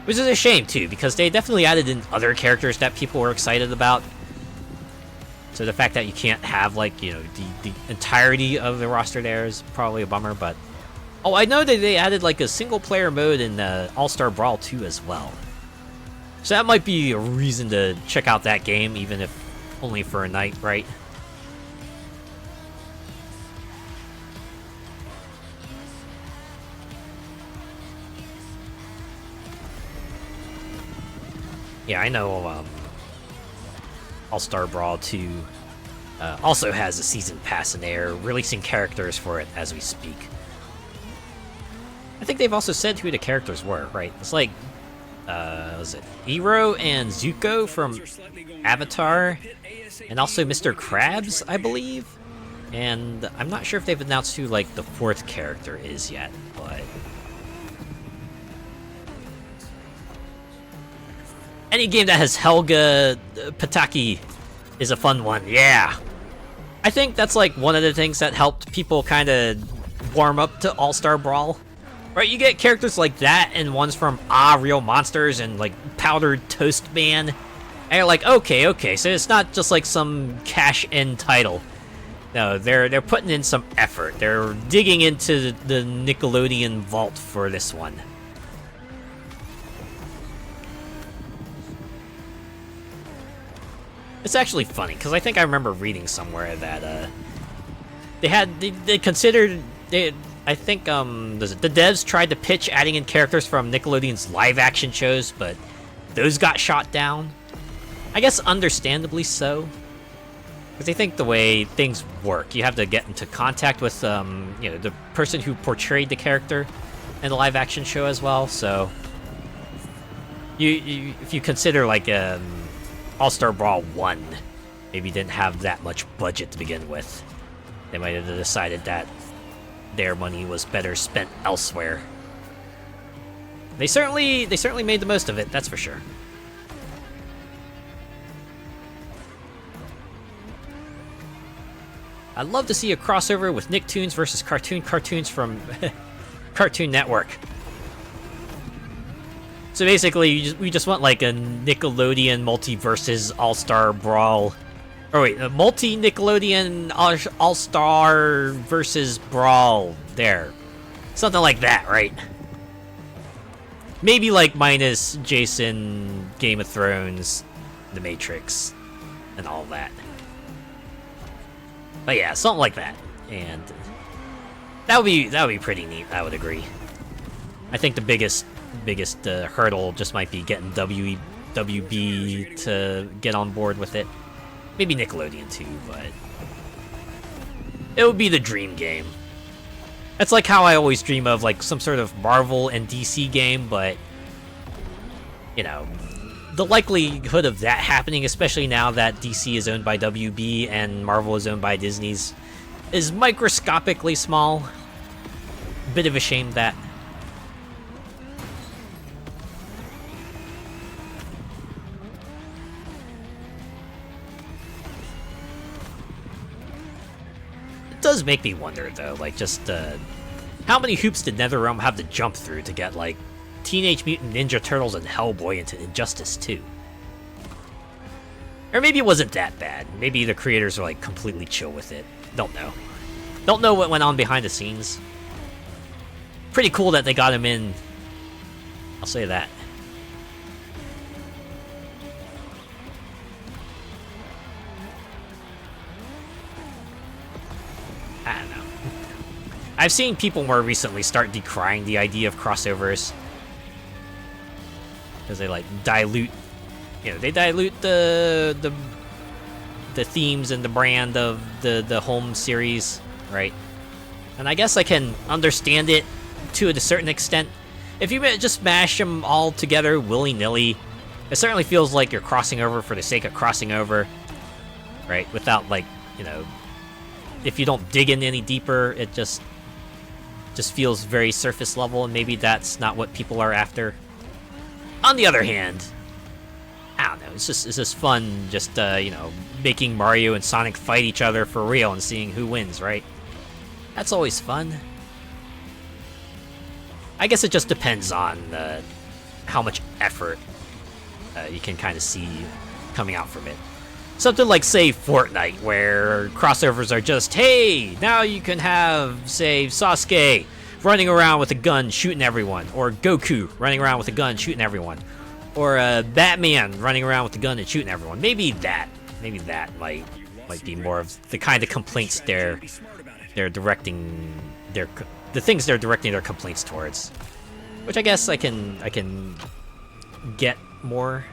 Which is a shame too, because they definitely added in other characters that people were excited about. So the fact that you can't have like, you know, the entirety of the roster there is probably a bummer, but oh, I know that they added like a single player mode in All-Star Brawl 2 as well. So that might be a reason to check out that game, even if only for a night, right? Yeah, I know All-Star Brawl 2 also has a season pass in there, releasing characters for it as we speak. I think they've also said who the characters were, right? It's like, was it Hero and Zuko from Avatar, and also Mr. Krabs, I believe? And I'm not sure if they've announced who, like, the fourth character is yet, but any game that has Helga Pataki is a fun one, yeah. I think that's like one of the things that helped people kind of warm up to All-Star Brawl. Right, you get characters like that and ones from Real Monsters and like Powdered Toast Man. And you're like, okay, so it's not just like some cash-in title. No, they're putting in some effort. They're digging into the Nickelodeon vault for this one. It's actually funny, because I think I remember reading somewhere that they considered... I think the devs tried to pitch adding in characters from Nickelodeon's live-action shows, but those got shot down. I guess understandably so. Because I think the way things work, you have to get into contact with you know, the person who portrayed the character in the live-action show as well. So, if you consider like All-Star Brawl 1, maybe didn't have that much budget to begin with, they might have decided that their money was better spent elsewhere. They certainly made the most of it, that's for sure. I'd love to see a crossover with Nicktoons versus cartoons from Cartoon Network. So basically, we just want like a Nickelodeon multi-versus All-Star Brawl. Or wait, a multi-Nickelodeon All-Star versus Brawl. There. Something like that, right? Maybe like minus Jason, Game of Thrones, The Matrix, and all that. But yeah, something like that. And that would be pretty neat, I would agree. I think the biggest hurdle just might be getting WB to get on board with it. Maybe Nickelodeon too, but it would be the dream game. That's like how I always dream of like some sort of Marvel and DC game, but you know, the likelihood of that happening, especially now that DC is owned by WB and Marvel is owned by Disney's, is microscopically small. Bit of a shame that. Does make me wonder though, like just how many hoops did NetherRealm have to jump through to get like Teenage Mutant Ninja Turtles and Hellboy into Injustice 2? Or maybe it wasn't that bad. Maybe the creators were like completely chill with it. Don't know. Don't know what went on behind the scenes. Pretty cool that they got him in. I'll say that. I don't know. I've seen people more recently start decrying the idea of crossovers. Because they like dilute, you know, they dilute the themes and the brand of the home series, right? And I guess I can understand it to a certain extent. If you just mash them all together willy-nilly, it certainly feels like you're crossing over for the sake of crossing over, right? Without like, you know, if you don't dig in any deeper, it just feels very surface level, and maybe that's not what people are after. On the other hand, I don't know. it's just fun, just you know, making Mario and Sonic fight each other for real and seeing who wins, right? That's always fun. I guess it just depends on how much effort you can kind of see coming out from it. Something like, say, Fortnite, where crossovers are just, hey, now you can have, say, Sasuke running around with a gun shooting everyone, or Goku running around with a gun shooting everyone, or Batman running around with a gun and shooting everyone. Maybe that might be more of the kind of complaints they're directing the things they're directing their complaints towards, which I guess I can get more.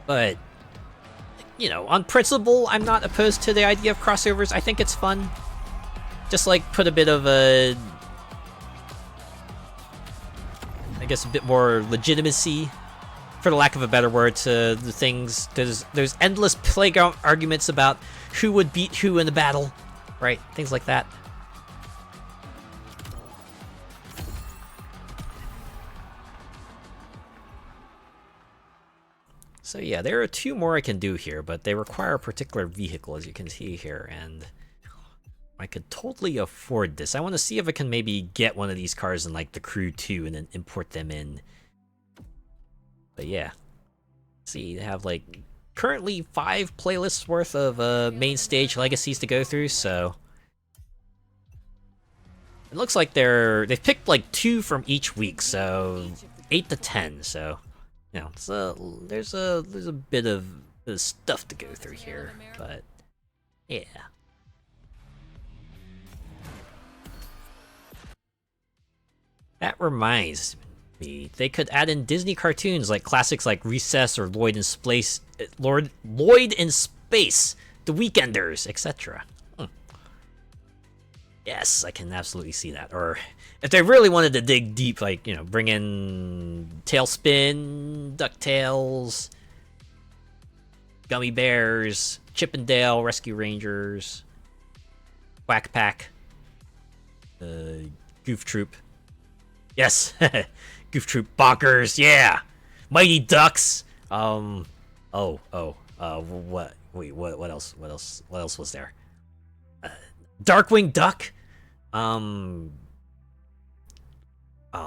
But, you know, on principle, I'm not opposed to the idea of crossovers. I think it's fun. Just, like, put a bit of a bit more legitimacy, for the lack of a better word, to the things. There's endless playground arguments about who would beat who in a battle, right? Things like that. So yeah, there are 2 more I can do here, but they require a particular vehicle, as you can see here, and I could totally afford this. I want to see if I can maybe get one of these cars in, like, the Crew 2 and then import them in. But yeah. See, they have, like, currently 5 playlists worth of main stage legacies to go through, so it looks like they've picked, like, 2 from each week, so 8 to 10, so you know, there's a bit of stuff to go through here, but yeah. That reminds me, they could add in Disney cartoons like classics like Recess or Lloyd in Space, The Weekenders, etc. Yes, I can absolutely see that. Or if they really wanted to dig deep, like, you know, bring in Tailspin, DuckTales, Gummy Bears, Chip and Dale, Rescue Rangers, Quack Pack, Goof Troop. Yes, Goof Troop Bonkers, yeah! Mighty Ducks, what else was there? Darkwing Duck, oh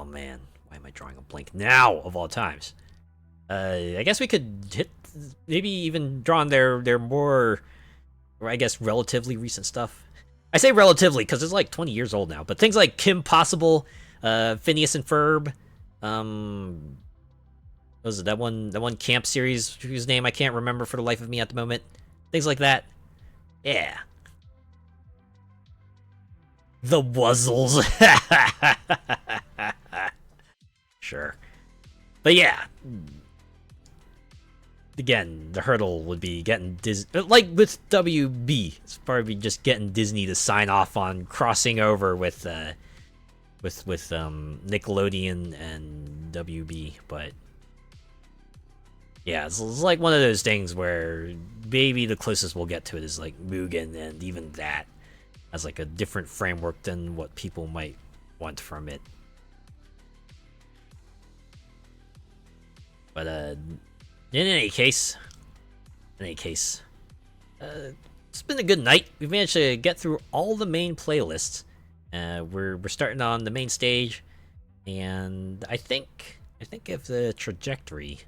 man, why am I drawing a blank now, of all times? I guess we could hit, maybe even draw on their more, or I guess, relatively recent stuff. I say relatively, because it's like 20 years old now, but things like Kim Possible, Phineas and Ferb, what was it, that one camp series whose name I can't remember for the life of me at the moment? Things like that. Yeah. The Wuzzles. Sure. But yeah. Again, the hurdle would be getting Disney, like with WB, it's probably just getting Disney to sign off on crossing over with Nickelodeon and WB, but yeah, it's like one of those things where maybe the closest we'll get to it is like Mugen, and even that has like a different framework than what people might want from it. But in any case, it's been a good night. We've managed to get through all the main playlists. We're starting on the main stage, and I think if the trajectory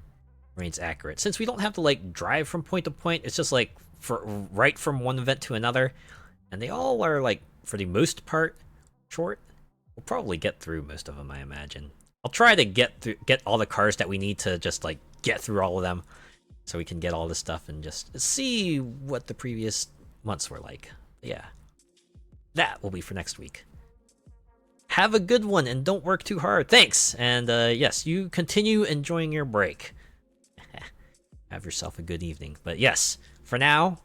remains accurate, since we don't have to like drive from point to point, it's just like right from one event to another, and they all are like, for the most part, short. We'll probably get through most of them, I imagine. I'll try to get all the cars that we need to just like get through all of them, so we can get all this stuff and just see what the previous months were like. Yeah, that will be for next week. Have a good one and don't work too hard. Thanks, and yes, you continue enjoying your break. Have yourself a good evening. But yes, for now,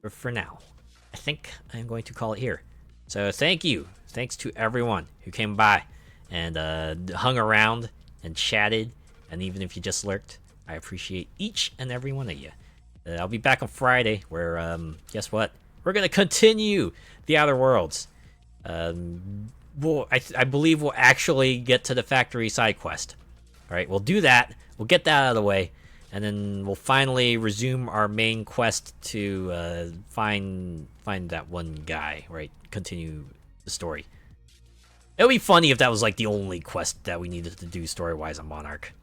I think I'm going to call it here. So thank you. Thanks to everyone who came by and hung around and chatted, and even if you just lurked, I appreciate each and every one of you. I'll be back on Friday, where guess what? We're gonna continue the Outer Worlds. I believe we'll actually get to the factory side quest. Alright, we'll do that. We'll get that out of the way. And then we'll finally resume our main quest to find that one guy, right? Continue the story. It would be funny if that was like the only quest that we needed to do story-wise on Monarch.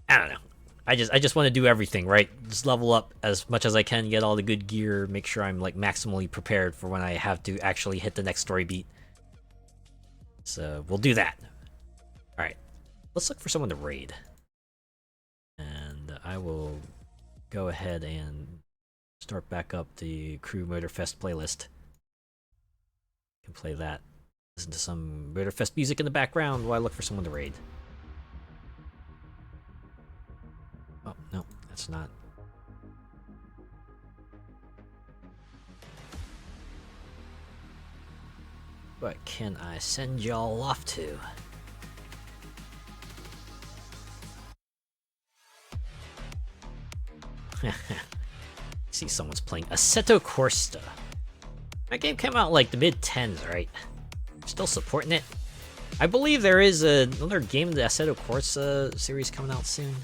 I don't know. I just want to do everything, right? Just level up as much as I can, get all the good gear, make sure I'm like maximally prepared for when I have to actually hit the next story beat. So we'll do that. Alright. Let's look for someone to raid. And I will go ahead and start back up the Crew Motorfest playlist. Can play that. Listen to some Motorfest music in the background while I look for someone to raid. Oh, no, that's not. What can I send y'all off to? See, someone's playing Assetto Corsa. That game came out like the mid-10s, right? Still supporting it. I believe there is another game of the Assetto Corsa series coming out soon.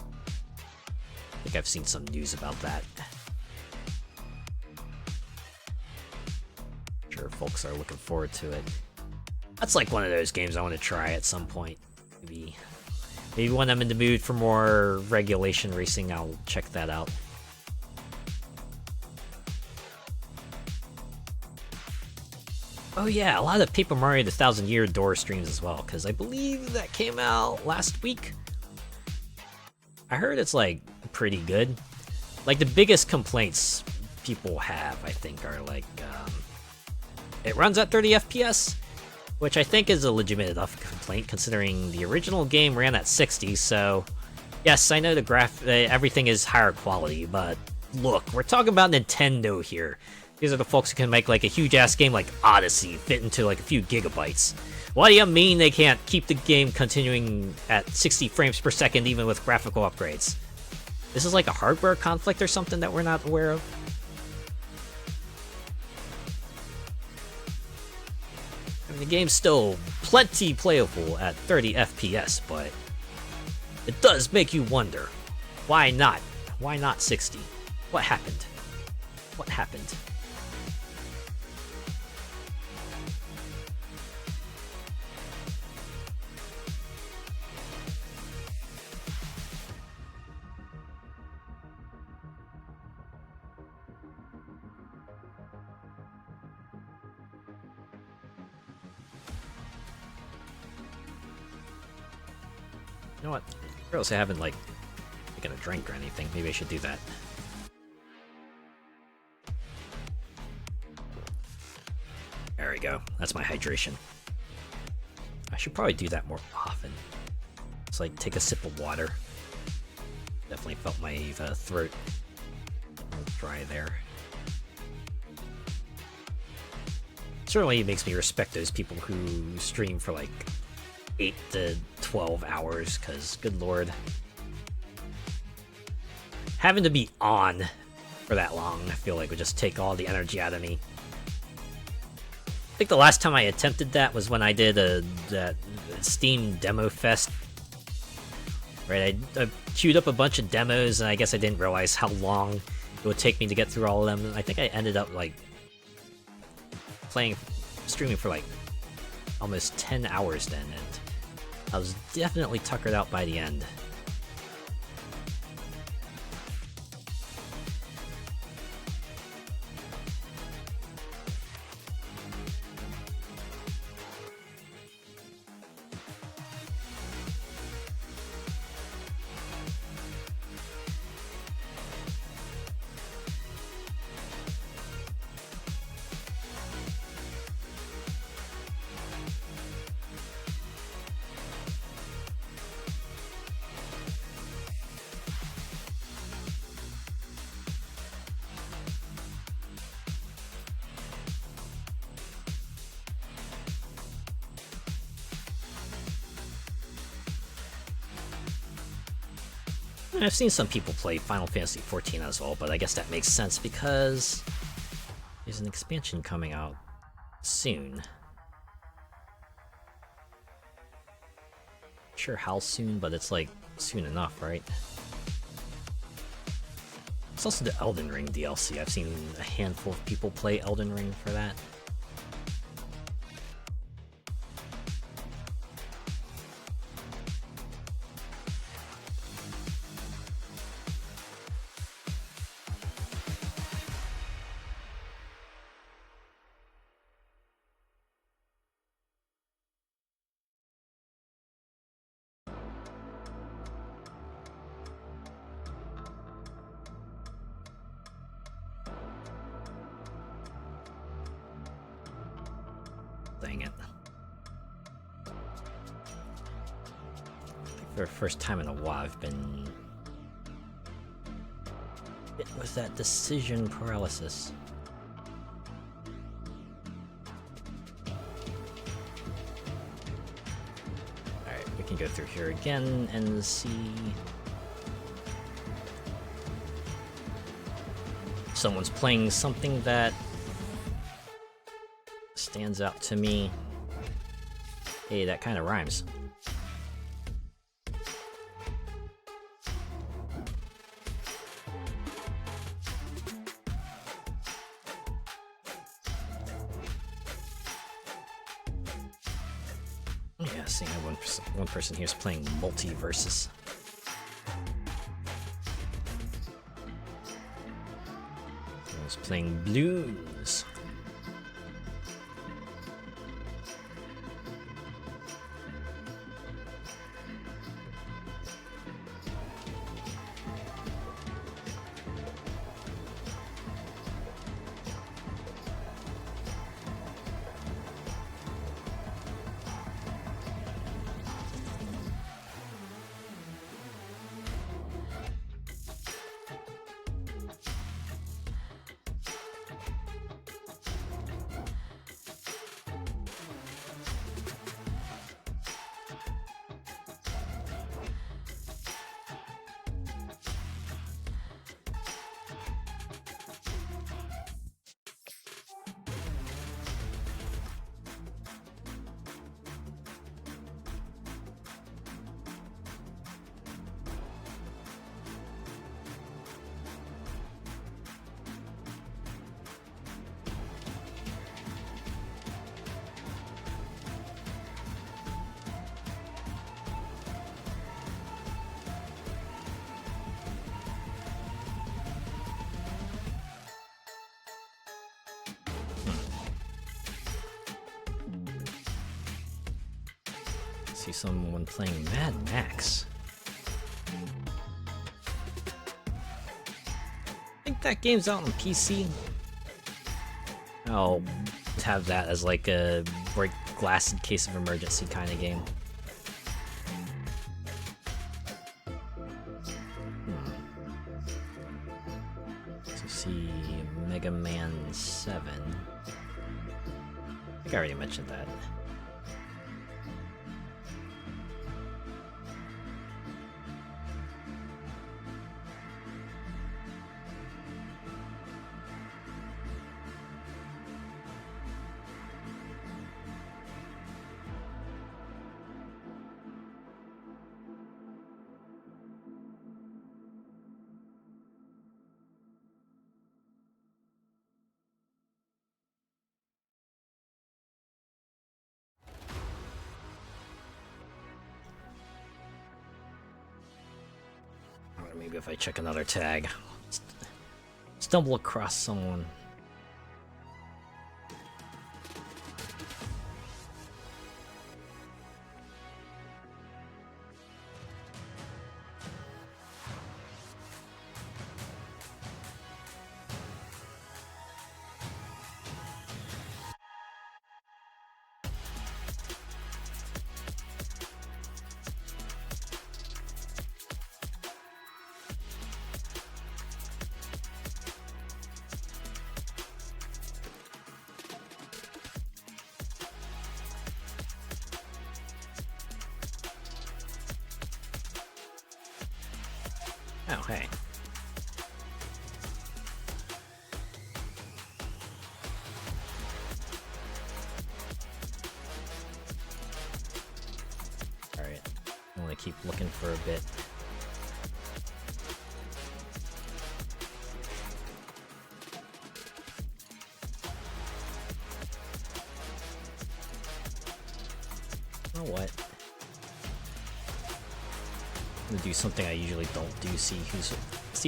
I think I've seen some news about that. I'm sure folks are looking forward to it. That's like one of those games I want to try at some point. Maybe when I'm in the mood for more regulation racing, I'll check that out. Oh yeah, a lot of Paper Mario the Thousand Year Door streams as well, because I believe that came out last week. I heard it's like pretty good. Like the biggest complaints people have, I think, are like it runs at 30 FPS, which I think is a legitimate enough complaint considering the original game ran at 60. So yes, I know the everything is higher quality, but look, we're talking about Nintendo here. These are the folks who can make like a huge ass game like Odyssey fit into like a few gigabytes. What do you mean they can't keep the game continuing at 60 frames per second even with graphical upgrades? This is like a hardware conflict or something that we're not aware of? I mean, the game's still plenty playable at 30 FPS, but it does make you wonder, why not? Why not 60? What happened? What happened? You know what? Girls, I haven't like taken a drink or anything. Maybe I should do that. There we go. That's my hydration. I should probably do that more often. It's like take a sip of water. Definitely felt my throat a little dry there. Certainly it makes me respect those people who stream for like 8 to 12 hours, because good lord. Having to be on for that long, I feel like would just take all the energy out of me. I think the last time I attempted that was when I did that Steam Demo Fest. Right, I queued up a bunch of demos, and I guess I didn't realize how long it would take me to get through all of them. I think I ended up like streaming for like almost 10 hours then, and I was definitely tuckered out by the end. I've seen some people play Final Fantasy XIV as well, but I guess that makes sense because there's an expansion coming out soon. sure how soon, but it's like soon enough, right? It's also the Elden Ring DLC. I've seen a handful of people play Elden Ring for that. Dang it. For the first time in a while, I've been hit with that decision paralysis. Alright, we can go through here again and see. Someone's playing something that stands out to me. Hey, that kind of rhymes. Yeah, seeing one person here is playing multiverses. Someone's playing blues. See someone playing Mad Max. I think that game's out on PC. I'll have that as like a break glass in case of emergency kind of game. So see Mega Man 7. I think I already mentioned that. Maybe if I check another tag, stumble across someone. Oh, hey. Alright. keep looking for a bit. You know what? I'm gonna do something I usually don't do. See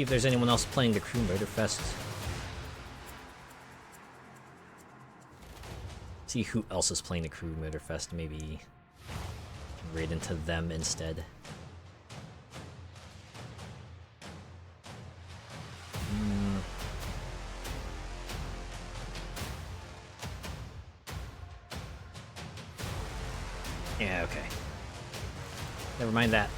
if there's anyone else playing the Crew Motorfest. See who else is playing the Crew Motorfest. Maybe raid into them instead. Yeah, okay. Never mind that.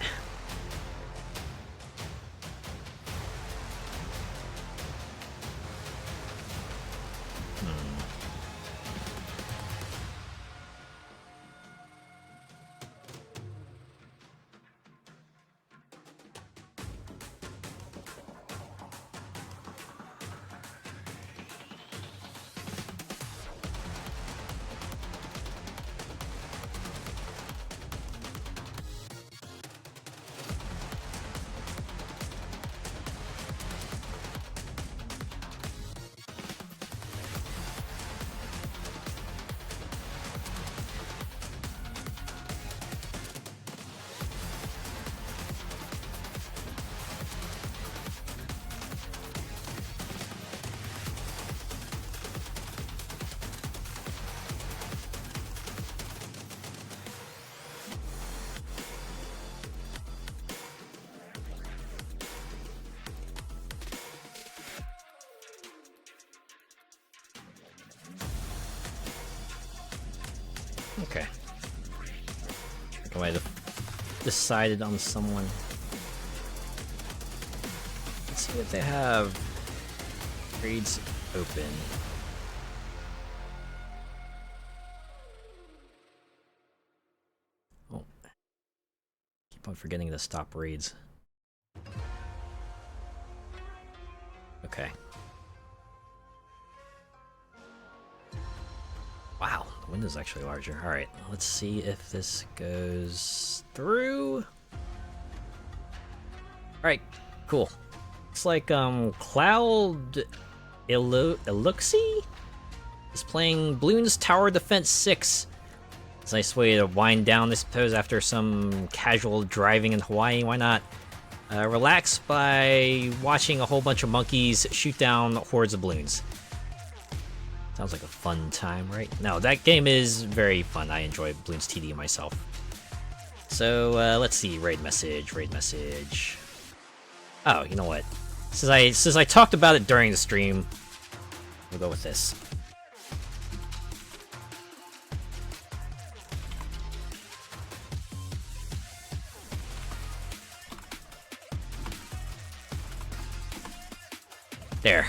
Okay. I think I might have decided on someone. Let's see if they have raids open. Oh. Keep on forgetting to stop raids. Okay. Wow, the window's actually larger. Alright, let's see if this goes through. Alright, cool. Looks like Cloud Eluxy is playing Bloons Tower Defense 6. It's a nice way to wind down, I suppose, after some casual driving in Hawaii. Why not? Relax by watching a whole bunch of monkeys shoot down hordes of balloons. Sounds like a fun time, right? No, that game is very fun. I enjoy Bloons TD myself. So, let's see. Raid message. Oh, you know what? Since I talked about it during the stream, we'll go with this. There.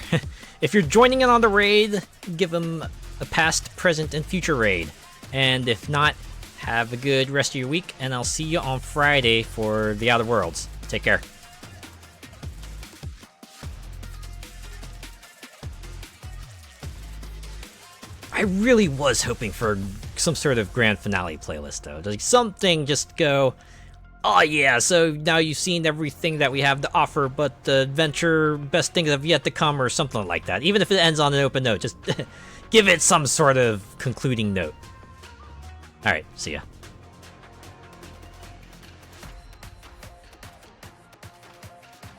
If you're joining in on the raid, give them a past, present, and future raid. And if not, have a good rest of your week, and I'll see you on Friday for the Outer Worlds. Take care. I really was hoping for some sort of grand finale playlist, though. Like something just go, oh yeah, so now you've seen everything that we have to offer, but the adventure, best things have yet to come, or something like that. Even if it ends on an open note, just give it some sort of concluding note. Alright, see ya.